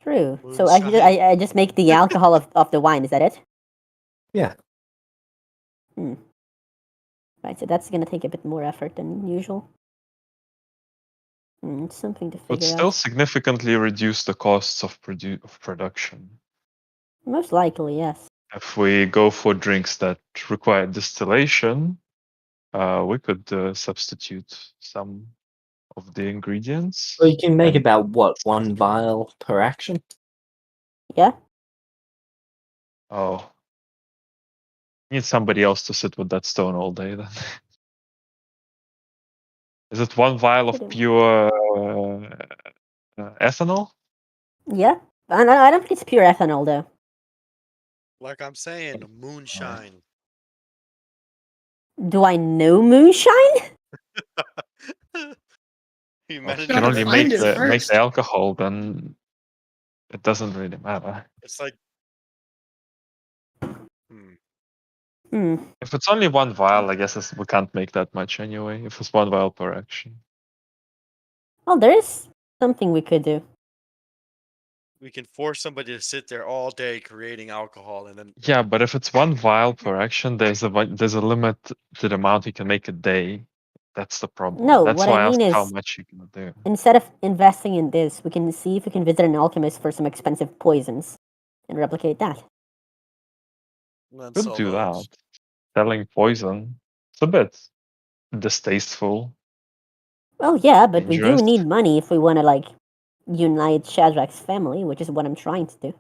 True. So Moonshine. I just make the alcohol of the wine. Is that it? Yeah. Right. So that's gonna take a bit more effort than usual. It's something to But figure still out. significantly reduce the costs of production. Most likely, yes. If we go for drinks that require distillation, we could substitute some of the ingredients. Well, you can make and- about, what, 1 vial per action? Yeah. Oh. Need somebody else to sit with that stone all day then. Is it 1 vial of pure ethanol? Yeah. I don't think it's pure ethanol though. Like I'm saying, moonshine. Do I know moonshine? You Well, if you managed can Gotta only to find make it the first. alcohol, then it doesn't really matter. It's like. Hmm. If it's only 1 vial, I guess we can't make that much anyway. If it's 1 vial per action. Well, there is something we could do. We can force somebody to sit there all day creating alcohol, and then Yeah, but if it's 1 vial per action, there's a limit to the amount you can make a day. That's the problem. No, That's what why I I mean asked how is, much you can do. instead of investing in this, we can see if we can visit an alchemist for some expensive poisons and replicate that. Could sell do that. those. Selling poison. It's a bit distasteful. Well, yeah, but we do Dangerous. need money if we want to, like, unite Shadrach's family, which is what I'm trying to do.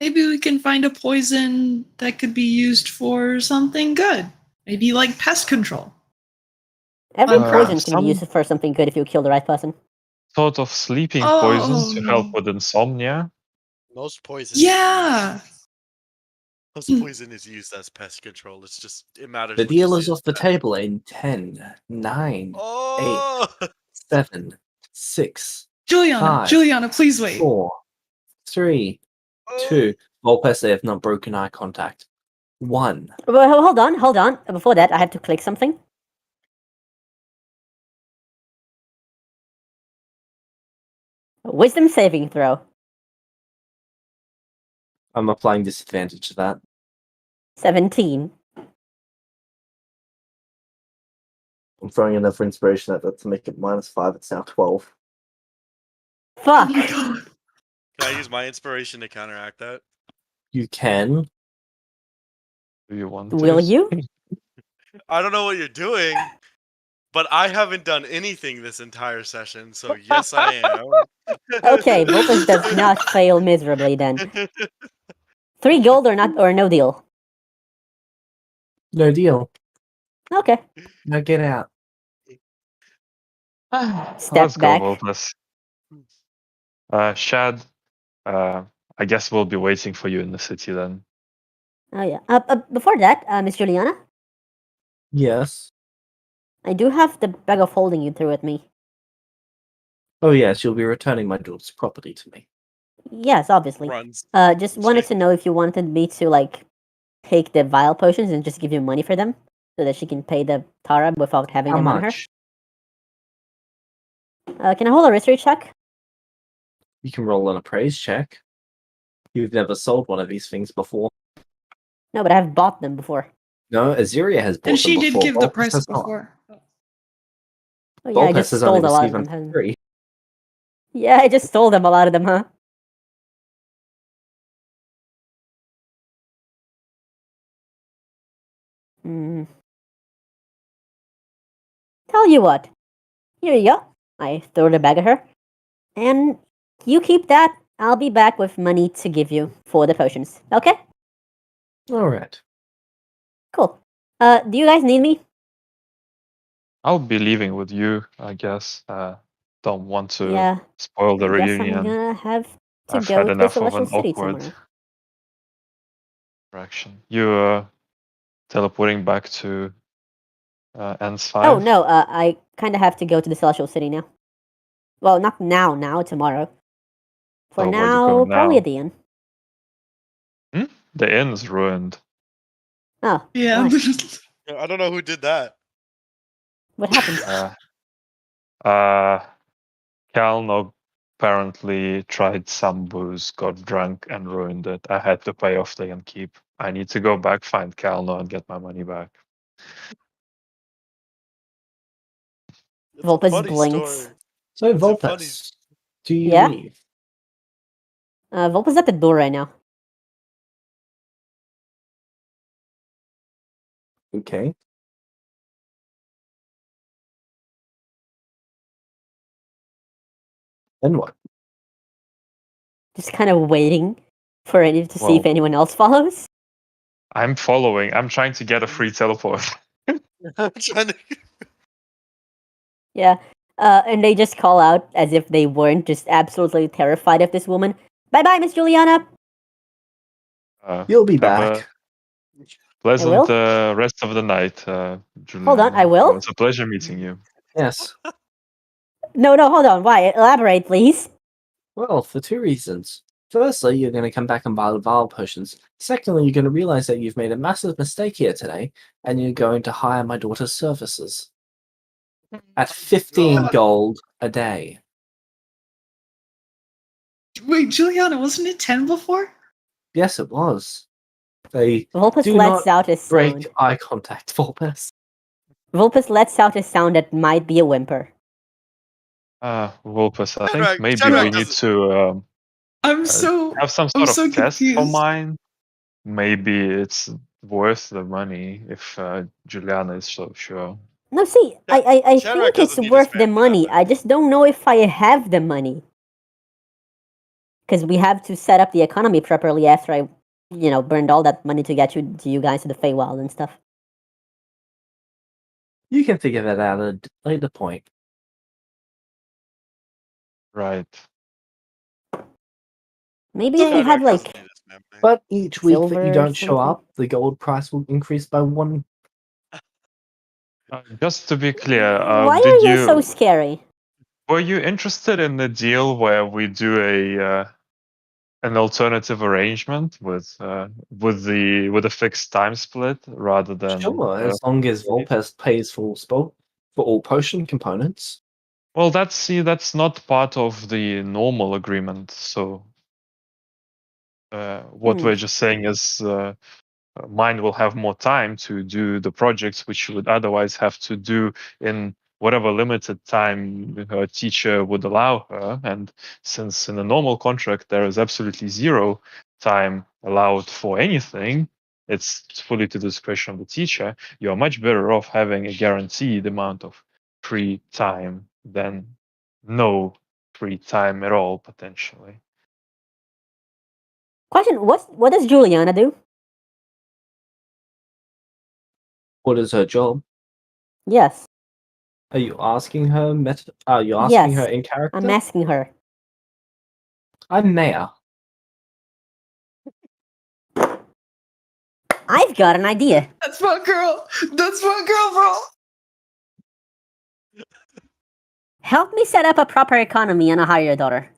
maybe we can find a poison that could be used for something good. Maybe like pest control. Every On poison crops. can be used for something good if you kill the right person. Sort of sleeping poisons to help with insomnia. Most poison. Yeah. Most poison is used as pest control. It's just it matters. The which deal is used off the as- table in 10, 9, Oh. 7, 6, Juliana, 5, Juliana, please wait. 4, 3, 2. Volpes, they have not broken eye contact. 1. Well, hold on. Before that, I have to click something. Wisdom saving throw. I'm applying disadvantage to that. 17. I'm throwing another inspiration at that to make it -5. It's now 12. Fuck. Oh my god. Can I use my inspiration to counteract that? You can. Do you want Will to? you? I don't know what you're doing, but I haven't done anything this entire session, so yes, I am. Okay, Volpes does not fail miserably then. 3 gold or no deal. No deal. Okay. Now get out. Step Let's back. go, Volpes. Shad, I guess we'll be waiting for you in the city then. Oh yeah. Before that, Miss Juliana, Yes. I do have the bag of holding you threw at me. Oh yes, you'll be returning my daughter's property to me. Yes, obviously. Runs. Just wanted to know if you wanted me to like take the vial potions and just give you money for them, so that she can pay the Tara without having How them on her. much? Can I hold a history check? You can roll an appraise check. You've never sold one of these things before. No, but I've bought them before. No, Aziria has bought And them she did before. give the Vulpes price has not. before. Oh yeah, I Vulpes just has only stole a lot of received them. them haven't I? for free. Yeah, I just stole them, a lot of them, huh? Hmm. Tell you what. Here you go. I throw the bag at her. And you keep that. I'll be back with money to give you for the potions. Okay? Alright. Cool. Do you guys need me? I'll be leaving with you, I guess. Don't want to Yeah. spoil the I guess I'm reunion. gonna have to I've go had to the enough of Celestial an City awkward tomorrow. interaction. You teleporting back to Ends 5? Oh no, I kinda have to go to the Celestial City now. Well, not now, tomorrow. For So where you now, going probably now? at the inn. The inn's ruined. Oh, Yeah. why? I don't know who did that. What happened? Kalno apparently tried some booze, got drunk, and ruined it. I had to pay off the keep. I need to go back, find Kalno, and get my money back. It's a Vulpes funny blinks. story. So It's a funny. Vulpes, do you Yeah? leave? Vulpes at the door right now. Okay. Then what? Just kind of waiting for any to see if Well, anyone else follows. I'm following. I'm trying to get a free teleport. I'm trying to. Yeah. And they just call out as if they weren't just absolutely terrified of this woman. Bye bye, Miss Juliana. You'll be Have back. a pleasant will. rest of the night, Hold on, I Juliana. will? It was a pleasure meeting you. Yes. No, hold on. Why? Elaborate, please. Well, for two reasons. Firstly, you're going to come back and buy the vial potions. Secondly, you're going to realize that you've made a massive mistake here today, and you're going to hire my daughter's services at 15 God. gold a day. Wait, Juliana, wasn't it 10 before? Yes, it was. They Vulpes do lets not out a break sound. eye contact, Vulpes. Vulpes lets out a sound that might be a whimper. Vulpes, I think Shadrach- maybe Shadrach we need doesn't- to I'm so have some I'm sort so of test for confused. mine. Maybe it's worth the money if Juliana is so sure. No, see, Yeah, I Shadrach think it's doesn't need his worth the family that money. way. I just don't know if I have the money. Because we have to set up the economy properly after I, burned all that money to get you guys to the Feywild and stuff. You can figure that out at a later point. Right. Maybe So- if we had Shadrach doesn't like need his family. But each week that silver you or don't show something. up, the gold price will increase by 1. Just to be clear, Why are did you so scary? were you interested in the deal where we do an alternative arrangement with a fixed time split rather than Sure, as long as Vulpes pays for all potion components. well, that's not part of the normal agreement. So what Hmm. we're just saying is mine will have more time to do the projects which she would otherwise have to do in whatever limited time her teacher would allow her. And since in a normal contract there is absolutely zero time allowed for anything, it's fully to the discretion of the teacher. You're much better off having a guaranteed amount of free time than no free time at all, potentially. Question: what does Juliana do? What is her job? Yes. Are you asking her? Are you asking her Yes. in character? I'm asking her. I'm mayor. I've got an idea. That's my girl. That's my girl, bro. Help me set up a proper economy and hire your daughter.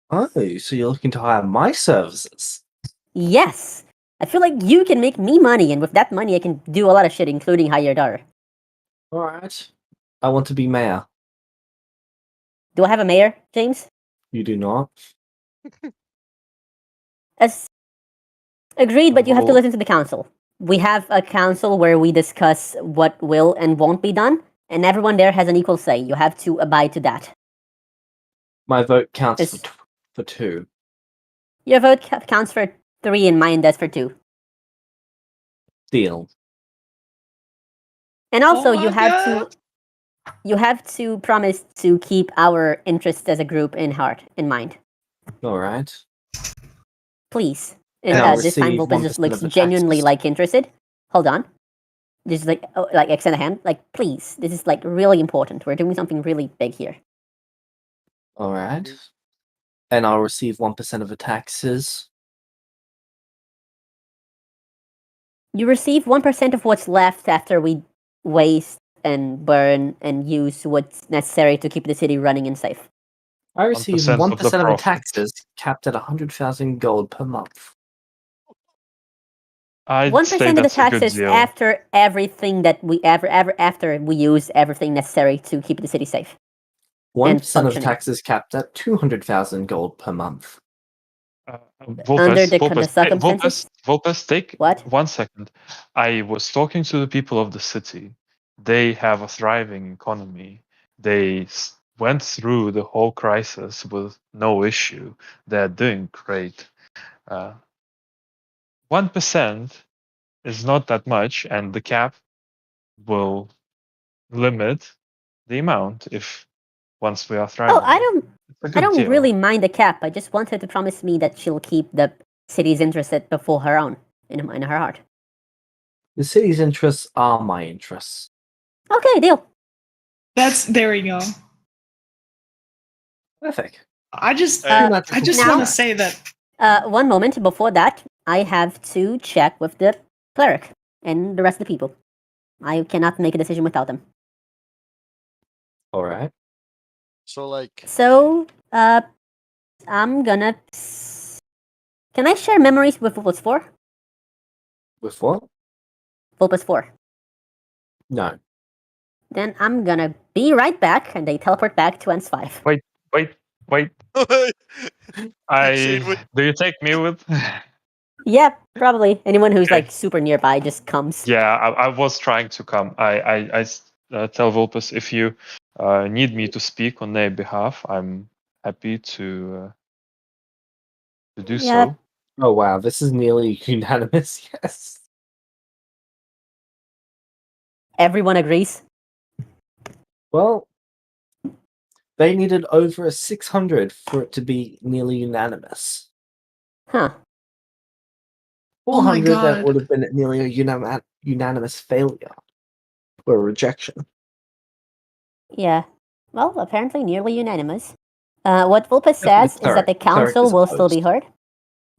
Oh, so you're looking to hire my services? Yes. I feel like you can make me money, and with that money, I can do a lot of shit, including hire your daughter. All right. I want to be mayor. Do I have a mayor, James? You do not. As agreed, but you have to Oh. listen to the council. We have a council where we discuss what will and won't be done, and everyone there has an equal say. You have to abide to that. My vote counts It's- for 2. Your vote counts for 3, and mine does for 2. Deal. And also, Oh you my have God. you have to promise to keep our interests as a group in mind. All right. Please. And I'll This time, receive Vulpes just 1% looks of the genuinely taxes. like interested. Hold on. Just like extend a hand. Like, please. This is like really important. We're doing something really big here. All right. And I'll receive 1% of the taxes. You receive 1% of what's left after we waste and burn and use what's necessary to keep the city running and safe. I receive 1% of the 1% of the profit. taxes, capped at 100,000 gold per month. I'd 1% say of the that's a good taxes deal. after everything that we after we use everything necessary to keep the city safe. 1% of functioning. taxes capped at 200,000 gold per month. Under the circumstances? Vulpes, take What? 1 second. I was talking to the people of the city. They have a thriving economy. They went through the whole crisis with no issue. They're doing great. 1% is not that much, and the cap will limit the amount if once we are thriving. Oh, I It's a don't good deal. really mind the cap. I just want her to promise me that she'll keep the city's interests before her own in her heart. The city's interests are my interests. Okay, deal. There we go. Perfect. I just Uh, want now- to say that 1 moment. Before that, I have to check with the cleric and the rest of the people. I cannot make a decision without them. All right. So like, So, I'm gonna. Can I share memories with Vulpes 4? With what? Vulpes 4. No. Then I'm gonna be right back, and they teleport back to Ends 5. Wait. Shade with- Do you take me with? Yeah, probably. Anyone who's Okay. like super nearby just comes. Yeah, I was trying to come. I tell Vulpes if you need me to speak on their behalf, I'm happy to do Yeah. so. Oh wow, this is nearly unanimous. Yes. Everyone agrees. Well, they needed over a 600 for it to be nearly unanimous. Huh. Oh my 400 that God. would have been nearly a unanimous failure or a rejection. Yeah. Well, apparently nearly unanimous. What Vulpes Except for the says is that the cleric. Cleric council is will still be opposed. heard.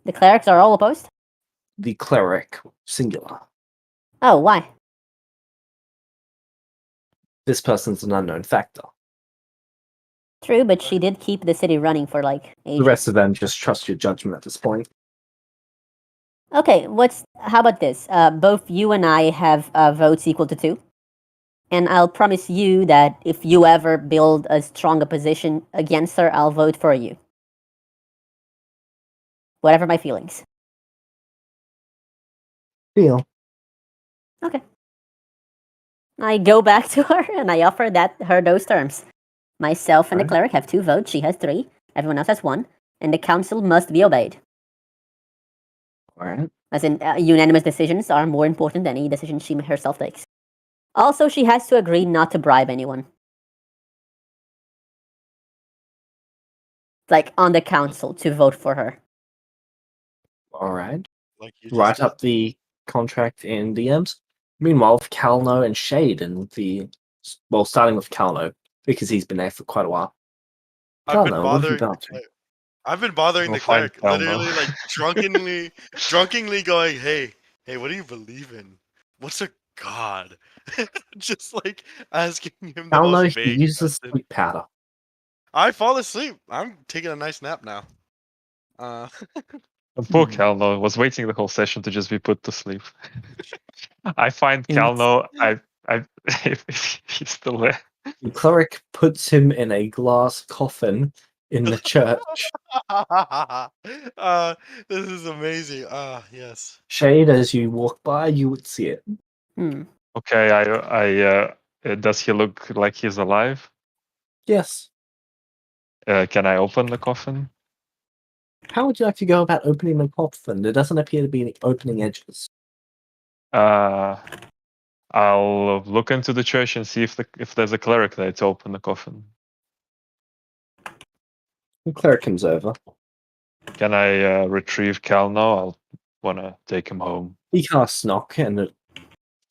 The clerics are all opposed? The cleric, singular. Oh, why? This person's an unknown factor. True, but she did keep the city running for like The ages. rest of them just trust your judgment at this point. Okay, how about this? Both you and I have votes equal to 2. And I'll promise you that if you ever build a strong opposition against her, I'll vote for you. Whatever my feelings. Deal. Okay. I go back to her and I offer her those terms. Myself and the Alright. cleric have 2 votes, she has 3, everyone else has 1, and the council must be obeyed. Alright. As in, unanimous decisions are more important than any decision she herself takes. Also, she has to agree not to bribe anyone. Like, on the council to vote for her. Alright. like you just Write did. up the contract in DMs. Meanwhile, with Calno and Shade and well, starting with Calno, because he's been there for quite a while. I've been Carlo, what have you bothering. been up to? I've been bothering We'll the find cleric, Calno. literally like drunkenly going, "Hey, what do you believe in? What's a god?" Just like asking him the Carlo, most he vague uses question. sleep powder. I fall asleep. I'm taking a nice nap now. Poor Hmm. Calno was waiting the whole session to just be put to sleep. I find Yes. Calno. If he's still there. The cleric puts him in a glass coffin in the church. This is amazing. Yes. Shade, as you walk by, you would see it. Hmm. Okay, does he look like he's alive? Yes. Can I open the coffin? How would you like to go about opening the coffin? There doesn't appear to be any opening edges. I'll look into the church and see if there's a cleric there to open the coffin. The cleric comes over. Can I retrieve Calno? I'll wanna take him home. He casts knock, and the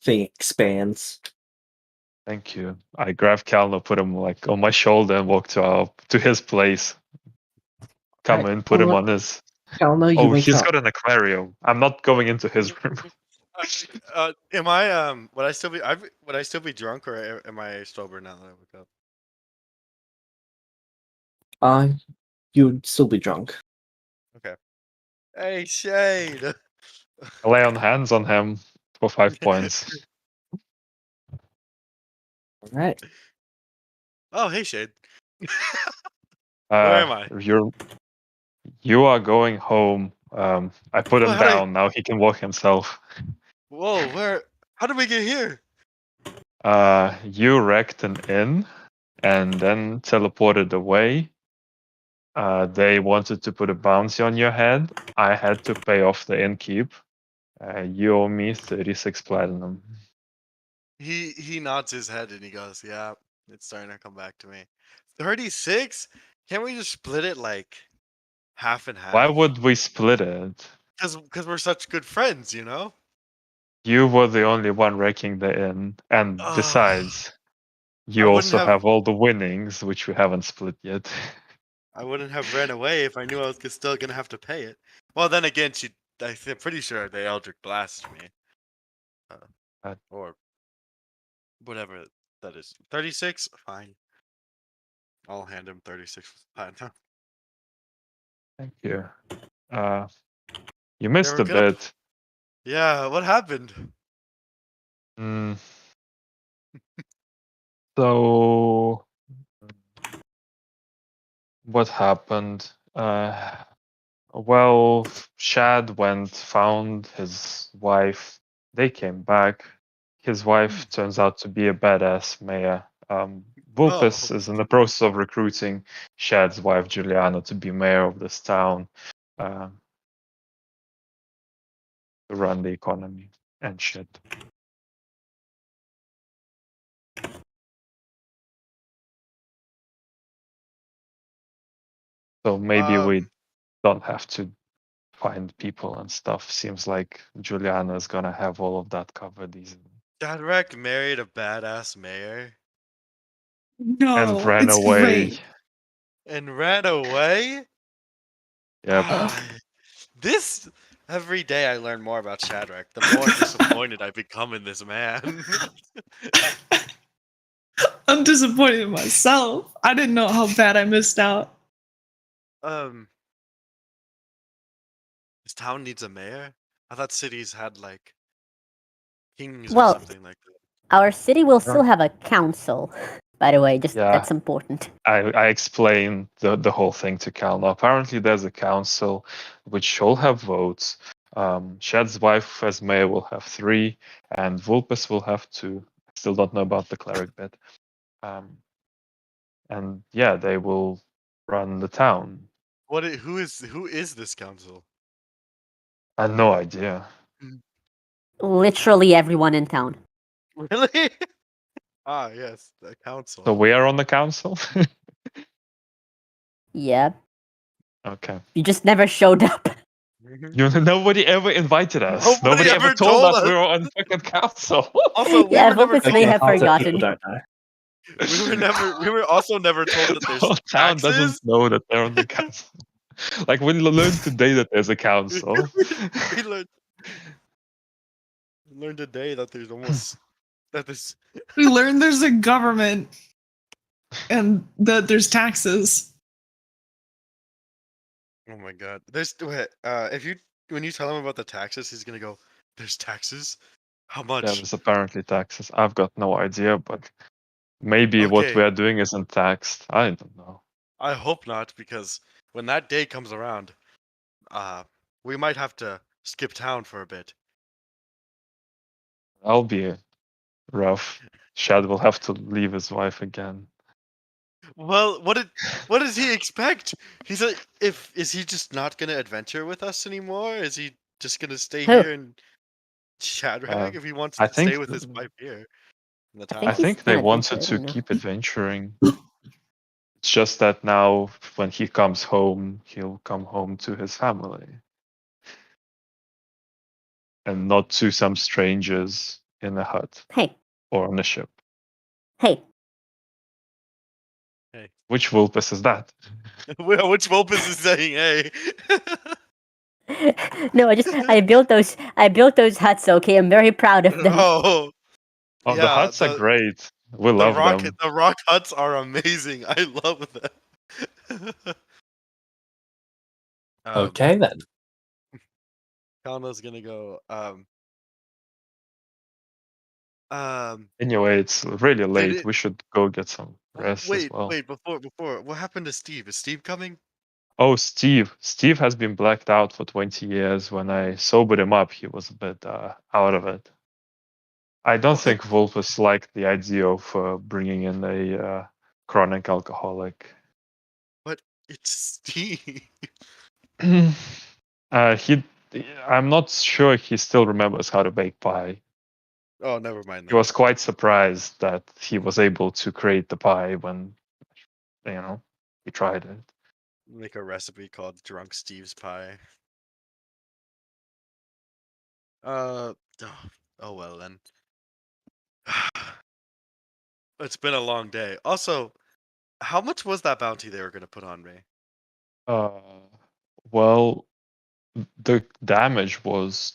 thing expands. Thank you. I grab Calno, put him like on my shoulder, and walk to his place. Come Right, in, put him Calno- on his. Calno, you Oh, wake he's up. got an aquarium. I'm not going into his room. Am I would I still be drunk, or am I sober now that I woke up? You would still be drunk. Okay. Hey, Shade. I lay on hands on him for 5 points. All right. Oh, hey, Shade. Where am I? You are going home. I put Well, him down. Now he can walk himself. Whoa, where? How did we get here? You wrecked an inn and then teleported away. They wanted to put a bounty on your head. I had to pay off the innkeep. You owe me 36 platinum. He nods his head and he goes, "Yeah, it's starting to come back to me." 36? Can't we just split it like half and half? Why would we split it? Because we're such good friends, you know? You were the only one wrecking the inn. And Ugh. besides, I you wouldn't also have- have all the winnings, which we haven't split yet. I wouldn't have ran away if I knew I was still gonna have to pay it. Well, then again, I'm pretty sure they Eldritch blasted me. Or whatever that is. 36? Fine. I'll hand him 36 platinum. Thank you. You missed were a gonna- bit. Yeah, what happened? Mm. So, what happened? Well, Shad found his wife. They came back. His wife turns out to be a badass mayor. Vulpes is in the process of recruiting Shad's wife Juliana to be mayor of this town, to run the economy and shit. So maybe we don't have to find people and stuff. Seems like Juliana is gonna have all of that covered easily. Dadrek married a badass mayor No, And ran it's away. great. and ran away? Yep. This every day I learn more about Shadrach, the more disappointed I become in this man. I'm disappointed in myself. I didn't know how bad I missed out. This town needs a mayor? I thought cities had like kings Well, or something like that. Our city will still have a council, by the way, just Yeah. that's important. I explained the whole thing to Calno. Apparently, there's a council which all have votes. Shad's wife as mayor will have 3, and Vulpes will have 2. I still don't know about the cleric bit. And yeah, they will run the town. Who is this council? I had no idea. Literally everyone in town. Really? Yes, the council. So we are on the council? Yeah, Okay. you just never showed up. Nobody ever invited us. Nobody ever told us we were on fucking council. Also, we Yeah, were never Vulpes may told- have half the forgotten. people don't know. We were also never told that The there's whole town doesn't taxes. know that they're on the council. Like we learned today that there's a council. we learned today that there's almost that there's We learned there's a government and that there's taxes. oh my god. There's if you when you tell him about the taxes, he's gonna go, there's taxes? How much? Yeah, there's apparently taxes. I've got no idea, but maybe what Okay. we are doing isn't taxed. I don't know. I hope not, because when that day comes around, we might have to skip town for a bit. That'll be rough. Shad will have to leave his wife again. Well, what does he expect? He's like, is he just not gonna adventure with us anymore? Is he just gonna stay Who? here in Shadrach Uh, if he wants I to stay think with his wife here in the I town? think I he's think they gonna wanted adventure, I to don't know. keep adventuring. It's just that now, when he comes home, he'll come home to his family. And not to some strangers in a hut Hey, or on a ship. hey. Which Vulpes is that? Which Vulpes is saying, hey? No, I built those huts, okay? I'm very proud of them. Oh, Oh, the yeah, huts are great. We love them. the rock huts are amazing. I love them. Okay then. Kana's gonna go. Anyway, it's really late. it- We should go get some rest as well. wait. Before, what happened to Steve? Is Steve coming? Oh, Steve. Steve has been blacked out for 20 years. When I sobered him up, he was a bit out of it. I don't Okay. think Vulpes liked the idea of bringing in a chronic alcoholic. But it's Steve. I'm not sure he still remembers how to bake pie. Oh, never mind. He was quite surprised that he was able to create the pie when, he tried it. Make a recipe called Drunk Steve's Pie. Oh well then. It's been a long day. Also, how much was that bounty they were gonna put on me? Well, the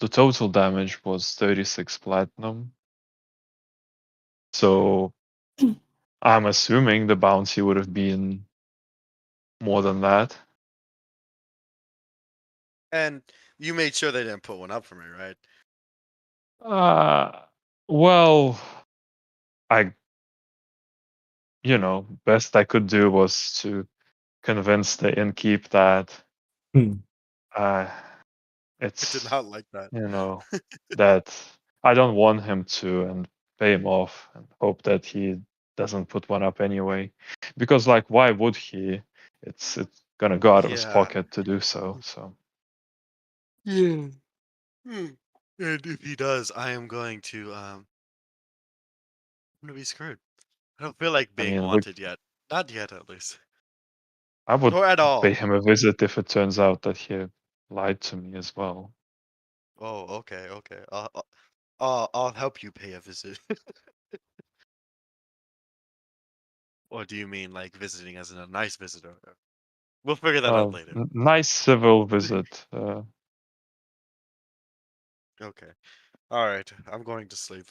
total damage was 36 platinum. So I'm assuming the bounty would have been more than that. And you made sure they didn't put one up for me, right? Well, best I could do was to convince the innkeep that Hmm. I it's did not like that. that I don't want him to, and pay him off and hope that he doesn't put one up anyway. Because why would he? It's gonna go out of his Yeah. pocket to do so. So Yeah. And if he does, I am going to I'm gonna be screwed. I don't feel like being wanted yet. Not yet, at least. I would Or at all. pay him a visit if it turns out that he lied to me as well. Oh, okay. I'll help you pay a visit. Or do you mean like visiting as in a nice visitor? We'll figure that out later. Nice civil visit. Okay. All right. I'm going to sleep.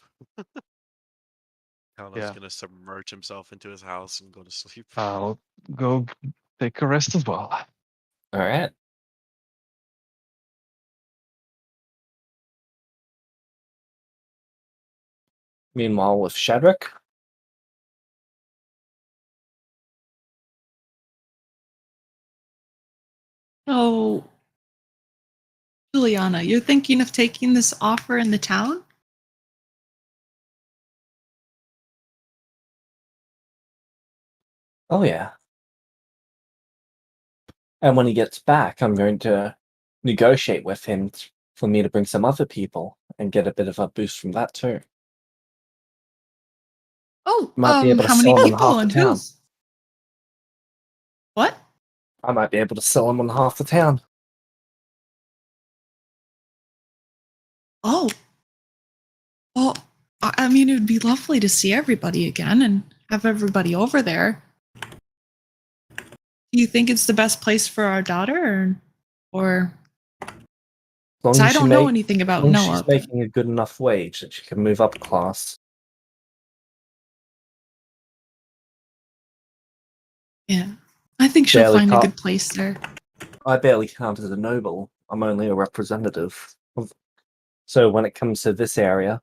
Kauno's Yeah. gonna submerge himself into his house and go to sleep. I'll go take a rest as well. All right. Meanwhile, with Shadrach, Oh, Juliana, you're thinking of taking this offer in the town? oh yeah. And when he gets back, I'm going to negotiate with him for me to bring some other people and get a bit of a boost from that too. Oh, Might be able to how many sell them on people half the and town. who's? What? I might be able to sell them on half the town. Oh. Well, I mean, it would be lovely to see everybody again and have everybody over there. Do you think it's the best place for our daughter, or? As long So as I she don't know make- anything as about long as Noah. she's but- making a good enough wage that she can move up class. Yeah, I think she'll Barely find a can't- good place there. I barely count as a noble. I'm only a representative. So when it comes to this area,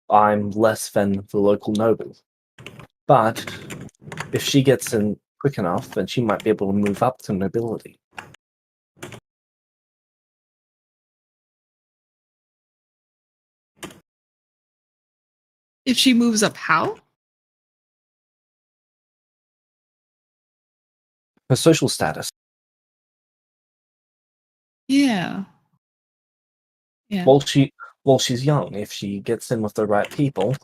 I'm less than the local noble. But if she gets in quick enough, then she might be able to move up to nobility. If she moves up, how? Her social status. Yeah. Yeah. While she's young, if she gets in with the right people,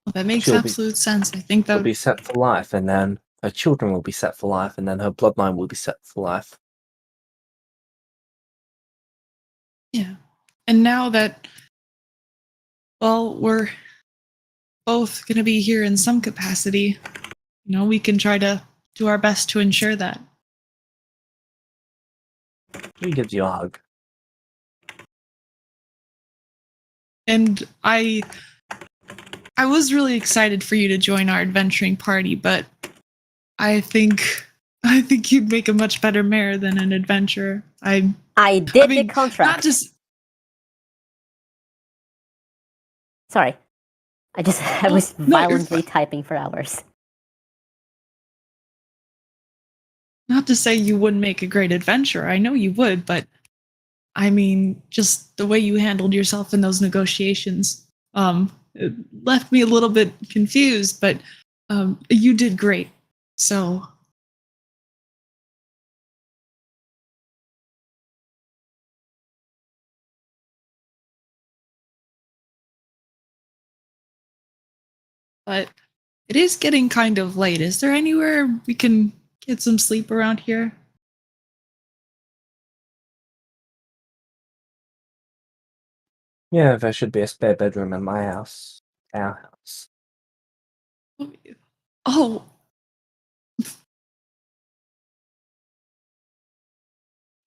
Well, that makes she'll be- absolute sense. I think she'll that be set for life, and then her children will be set for life, and then her bloodline will be set for life. yeah. And now that, well, we're both going to be here in some capacity, we can try to do our best to ensure that. She gives you a hug. And I was really excited for you to join our adventuring party, but I think you'd make a much better mayor than an adventurer. I did mean, the contract. not just Sorry. I was no, you're violently fine. typing for hours. Not to say you wouldn't make a great adventurer. I know you would, but I mean, just the way you handled yourself in those negotiations, it left me a little bit confused, but you did great. So but it is getting kind of late. Is there anywhere we can get some sleep around here? Yeah, there should be a spare bedroom in my house. Our house. Oh.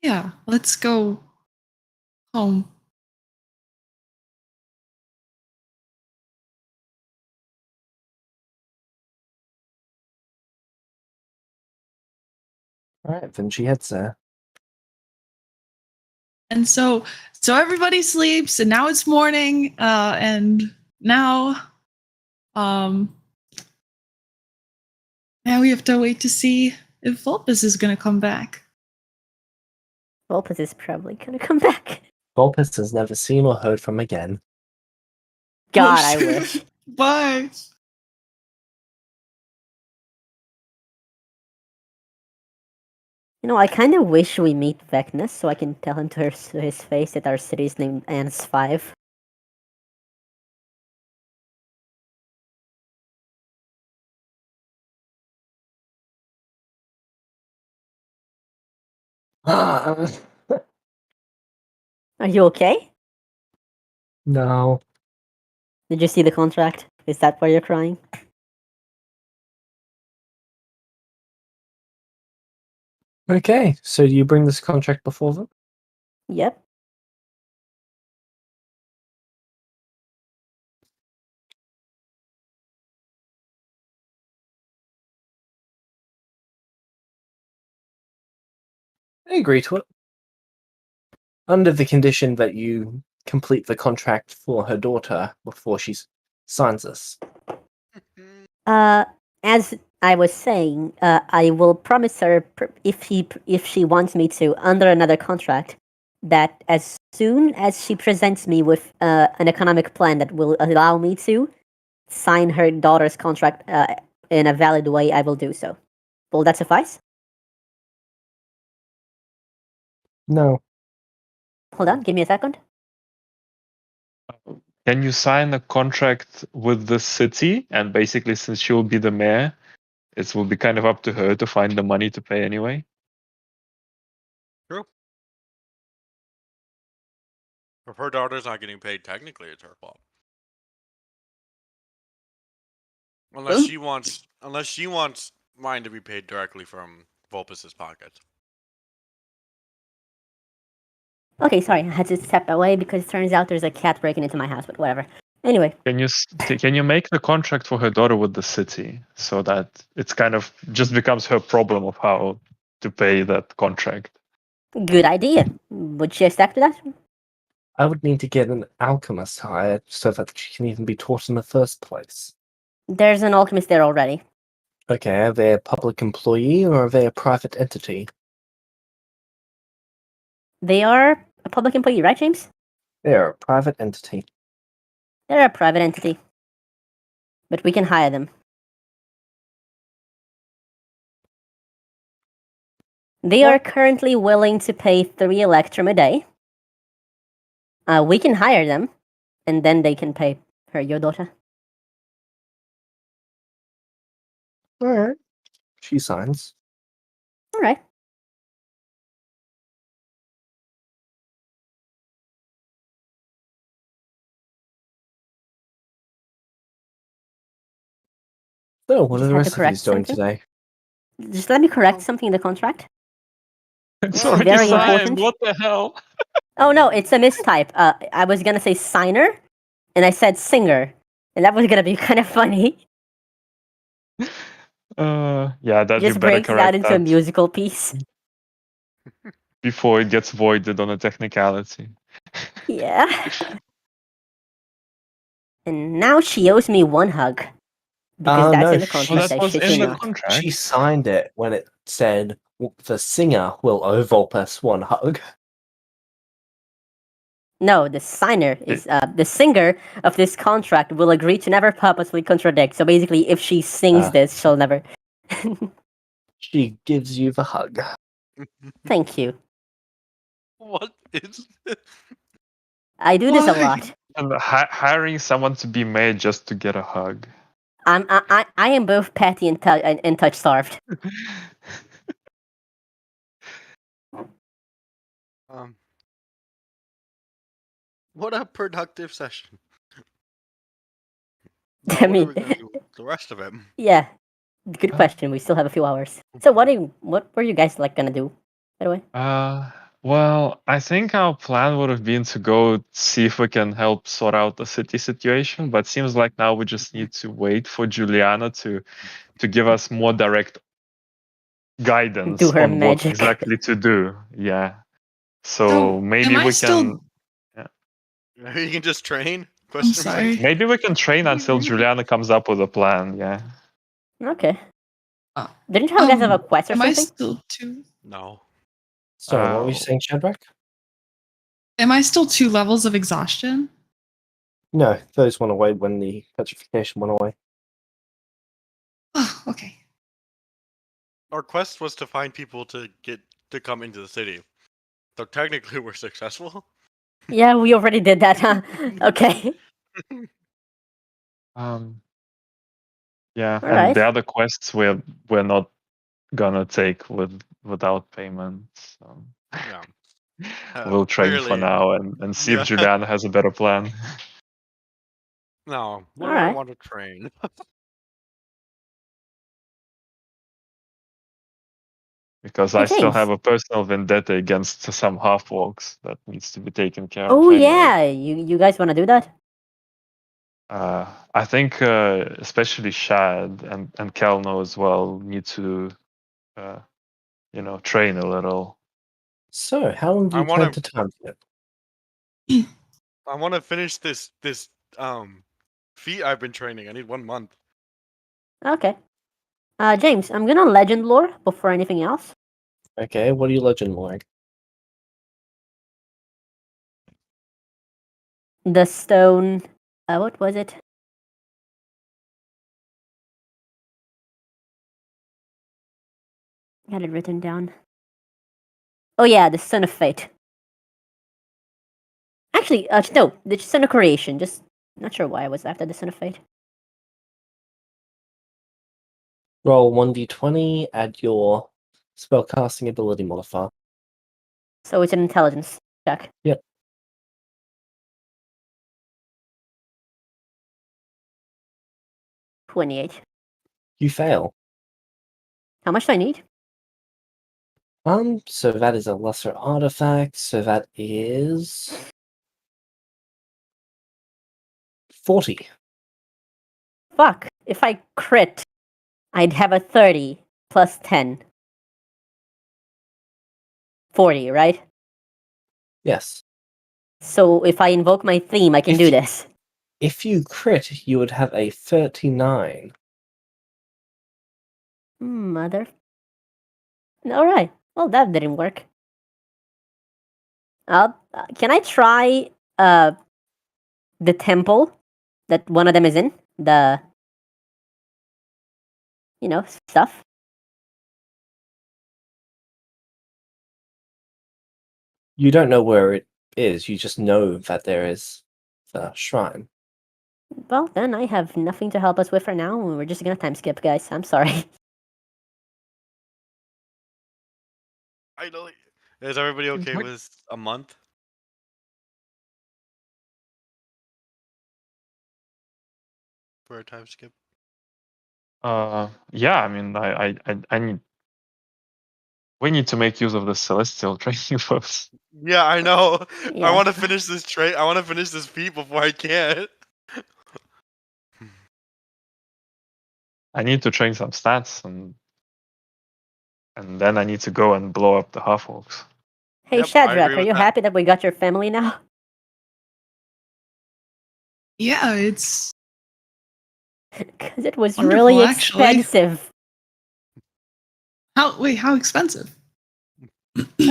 Yeah, let's go home. Alright, then she heads there. And so everybody sleeps, and now it's morning, and now we have to wait to see if Vulpus is gonna come back. Vulpus is probably gonna come back. Vulpus is never seen or heard from again. God, Oh, I shit. wish. Bye. I kind of wish we meet Vecna so I can tell him to his face that our city's named Ans 5. Ah, Are you okay? no. Did you see the contract? Is that why you're crying? Okay, so do you bring this contract before them? Yep. I agree to it. Under the condition that you complete the contract for her daughter before she signs this. As I was saying, I will promise her if she wants me to under another contract that as soon as she presents me with an economic plan that will allow me to sign her daughter's contract in a valid way, I will do so. Will that suffice? No. Hold on, give me a second. Can you sign a contract with the city? And basically, since she will be the mayor, it will be kind of up to her to find the money to pay anyway. True. If her daughter's not getting paid, technically it's her fault. Unless she wants mine to be paid directly from Vulpus's pocket. Okay, sorry, I had to step away because it turns out there's a cat breaking into my house, but whatever. Anyway, Can you make the contract for her daughter with the city so that it's kind of just becomes her problem of how to pay that contract? good idea. Would she accept that? I would need to get an alchemist hired so that she can even be taught in the first place. There's an alchemist there already. Okay, are they a public employee or are they a private entity? They are a public employee, right, James? They're a private entity. They're a private entity. But we can hire them. They are currently willing to pay 3 electrum a day. We can hire them, and then they can pay her, your daughter. Alright. She signs. All right. So, what Just are the had to rest of you correct doing something. today? Just let me correct something in the contract. It's Oh, already very signed. important. What the hell? Oh no, it's a mistype. I was gonna say signer, and I said singer, and that was gonna be kind of funny. Yeah, that you Just better breaks it out correct into a that musical piece. before it gets voided on a technicality. Yeah. And now she owes me 1 hug. Because that's no, in the Oh, contract, that I was shit in you the not. contract. she signed it when it said the singer will owe Vulpus 1 hug. No, the signer is the singer of this contract will agree to never purposely contradict. So basically, if she sings this, she'll never. She gives you the hug. Thank you. What is this? I do this a Why? lot. And hiring someone to be made just to get a hug. I am both petty and touch starved. What a productive session. I What are mean, we gonna do with the rest of it? yeah. Good question. We still have a few hours. So what were you guys like gonna do? By the way. Well, I think our plan would have been to go see if we can help sort out the city situation, but seems like now we just need to wait for Juliana to give us more direct guidance Do her on what magic. exactly to do. Yeah. So So, maybe am I we still- can You can just train? I'm sorry. maybe we can train until Juliana comes up with a plan, yeah. Okay. Uh, Didn't you guys have a quest or Am I something? still two? No. Sorry, what were you saying, Shadrach? Am I still 2 levels of exhaustion? No, those went away when the petrification went away. Oh, okay. Our quest was to find people to come into the city. So technically we're successful. Yeah, we already did that, huh? Okay. Yeah, All and right. the other quests we're not gonna take without payment. So Yeah. we'll train for Clearly. now and see Yeah. if Juliana has a better plan. No. What do I Alright. want to train? Because Hey, I still James. have a personal vendetta against some half-walks that needs to be taken care of. Oh anyway. yeah, you guys want to do that? I think especially Shad and Kelno as well need to, train a little. So, how long do I you wanna- plan to time it? I want to finish this feat I've been training. I need 1 month. Okay. James, I'm gonna legend lore before anything else. Okay, what are you legend like? The stone. What was it? I had it written down. Oh yeah, the Son of Fate. Actually, no, the Son of Creation. Just not sure why I was after the Son of Fate. Roll 1d20, add your spellcasting ability modifier. So it's an intelligence check. Yep. 28. You fail. How much do I need? So that is a lesser artifact, so that is 40. Fuck. If I crit, I'd have a 30 plus 10. 40, right? Yes. So if I invoke my theme, I can If do you- this. If you crit, you would have a 39. Mother. Alright. Well, that didn't work. Can I try the temple that one of them is in? The stuff. You don't know where it is, you just know that there is the shrine. Well, then I have nothing to help us with for now. We're just gonna time skip, guys. I'm sorry. Finally. Is everybody okay What? with a month? For a time skip? Yeah, I mean, I need. We need to make use of the celestial training first. Yeah, I know. I Yeah. want to finish this I want to finish this feat before I can. I need to train some stats, and then I need to go and blow up the half orcs. Hey, Yep, I Shadrach, agree are with you that. happy that we got your family now? Yeah, it's Because it was Wonderful, really actually. expensive. how expensive?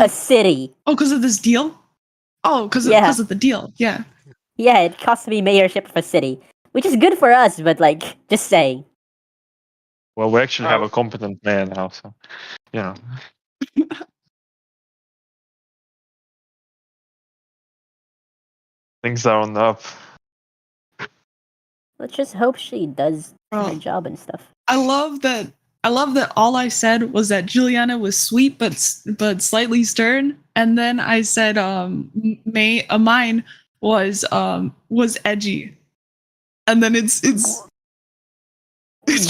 A city. Oh, because of this deal? Oh, because Yeah. of the deal. Yeah. Yeah, it cost me mayorship of a city, which is good for us, but like, just saying. Well, we actually have Oh. a competent mayor now, so you know. Things are on the up. Let's just hope she does her Well, job and stuff. I love that. All I said was that Juliana was sweet but slightly stern, and then I said mine was edgy, and then it's just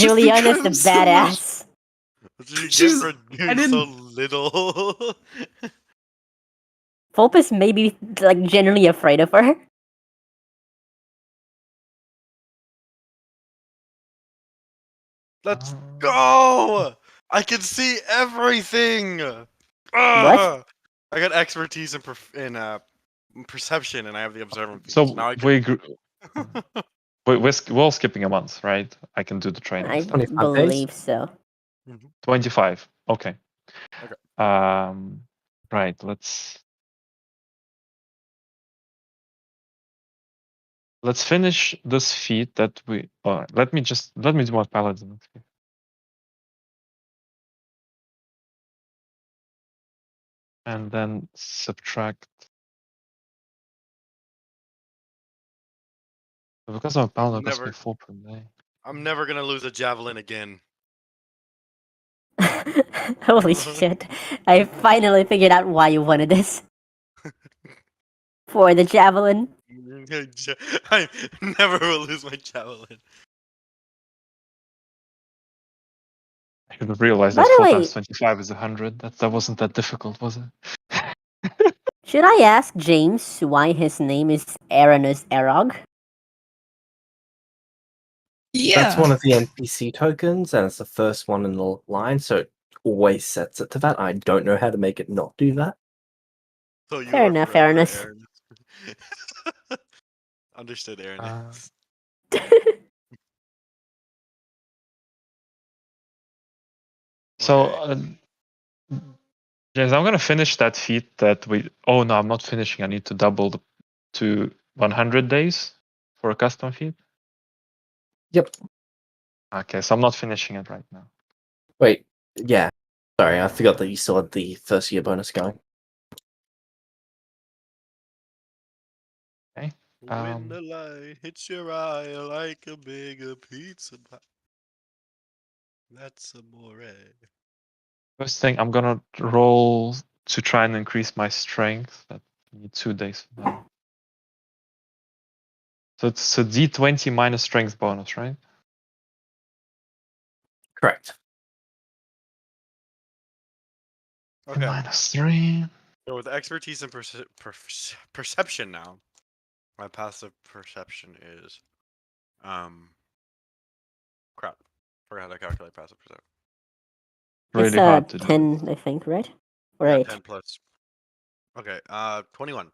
Juliana's the become so much- badass. That's what you get She's- for I doing so didn't- little. Fulpus may be like genuinely afraid of her. Let's go! I can see everything. I got expertise in perception, and I have the observant feat. So Now I can. we're all skipping a month, right? I can do the training I stuff. 25 believe days? so. 25. Okay. Okay. Right. Let's finish this feat that we. Let me do my paladin. And then subtract. Because I'm a paladin, I Never- spend 4 per day. I'm never gonna lose a javelin again. Holy shit. I finally figured out why you wanted this. For the javelin. I never will lose my javelin. I should have realized By that the 4 way- times 25 is 100. That wasn't that difficult, was it? Should I ask James why his name is Aranus Erog? Yeah. That's one of the NPC tokens, and it's the first one in the line, so it always sets it to that. I don't know how to make it not do that. So you Fair are enough, forever Aranus. Aranus. Understood, Aranus. So, Okay. James, I'm gonna finish that feat that we. Oh no, I'm not finishing. I need to double to 100 days for a custom feat. Yep. Okay, so I'm not finishing it right now. Wait, yeah. Sorry, I forgot that you still had the first year bonus going. When the light hits your eye like a bigger pizza pie. That's amore. First thing, I'm gonna roll to try and increase my strength. That need 2 days for that. So it's a D20 minus strength bonus, right? Correct. Okay. -3. So with expertise and perception now, my passive perception is, crap. Forgot how to calculate passive perception. It's Really hard to do. 10, I think, right? Or Yeah, 8. 10 plus. Okay, 21.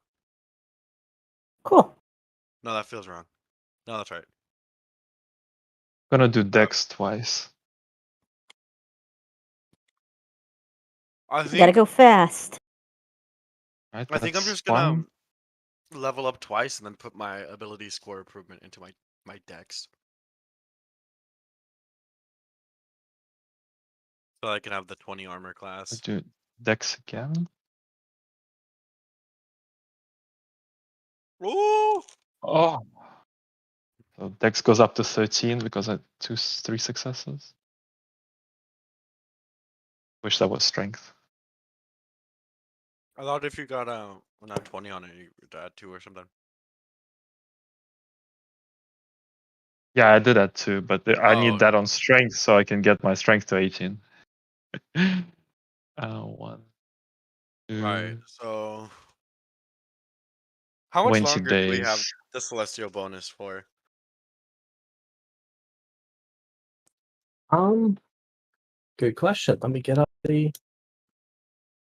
Cool. No, that feels wrong. No, that's right. Gonna do Dex twice. I You gotta think go fast. Right, I'm that's just gonna 1. level up twice and then put my ability score improvement into my dex. So I can have the 20 armor class. Do Dex again. Ooh! Oh. So Dex goes up to 13 because I had 3 successes. Wish that was strength. I thought if you got not 20 on it, you would add 2 or something. Yeah, I did that too, but I Oh, need that on strength so I can get my strength to 18. 1, 2, right. So, how much 20 longer do we have days. the celestial bonus for? Good question. Let me get up the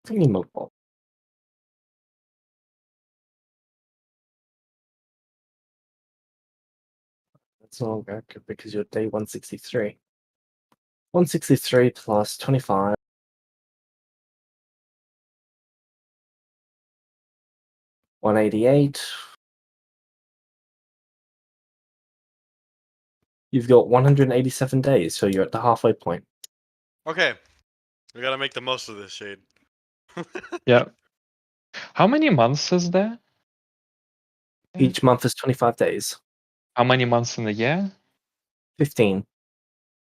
thingy mobile. That's no longer accurate because you're day 163. 163 plus 25. 188. You've got 187 days, so you're at the halfway point. Okay, we gotta make the most of this, Shade. Yeah. How many months is there? Each month is 25 days. How many months in the year? 15.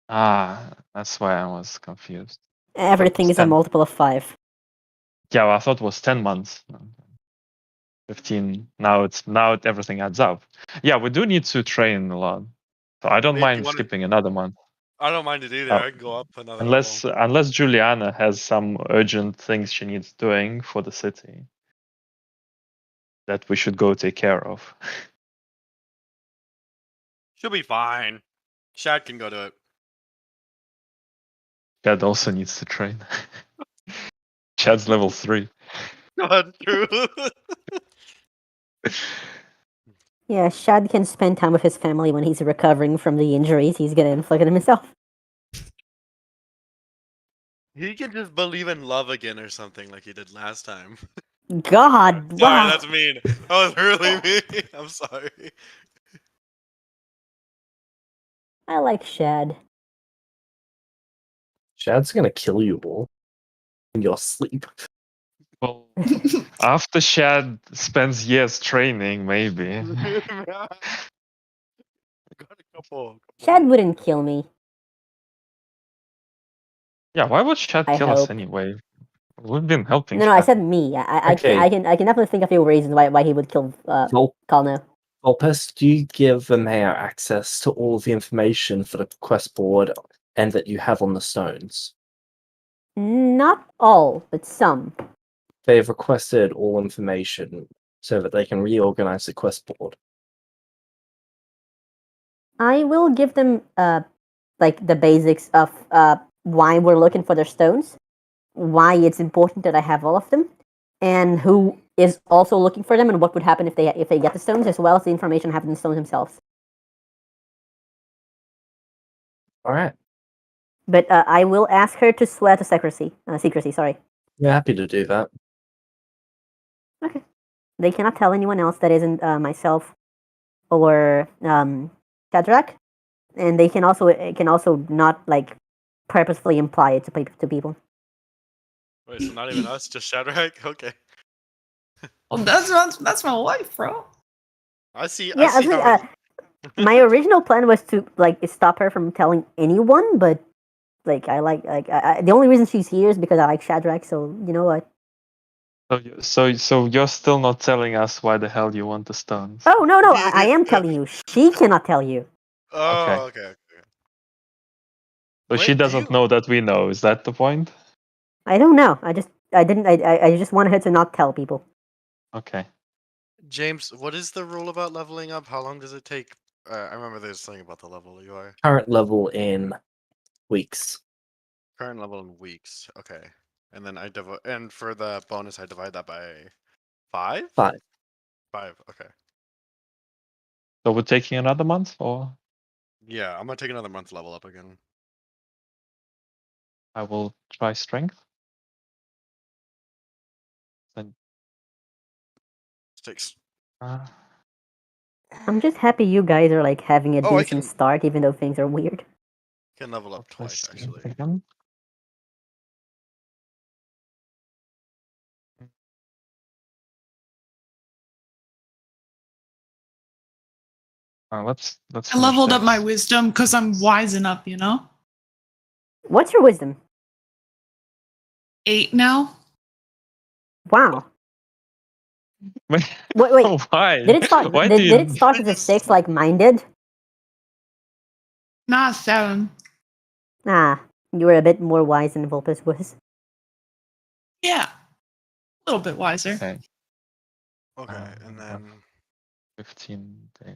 Ah, that's why I was confused. Everything is a 10. multiple of 5. Yeah, well, I thought it was 10 months. 15. Now everything adds up. Yeah, we do need to train a lot. So I don't If you mind wanna- skipping another month. I don't mind it either. Oh. I can go up another level. Unless Juliana has some urgent things she needs doing for the city that we should go take care of. She'll be fine. Shad can go do it. Chad also needs to train. Chad's level 3. Not true. Yeah, Shad can spend time with his family when he's recovering from the injuries he's gonna inflict on himself. He can just believe in love again or something like he did last time. God, Sorry, wow. that's mean. That was really mean. I'm sorry. I like Shad. Shad's gonna kill you all in your sleep. Well, after Chad spends years training, maybe. I got a couple. Shad wouldn't kill me. Yeah, why would Chad I kill us hope. anyway? We've been helping. No, I Chad. said me. I Okay. can definitely think of a few reasons why he would kill Kalno. Volpes, do you give the mayor access to all the information for the quest board and that you have on the stones? Not all, but some. They've requested all information so that they can reorganize the quest board. I will give them like the basics of why we're looking for their stones, why it's important that I have all of them, and who is also looking for them, and what would happen if they get the stones, as well as the information having the stones themselves. All right. But I will ask her to swear to secrecy. Sorry. We're happy to do that. Okay. They cannot tell anyone else that isn't myself or Shadrach, and they can also not like purposefully imply it to people. Wait, so not even us, just Shadrach? Okay. Well, that's my wife, bro. I see. Yeah, I see how my original plan was to like stop her from telling anyone, but like the only reason she's here is because I like Shadrach. So you know what? So you're still not telling us why the hell you want the stones? Oh no, I am telling you. She cannot tell you. Oh, Okay. okay. So she Wait, do doesn't you- know that we know. Is that the point? I don't know. I just wanted her to not tell people. Okay. James, what is the rule about leveling up? How long does it take? I remember there's something about the level you are. Current level in weeks. Current level in weeks. Okay. And then and for the bonus I divide that by 5? 5. 5, okay. So we're taking another month, or Yeah, I'm gonna take another month level up again. I will try strength. Then Takes I'm just happy you guys are like having a Oh, I decent can- start, even though things are weird. can level I'll up try twice strength actually. again. Let's I finish leveled up my this. wisdom because I'm wising up, you know? What's your wisdom? 8 now? Wow. Wait, Wait. why? Did it start? Why did, do did you? it start with a 6 like mine did? Nah, 7. Ah, you were a bit more wise than Vulpes was. Yeah. A little bit wiser. Okay. Okay, and have then 15 days.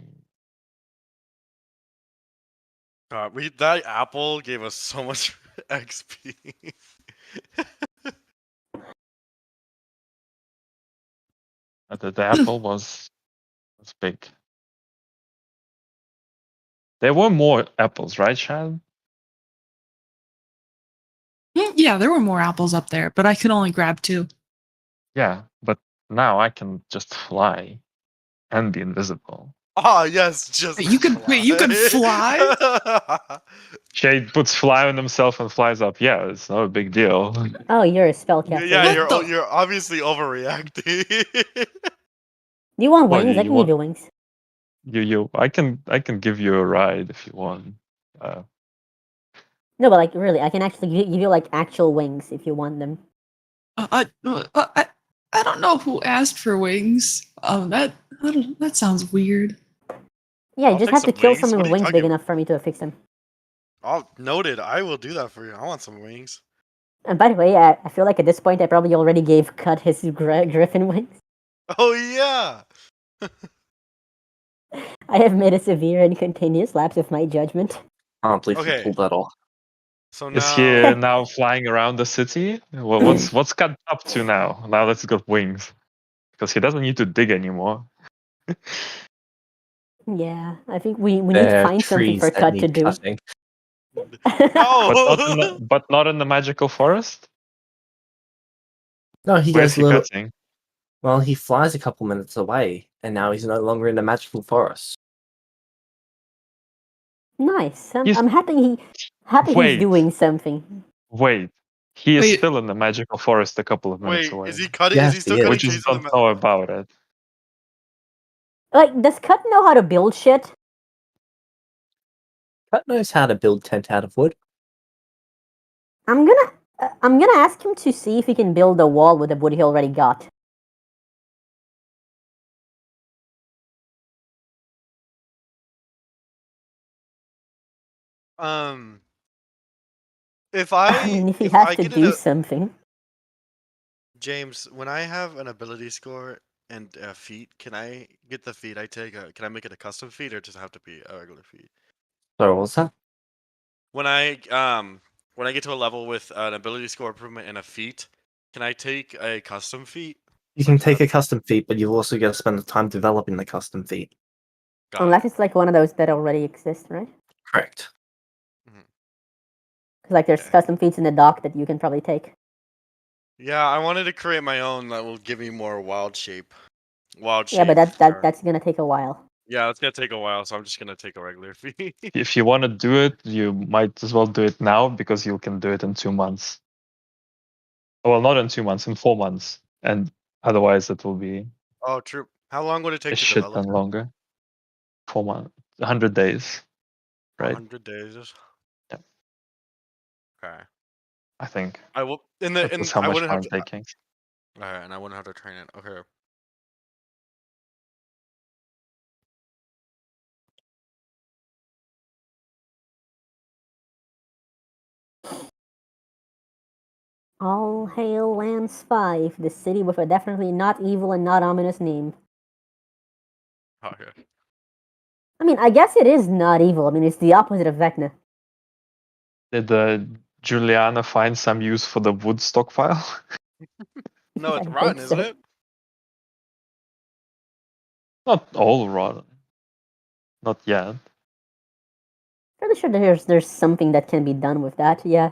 God, that apple gave us so much XP. The apple was big. There were more apples, right, Shad? Yeah, there were more apples up there, but I could only grab 2. Yeah, but now I can just fly and be invisible. Ah, yes, just Wait, you can fly? Shade puts fly on himself and flies up. Yeah, it's not a big deal. Oh, you're a spellcaster. Yeah, What the- you're obviously overreacting. Do you want Well, wings? I can give you wings. I can give you a ride if you want. No, but like really, I can actually give you like actual wings if you want them. I don't know who asked for wings. That sounds weird. Yeah, you I'll just take have to some kill wings. something What with are you wings talking big about? enough for me to fix them. Oh, noted. I will do that for you. I want some wings. And by the way, I feel like at this point I probably already gave Cut his griffin wings. Oh yeah. I have made a severe and continuous lapse of my judgment. I can't believe you Okay. pulled that off. So Is now he now flying around the city? Well, what's got up to now? Now that he's got wings, because he doesn't need to dig anymore. Yeah, I think we need to There are find something trees for that Cut to need do. cutting. no. But not in the magical forest. No, he Where's goes a he little. cutting? Well, he flies a couple minutes away, and now he's no longer in the magical forest. Nice. He's- I'm happy he's Wait. doing something. Wait, he is Wait. still in the magical forest a couple of minutes Wait, away. is he cutting? Yes, Is he still he is. cutting We trees just in don't the? know about it. Like, does Cut know how to build shit? Cut knows how to build tent out of wood. I'm gonna ask him to see if he can build a wall with the wood he already got. If I mean, if he if has I to get do it, something. James, when I have an ability score and a feat, can I get the feat I take? Can I make it a custom feat, or does it have to be a regular feat? So what's that? When I get to a level with an ability score improvement and a feat, can I take a custom feat? You can take a custom feat, but you've also got to spend the time developing the custom feat. Got Unless it. it's like one of those that already exist, right? Correct. Because like there's Okay. custom feats in the dock that you can probably take. Yeah, I wanted to create my own that will give me more wild shape. Yeah, but Sorry. that's gonna take a while. Yeah, it's gonna take a while, so I'm just gonna take a regular feat. If you want to do it, you might as well do it now because you can do it in 2 months. Well, not in 2 months, in 4 months, and otherwise it will be Oh, true. How long would it a take to shit develop? ton longer. 4 months, 100 days, right? 100 days. Yeah. Okay. I think I will. that was how I much wouldn't have I'm to. taking. Alright, and I wouldn't have to train it. Okay. All hail Lance 5, the city with a definitely not evil and not ominous name. Okay. I mean, I guess it is not evil. I mean, it's the opposite of Vecna. Did Juliana find some use for the wood stockpile? No, it's I rotten, hope isn't so. it? Not all rotten. Not yet. Pretty sure there's something that can be done with that, yeah.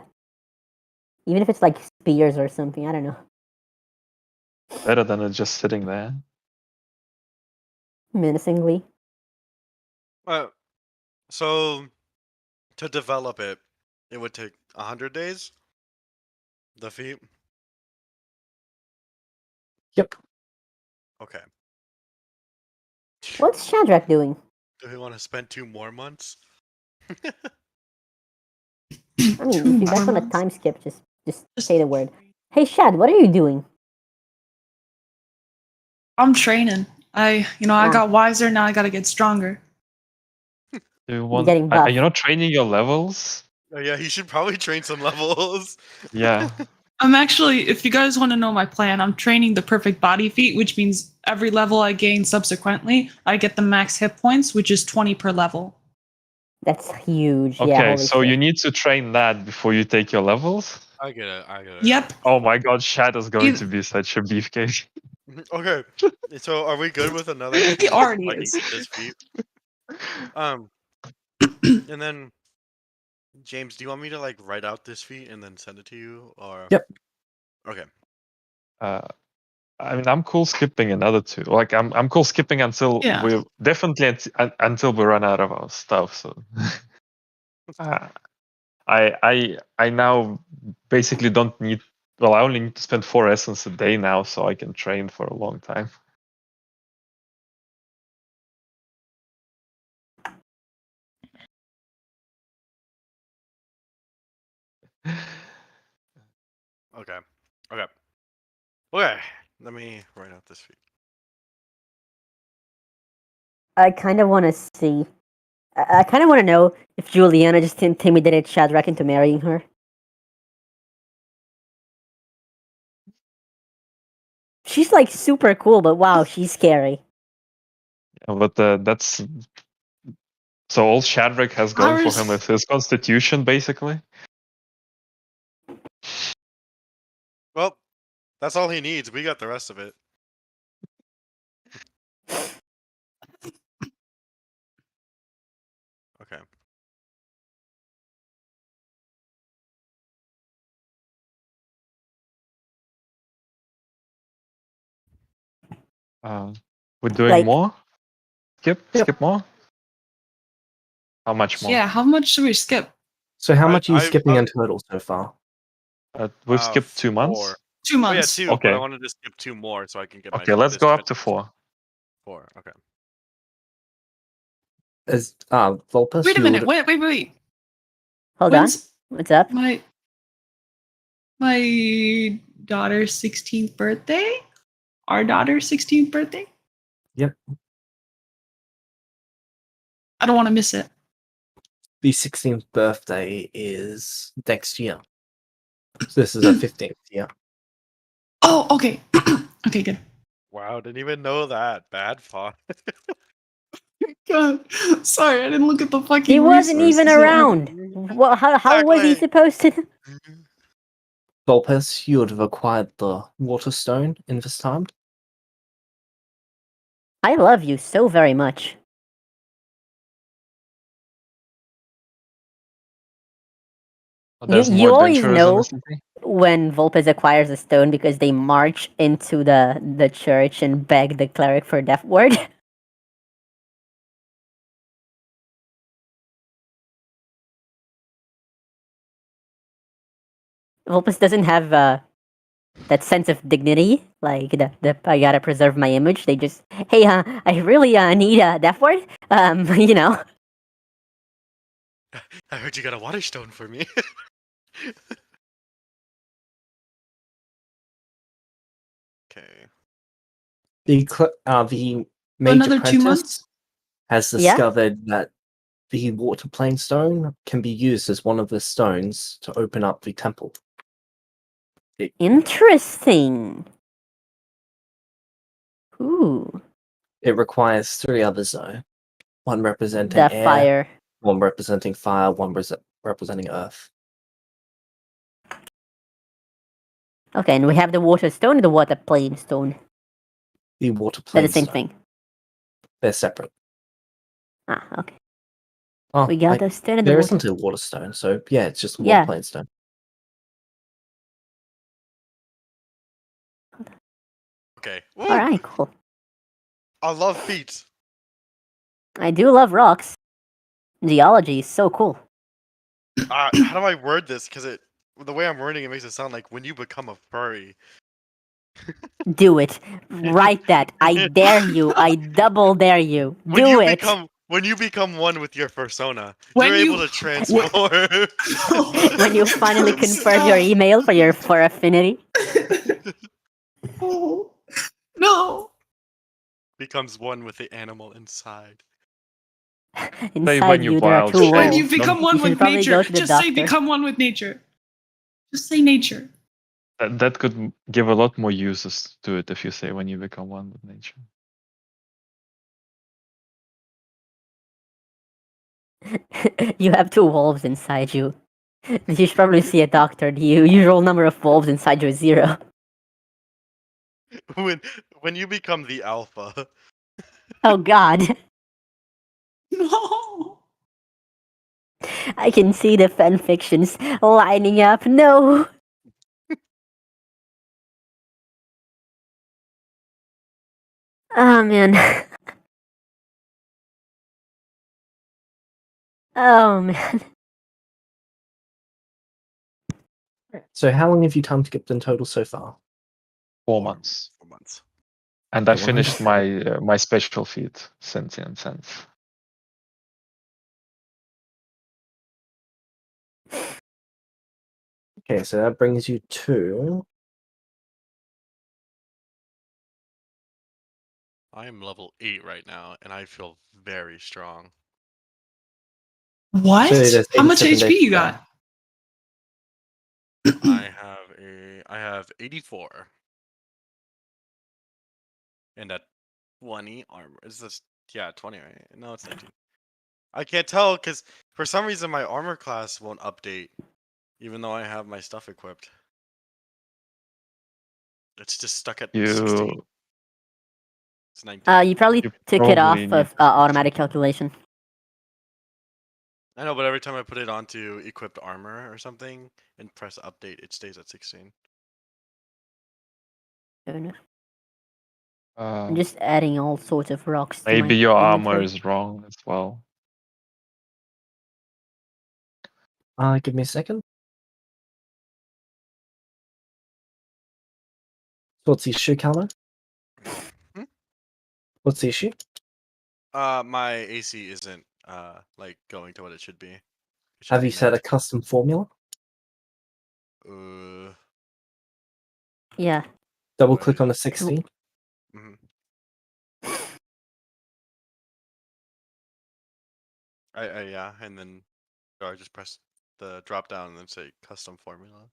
Even if it's like spears or something, I don't know. Better than it just sitting there. Menacingly. So to develop it, it would take 100 days. The feat. Yep. Okay. What's Shadrach doing? Do we want to spend 2 more months? I mean, Two if you guys more want to months. time skip, just say the word. Hey Shad, what are you doing? I'm training. I Ah. got wiser, now I gotta get stronger. Do you want? getting Are buff. you not training your levels? Oh yeah, he should probably train some levels. Yeah. I'm actually, if you guys want to know my plan, I'm training the perfect body feat, which means every level I gain subsequently, I get the max hit points, which is 20 per level. That's huge. Yeah, Okay, holy so shit. you need to train that before you take your levels. I get it. Yep. Oh my god, Shadow's going Either- to be such a beefcake. Okay, so are we good with another He feat? already I can is. get this feat. And then James, do you want me to like write out this feat and then send it to you, or? Yep. Okay. I mean, I'm cool skipping another two. Like, I'm cool skipping until Yeah. we definitely until we run out of our stuff. So, I now basically don't need. Well, I only need to spend 4 essence a day now, so I can train for a long time. Okay. Okay. Okay. Let me write out this feat. I kind of want to see. I kind of want to know if Juliana just intimidated Shadrach into marrying her. She's like super cool, but wow, she's scary. But that's so all Shadrach has going for him Ours- is his constitution, basically. Well, that's all he needs. We got the rest of it. Okay. We're doing Like- more. Yep. Skip more. How much more? Yeah, how much should we skip? So how much are you I- skipping in total so far? We've skipped 2 months. 4. 2 Oh months. yeah, 2. But I Okay. wanted to skip 2 more so I can get my. Okay, let's this go up to transformation. 4. 4. Okay. As Vulpus, Wait a you minute. would- Wait. Hold on. When's What's up? my daughter's 16th birthday? Our daughter's 16th birthday? Yep. I don't want to miss it. the 16th birthday is next year. So this is a 15th year. Oh, okay. Okay, good. Wow, didn't even know that. Bad font. God, sorry, I didn't look at the fucking. He wasn't even resources. around. Well, how was he Exactly. supposed to? Vulpus, you would have acquired the water stone in this time. I love you so very much. There's you more always adventurers in know the city. when Vulpes acquires a stone because they march into the church and beg the cleric for death word. Vulpes doesn't have that sense of dignity, like the I gotta preserve my image. They just, hey, I really need a death word. You know. I heard you got a water stone for me. Okay. The mage Another 2 apprentice months? has Yeah? discovered that the water plane stone can be used as one of the stones to open up the temple. Interesting. Ooh, It requires 3 others though. One representing the air, fire. one representing fire, one representing earth. Okay, and we have the water stone and the water plane stone. The water They're plane the same stone. thing. They're separate. Ah, okay. Oh, We got wait, the stone and the there water. isn't a water stone, so yeah, it's just water Yeah. plane stone. Okay. All Woo! right, cool. I love feet. I do love rocks. Geology is so cool. How do I word this? Because the way I'm wording it makes it sound like when you become a furry. Do it. Write that. I dare you. I double dare you. When Do you it. when you become one with your persona, When you're able you- to transform. When you finally confirm your Stop. email for affinity. Oh, no. becomes one with the animal inside. Inside when you you, there are wild 2 shape. When wolves. you become You one should with probably nature, go to the just say doctor. become one with nature. Just say nature. That could give a lot more uses to it if you say when you become one with nature. You have 2 wolves inside you. You should probably see a doctor. The usual number of wolves inside you is 0. When you become the alpha, Oh god. No. I can see the fanfictions lining up. No. Oh man. Oh man. So how long have you time to get in total so far? 4 months. 4 months. And I Okay, finished 100. my special feat, Sentient Sense. Okay, so that brings you to I am level 8 right now, and I feel very strong. What? So there's How much 87 HP days you to go. got? I have 84. And a 20 armor. Is this 20, right? No, it's 19. I can't tell because for some reason my armor class won't update, even though I have my stuff equipped. It's just stuck at 16. You It's 19. You probably You took it off probably need of automatic calculation. I know, but every time I put it onto equipped armor or something and press update, it stays at 16. Fair enough. uh, I'm just adding all sorts of rocks to maybe my your armor inventory. is wrong as well. Give me a second. What's the issue, Carlo? Hmm? What's the issue? My AC isn't like going to what it should be. It should Have be you set a max. custom formula? Yeah. Double Wait. click on the 16. Mm-hmm. Yeah, and then I just press the drop down and then say custom formula.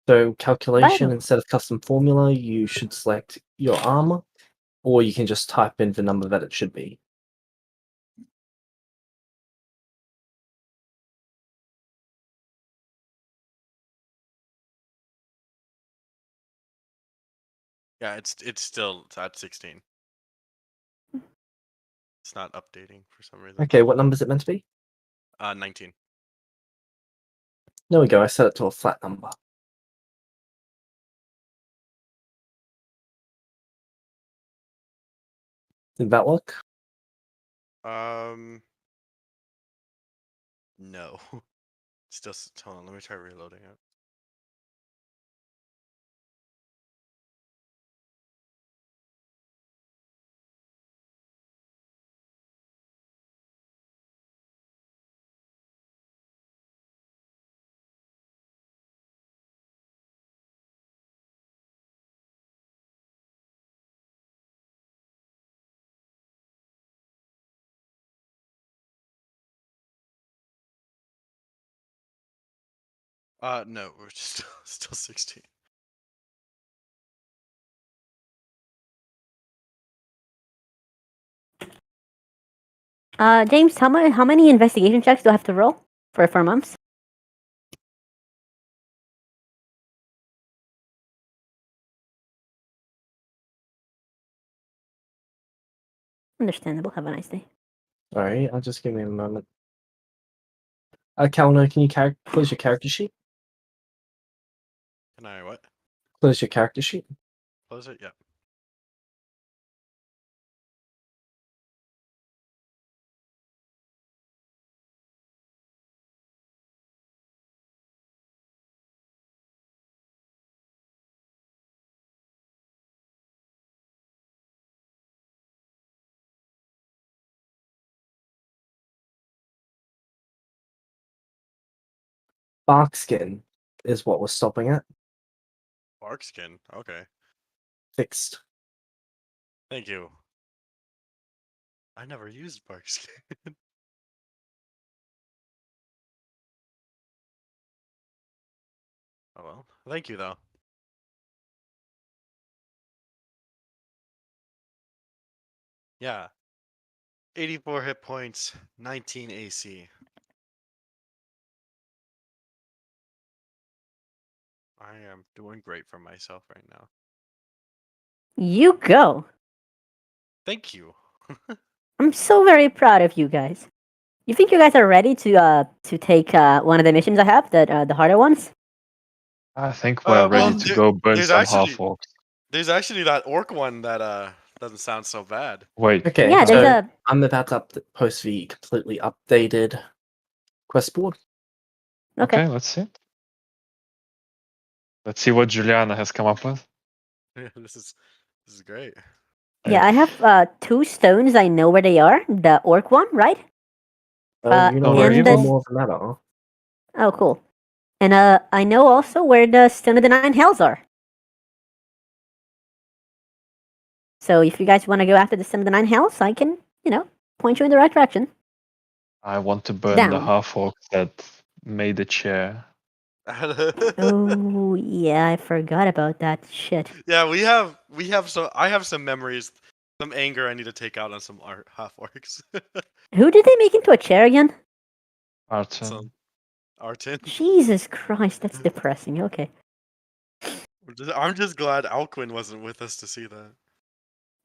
So calculation Vital. instead of custom formula, you should select your armor, or you can just type in the number that it should be. Yeah, it's still at 16. It's not updating for some reason. Okay, what number is it meant to be? 19. There we go, I set it to a flat number. Did that work? No. Still, hold on, let me try reloading it. No, we're just still 16. James, how many investigation checks do I have to roll for months? Understandable. Have a nice day. Sorry, I'll just give me a moment. Kalno, can you close your character sheet? Can I what? Close your character sheet. Close it? Yeah. Bark skin is what we're stopping at. Bark skin. Okay. Fixed. Thank you. I never used bark skin. Oh well. Thank you though. Yeah. 84 hit points, 19 AC. I am doing great for myself right now. You go. Thank you. I'm so very proud of you guys. You think you guys are ready to take one of the missions I have, the harder ones? I think we're well, ready to go burn there's some actually- half orcs. There's actually that orc one that doesn't sound so bad. Wait, Okay, Yeah, there's so a I'm about to post the completely updated quest board. okay. let's see. Let's see what Juliana has come up with. This is great. Yeah, I have 2 stones. I know where they are. The orc one, right? So you and know where the- more than that are. Oh, cool. And I know also where the Stone of the Nine Hells are. So if you guys want to go after the Stone of the Nine Hells, I can, point you in the right direction. I want to burn the Down. half orcs that made the chair. Oh yeah, I forgot about that shit. Yeah, we have some. I have some memories, some anger I need to take out on some half orcs. Who did they make into a chair again? Arton. Some Artin. Jesus Christ, that's depressing. Okay. I'm just glad Alcuin wasn't with us to see that.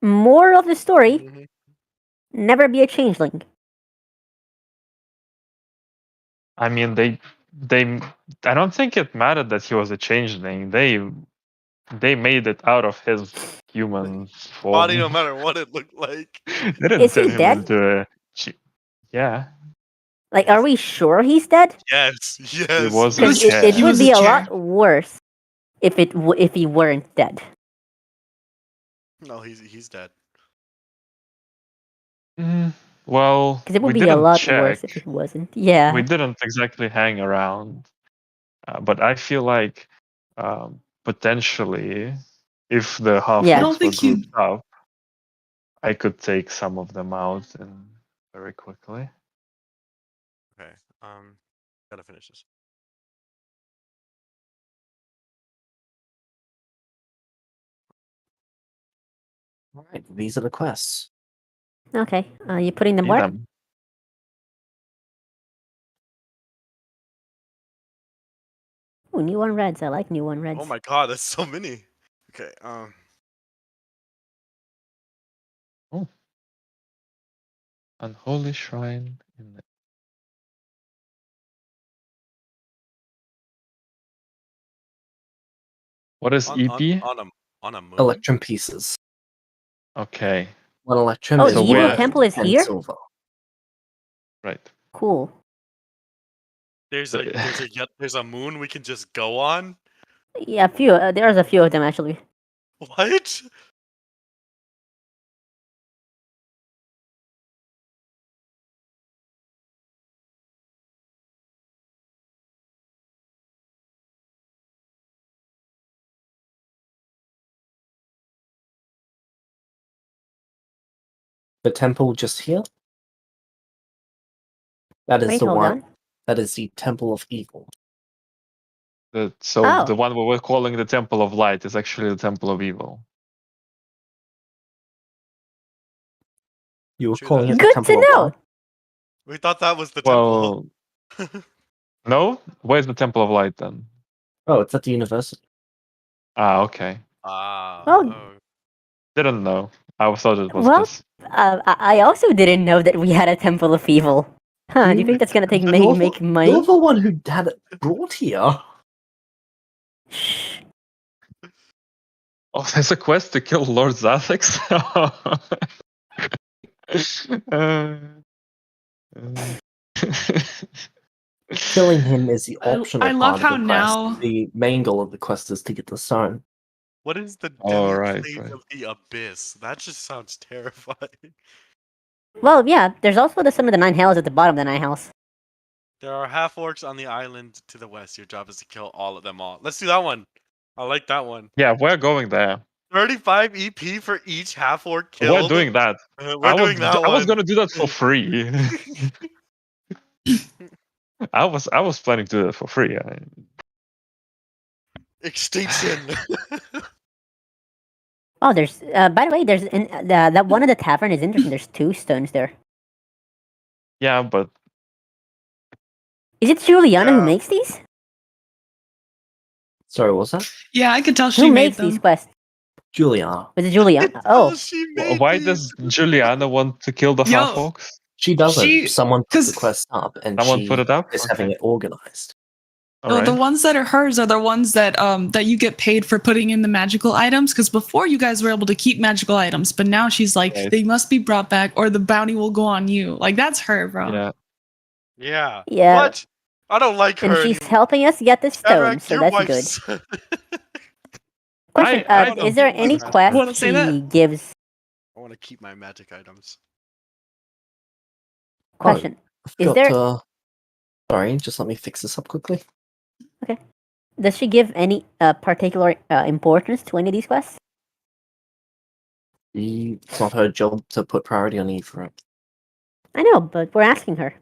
Moral of the story: Mhm. never be a changeling. I mean, they. I don't think it mattered that he was a changeling. They made it out of his human form. Body, no matter what it looked like. They didn't Is he turn him dead? into a. Yeah, Like, are we sure he's dead? Yes, yes. he was a Because chair. it He would was be a a chair. lot worse if if he weren't dead. No, he's dead. Well, Because it would we be a didn't lot check. worse if he wasn't. Yeah. We didn't exactly hang around, but I feel like potentially, if the half Yeah. I don't orcs were think he. grouped up, I could take some of them out and very quickly. Okay. Gotta finish this. All right, these are the quests. Okay. You putting them See where? them. Ooh, new one reds. I like new one reds. Oh my god, that's so many. Okay. Unholy shrine in the... What is EP? On a moon. Electrum pieces. Okay, 1 electrum Oh, is the So evil we're- temple is 10 here. silver. right. Cool. There's a moon we can just go on. Yeah, a few. There's a few of them actually. What? The temple just here. That is Wait, the hold one. on. That is the temple of evil. So Oh. the one we were calling the Temple of Light is actually the Temple of Evil. You were True calling that. it the Good temple to of know. what? We thought that was the temple. Well, no. Where's the Temple of Light then? Oh, it's at the university. Ah, okay. Ah. Well- Oh. Didn't know. I thought it was Well, this. I also didn't know that we had a Temple of Evil. Huh, do you think that's gonna take make You're money? the one who had it brought here. Shh. Oh, there's a quest to kill Lord Zathix. Killing him is the optional I love part of how the quest. now- The main goal of the quest is to get the stone. What is the Oh, demi right, plane right. of the abyss? That just sounds terrifying. Well, yeah. There's also some of the 9 hells at the bottom of the 9 hells. There are half orcs on the island to the west. Your job is to kill all of them all. Let's do that one. I like that one. Yeah, we're going there. 35 EP for each half orc killed. We're doing that. We're doing that I was one. gonna do that for free. I was planning to do that for free. Extinction. Oh, there's. By the way, there's that one in the tavern is interesting. There's 2 stones there. Yeah, but Is it Juliana who Yeah. makes these? Sorry, what's that? Yeah, I could tell she Who made makes these them. quests? Juliana. Was it Juliana? Oh, She made why these. does Juliana want to kill the Yo. half-orcs? She doesn't. She- Someone put the 'cause- quest up, and Someone she put it up? is Okay. having it organized. The Alright. ones that are hers are the ones that that you get paid for putting in the magical items. Because before you guys were able to keep magical items, but now she's like, Right. they must be brought back, or the bounty will go on you. Like that's her, bro. Yeah. Yeah. yeah. What? I don't like And her she's anymore. helping us get the stone, Shadrach, so your that's good. wife's- Question: I don't is there hate any my quest Wanna say that? she gives? I want to keep my magic items. Question: I've Is got there- Sorry, just let me fix this up quickly. Does she give any particular importance to any of these quests? It's not her job to put priority on either. I know, but we're asking her.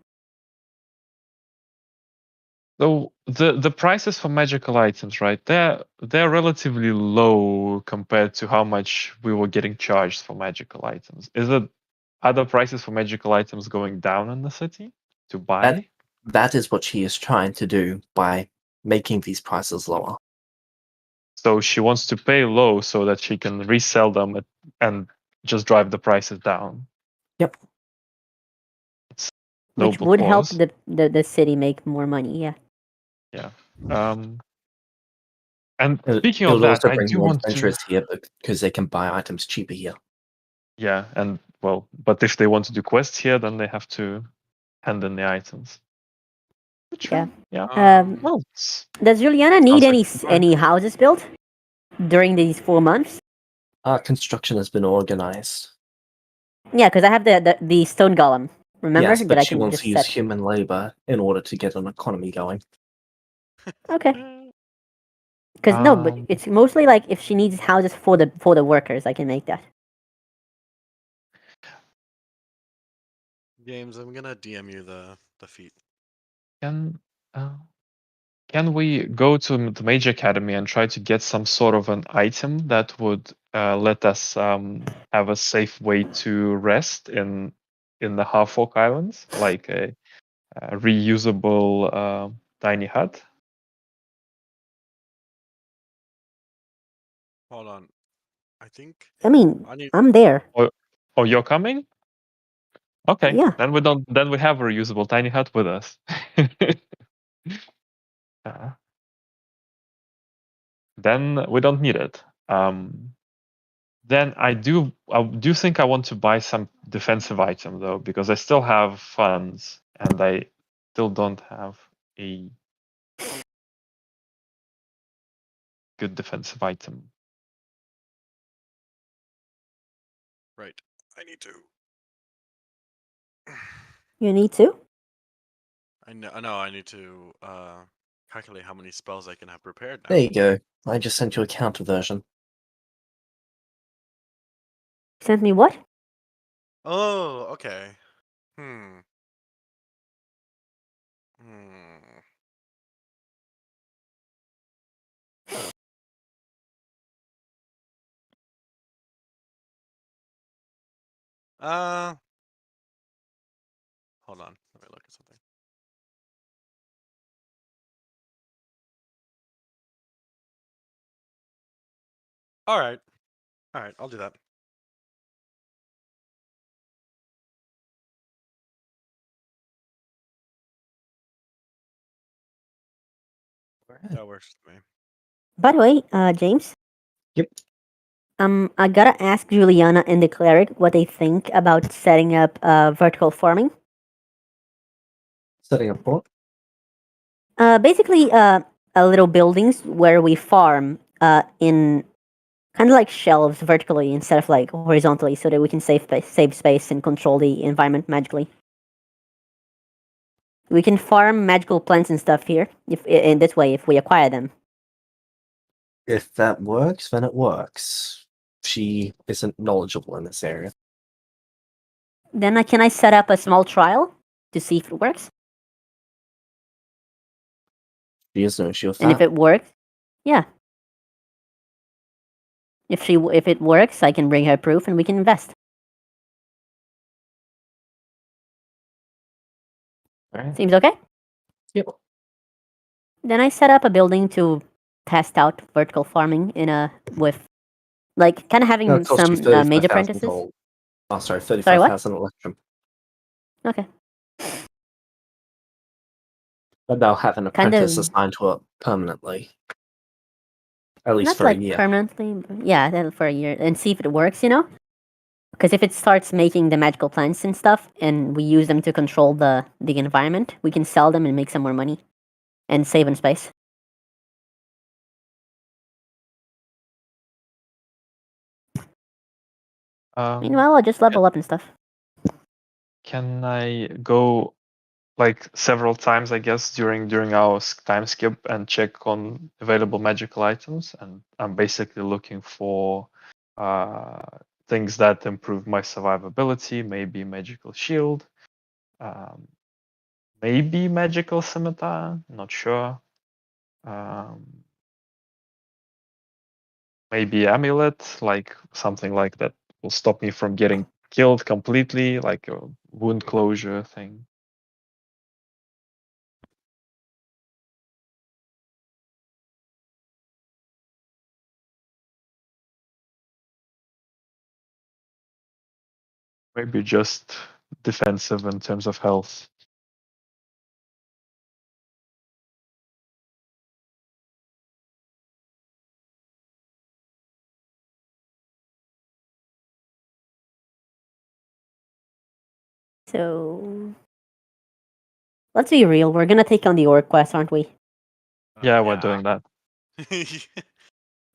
So the prices for magical items, right? They're relatively low compared to how much we were getting charged for magical items. Are the prices for magical items going down in the city to buy? That is what she is trying to do by making these prices lower. So she wants to pay low so that she can resell them and just drive the prices down. Yep. It's Which noble would help cause. the city make more money, yeah. And It speaking would of that, also I bring do more want to. adventurers here because they can buy items cheaper here. Yeah, and well, but if they want to do quests here, then they have to hand in the items. Yeah. Yeah. Well, Does Juliana need Sounds like fun. any houses built during these 4 months? Construction has been organized. Yeah, because I have the stone golem. Remember Yes, that but I she can wants just to use set. human labor in order to get an economy going. Okay. Because no, but Um, it's mostly like if she needs houses for the workers, I can make that. James, I'm gonna DM you the feat. Can we go to the Mage Academy and try to get some sort of an item that would let us have a safe way to rest in the Half-Orc Islands, like a reusable tiny hut? Hold on. I think I mean, I need. I'm there. Oh, you're coming? Okay. Yeah. Then we don't. Then we have a reusable tiny hut with us. Uh, then we don't need it. Then I do think I want to buy some defensive item though, because I still have funds and I still don't have a good defensive item. Right. I need to. You need to. I know. I need to calculate how many spells I can have prepared now. There you go. I just sent you a counter version. Sent me what? Oh, okay. Hmm. Uh. Hold on. or something. All right. I'll do that. That works for me. By the way, James. Yep. I gotta ask Juliana and the cleric what they think about setting up vertical farming. Setting up what? Basically, little buildings where we farm in kind of like shelves vertically instead of like horizontally, so that we can save space and control the environment magically. We can farm magical plants and stuff here if in this way if we acquire them. If that works, then it works. She isn't knowledgeable in this area. Then can I set up a small trial to see if it works? She has no issue with And if that. it works, yeah. If it works, I can bring her proof and we can invest. Alright. Seems okay? Yep. Then I set up a building to test out vertical farming with like kind of having That'll cost some you 35,000 mage apprentices. gold. Oh, sorry, Sorry, what? 35,000 electrum. Okay. But they'll have an Kind apprentice of assigned to it permanently. At least not for like a year. permanently, but yeah, then for a year and see if it works. Because if it starts making the magical plants and stuff, and we use them to control the environment, we can sell them and make some more money, and save on space. Meanwhile, I'll just level up and stuff. Can I go like several times, I guess, during our time skip and check on available magical items? And I'm basically looking for things that improve my survivability, maybe magical shield, maybe magical scimitar, not sure. Maybe amulet, like something like that will stop me from getting killed completely, like a wound closure thing. Maybe just defensive in terms of health. So let's be real. We're gonna take on the orc quest, aren't we? Yeah, we're doing that.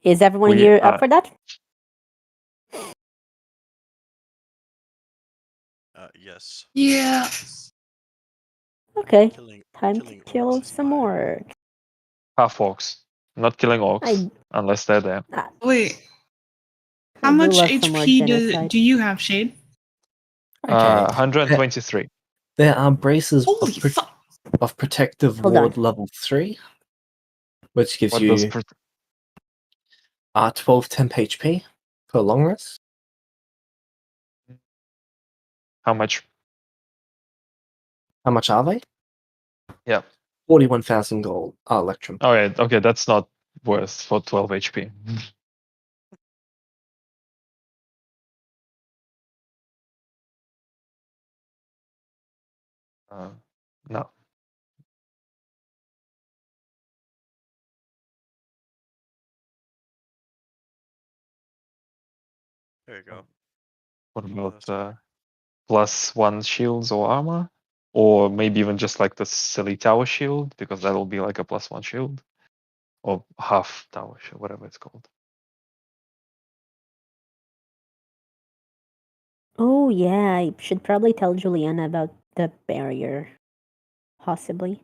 Is everyone We here up for that? Yes. Yeah. Okay. Killing Time to killing kill orcs is some my- more. half orcs, not killing orcs unless they're there. Wait. I How do much love some more HP genocide. do you have, Shade? Okay. 123. There are braces Holy fuck! of protective Hold ward on. level 3, which gives What you does 12 temp HP per long rest. how much? How much are they? Yeah. 41,000 gold. Electrum. Oh yeah, okay, that's not worth for 12 HP. No. There you go. What Oh, about that's +1 shields or armor? Or maybe even just like the silly tower shield, because that'll be like a +1 shield. Or half tower shield, whatever it's called. Oh yeah, I should probably tell Juliana about the barrier, possibly,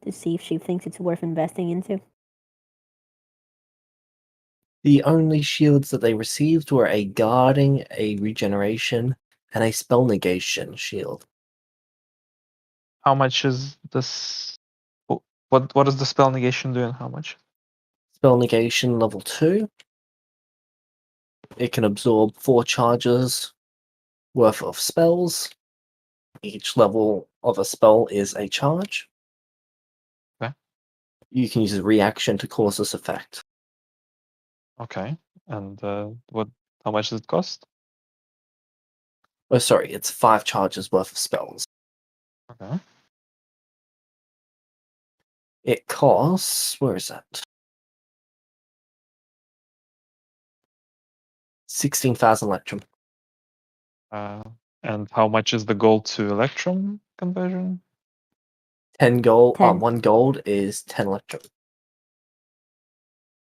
to see if she thinks it's worth investing into. The only shields that they received were a guarding, a regeneration, and a spell negation shield. How much is this? What does the spell negation do and how much? Spell negation level 2. It can absorb 4 charges worth of spells. Each level of a spell is a charge. Okay. You can use a reaction to cause this effect. Okay. And how much does it cost? Oh, sorry, it's 5 charges worth of spells. Okay. It costs, where is that? 16,000 electrum. And how much is the gold to electrum conversion? 10 gold. 10. 1 gold is 10 electrum.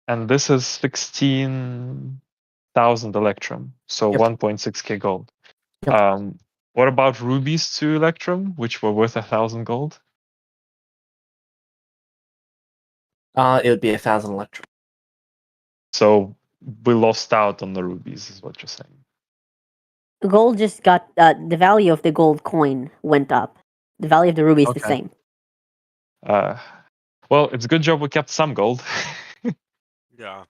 And this is 16,000 electrum, so Yep. 1.6k gold. Yep. What about rubies to electrum, which were worth 1,000 gold? It would be 1,000 electrum. So we lost out on the rubies, is what you're saying. Gold just got the value of the gold coin went up. The value of the ruby is the Okay. same. Well, it's a good job we kept some gold. Yeah.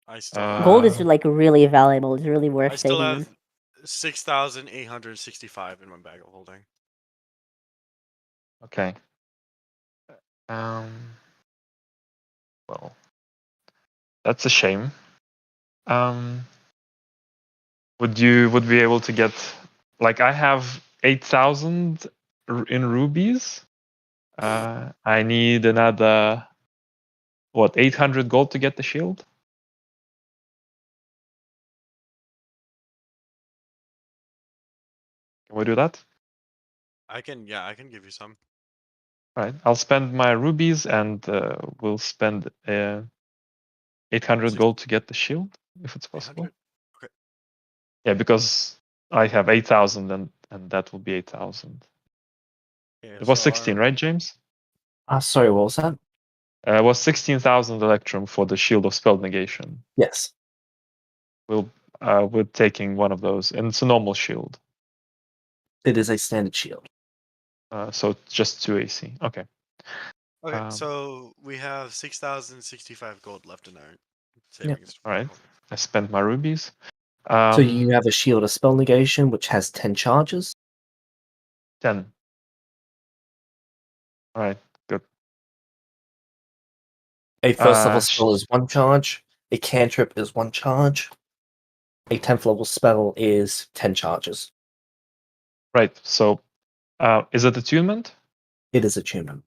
I still Gold have, is like really valuable. It's really I worth still saving have them. 6,865 in my bag of holding. Okay. Well, that's a shame. Would we be able to get, like, I have 8,000 in rubies. I need another 800 gold to get the shield. Can we do that? I can give you some. All right, I'll spend my rubies and we'll spend 800 gold to get the shield, if it's possible. 800? Okay. Yeah, because I have 8,000 and that will be 8,000. Yeah, It was so 16, right, James? Sorry, what was that? It was 16,000 electrum for the shield of spell negation. Yes. We're taking one of those, and it's a normal shield. It is a standard shield. So just 2 AC. Okay. Okay, so we have 6,065 gold left in our savings. All right. I spent my rubies. So you have a shield of spell negation, which has 10 charges. 10. All right. Good. A first level spell is 1 charge. A cantrip is 1 charge. A 10th level spell is 10 charges. Right. So, is it attunement? It is attunement.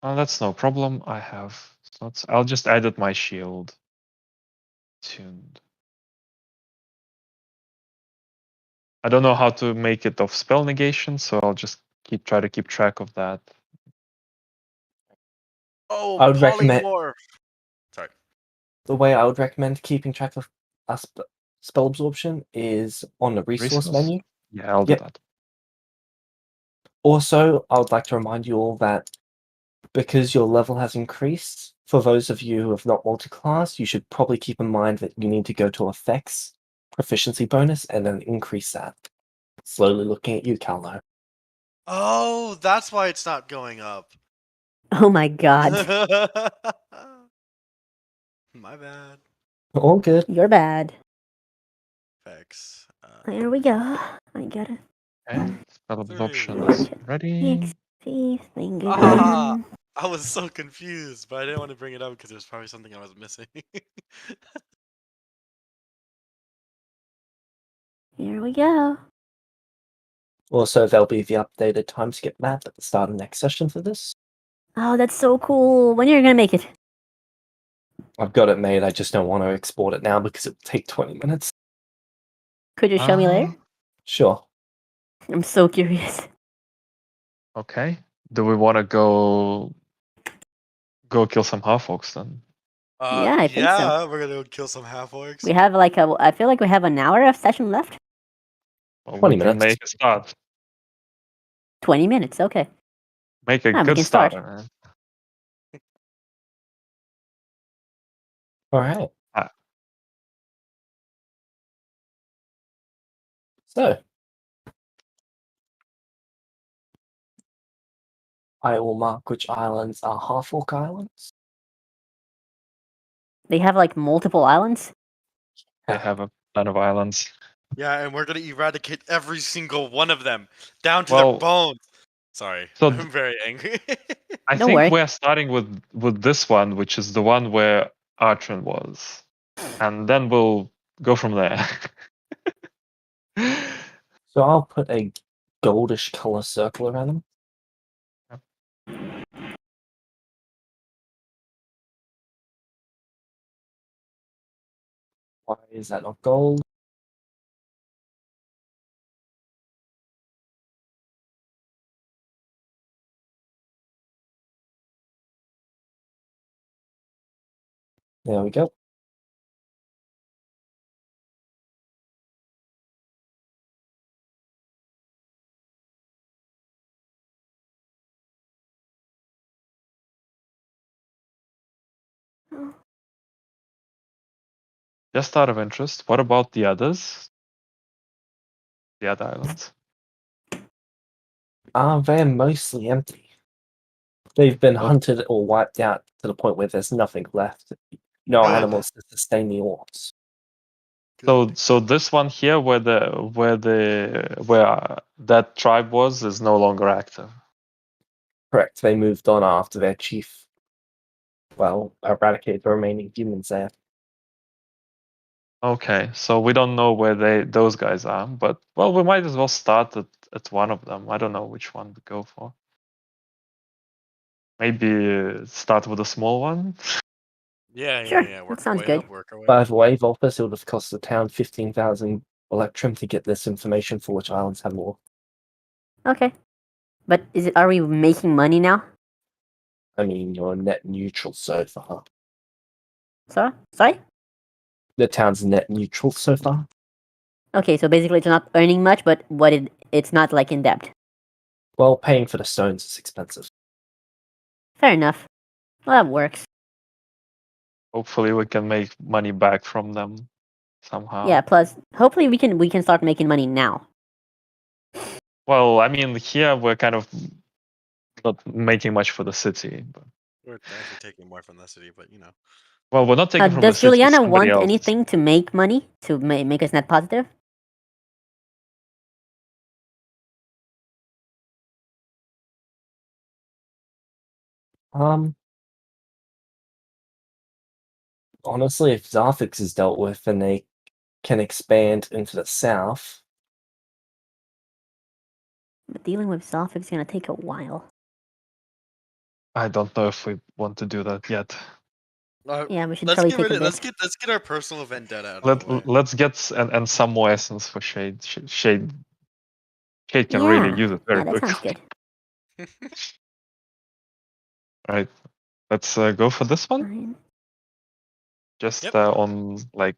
Oh, that's no problem. I have slots. I'll just edit my shield. Tuned. I don't know how to make it of spell negation, so I'll just try to keep track of that. Oh, I would recommend- polymorph. Sorry. The way I would recommend keeping track of spell absorption is on the resource menu. Yeah, I'll do that. Also, I would like to remind you all that because your level has increased, for those of you who have not multi-classed, you should probably keep in mind that you need to go to effects, proficiency bonus, and then increase that. Slowly looking at you, Calno. Oh, that's why it's not going up. Oh my god. My bad. All good. You're bad. Effects. There we go. I got it. Okay. Spell absorption Three. is ready. XP thing Ah, again. I was so confused, but I didn't want to bring it up because there's probably something I was missing. Here we go. Also, there'll be the updated timeskip map at the start of next session for this. Oh, that's so cool. When are you gonna make it? I've got it made, I just don't want to export it now because it will take 20 minutes. Could you show me later? Sure. I'm so curious. Okay. Do we want to go kill some half-orcs then? Yeah, I think so. We're gonna go kill some half-orcs. We have like I feel like we have an hour of session left. Well, 20 we can minutes. make a start. 20 minutes, okay. Make a we good can start. start. Man. All right. Ah. So, I will mark which islands are half-orc islands. They have like multiple islands. They have a ton of islands. Yeah, and we're gonna eradicate every single one of them down to Well, their bones. Sorry, so I'm very angry. I Don't think worry. we're starting with this one, which is the one where Archon was, and then we'll go from there. So I'll put a goldish color circle around them. Why is that not gold? There we go. Just out of interest, what about the others? The other islands? They're mostly empty. They've been Oh. hunted or wiped out to the point where there's nothing left. No Good. animals to sustain the orcs. So this one here, where that tribe was, is no longer active. Correct. They moved on after their chief, eradicated the remaining humans there. Okay, so we don't know where those guys are, but well, we might as well start at one of them. I don't know which one to go for. Maybe start with a small one. Yeah, Sure, yeah. that Work our sounds way good. up. Work our way By up. the way, Volpus, it would have cost the town 15,000 electrum to get this information for which islands have more. Okay. But are we making money now? I mean, you're net neutral so far. Sorry? The town's net neutral so far. Okay, so basically it's not earning much, but it's not like in debt. Well, paying for the stones is expensive. Fair enough. Well, that works. Hopefully, we can make money back from them somehow. Yeah, plus hopefully we can start making money now. Well, I mean, here we're kind of not making much for the city. But, We're actually taking more from the city, but you know. well, we're not taking from the Does city. Juliana Somebody want else. anything to make money to make us net positive? Honestly, if Zarthix is dealt with and they can expand into the south, But dealing with Zophix is gonna take a while. I don't know if we want to do that yet. Yeah, we should Let's probably get take rid a of. Let's bit. get our personal vendetta out of the way. Let's get and some more essence for Shade. Shade can Yeah, really use it very yeah, that sounds quickly. good. All right, let's go for this one. Fine. Just Yep. on like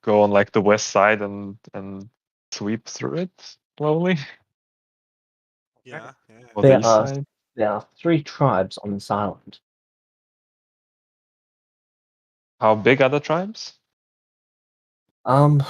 go on like the west side and sweep through it slowly. Yeah. Or There the east are- side. there are 3 tribes on this island. How big are the tribes? Um,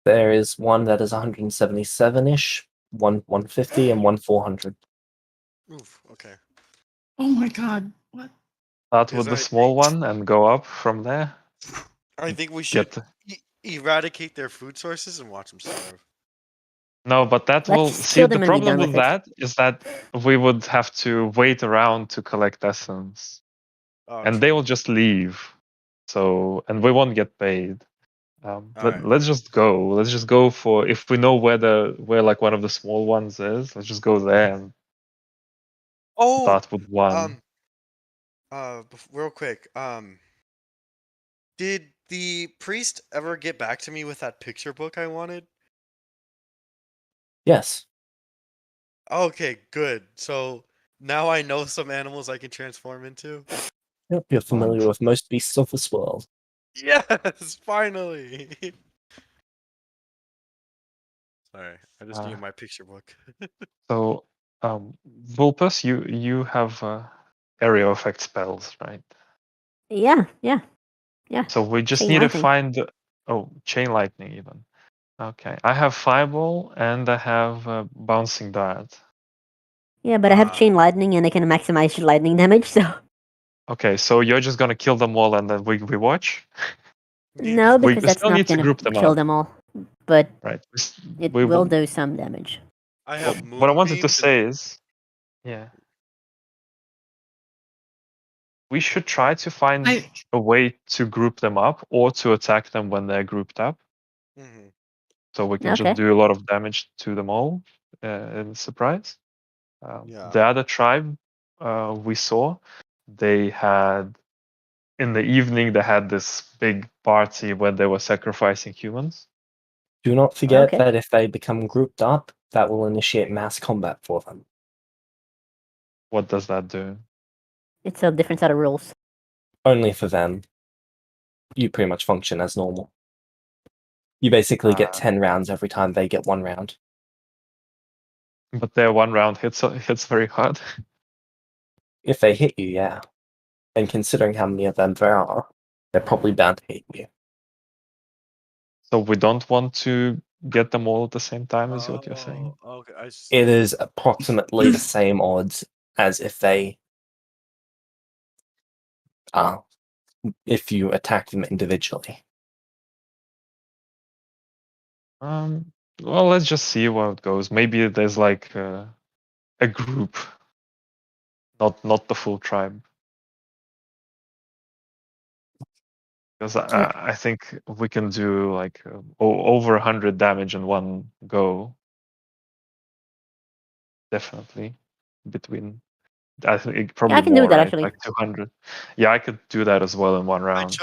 there is one that is 177-ish, one 150, and one 400. Oof. Okay. Oh my god. What? Start Because with the I small think- one and go up from there. I think we should Get eradicate their food sources and watch them starve. no, but that Let's will just see kill the them and be problem done with with it. that is that we would have to wait around to collect essence. Oh, And true. they will just leave. So and we won't get paid. Alright. Let's just go. Let's just go for if we know where like one of the small ones is. Let's just go there and Oh, start with one. real quick. Did the priest ever get back to me with that picture book I wanted? Yes. Okay, good. So Now I know some animals I can transform into. Yep, you're familiar with most beasts of this world. Yes, finally. Sorry, I just need Ah. my picture book. So, Vulpus, you have area effect spells, right? Yeah. So we just Chain need to lightning. find. Oh, chain lightning even. Okay, I have fireball and I have bouncing dart. Yeah, but I have chain lightning and I can maximize lightning damage, so Okay, so you're just gonna kill them all and then we watch. no, We because that's still not need to gonna group them kill up, them all. But right? it We will will. do some damage. I have What I wanted to moonbeams. say is, yeah, we should try to find I a way to group them up or to attack them when they're grouped up. Mhm. So we can just Okay. do a lot of damage to them all in surprise. Yeah. The other tribe we saw, they had in the evening they had this big party where they were sacrificing humans. Do not forget Okay. that if they become grouped up, that will initiate mass combat for them. What does that do? It's a different set of rules. Only for them. You pretty much function as normal. You basically get Ah. 10 rounds every time they get 1 round. But their one round hits very hard. If they hit you, yeah. And considering how many of them there are, they're probably bound to hit you. So we don't want to get them all at the same time, is what you're saying? Okay. It is approximately the same odds as if they if you attack them individually. Well, let's just see where it goes. Maybe there's like a group, not the full tribe. Because I think we can do like over 100 damage in one go. Definitely. Between, I think probably I can do more, that, right? actually. Like 200. Yeah, I could do that as well in one round.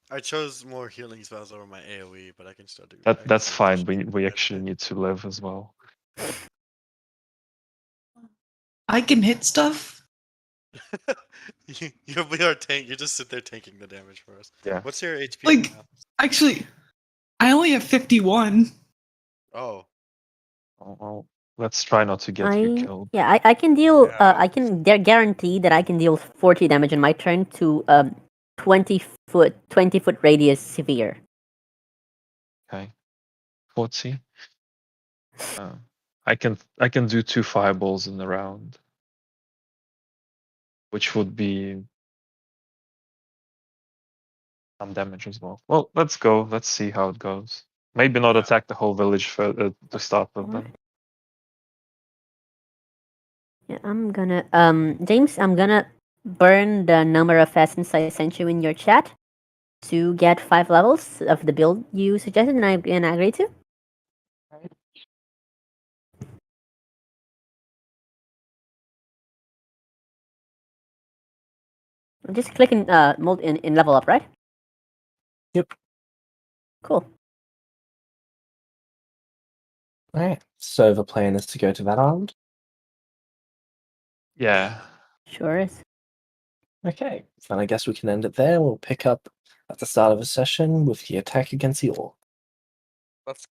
I chose more healing spells over my AoE, but I can still do. That's fine. We actually need to live as well. I can hit stuff. You'll be our tank. You just sit there tanking the damage for us. Yeah. What's your HP Like, now? actually, I only have 51. Oh. Well, let's try not to get you killed. Yeah, I can deal. Yeah. I can guarantee that I can deal 40 damage in my turn to 20 foot radius severe. Okay. 40. I can do 2 fireballs in the round, which would be some damage as well. Well, let's go. Let's see how it goes. Maybe not Yeah. attack the whole village to start with them. Yeah, I'm gonna James, I'm gonna burn the number of essence I sent you in your chat to get 5 levels of the build you suggested and I agree to. Just click in in level up, right? Yep. Cool. Alright, so the plan is to go to that island. Yeah. Sure is. Okay, then I guess we can end it there. We'll pick up at the start of the session with the attack against the orc. Let's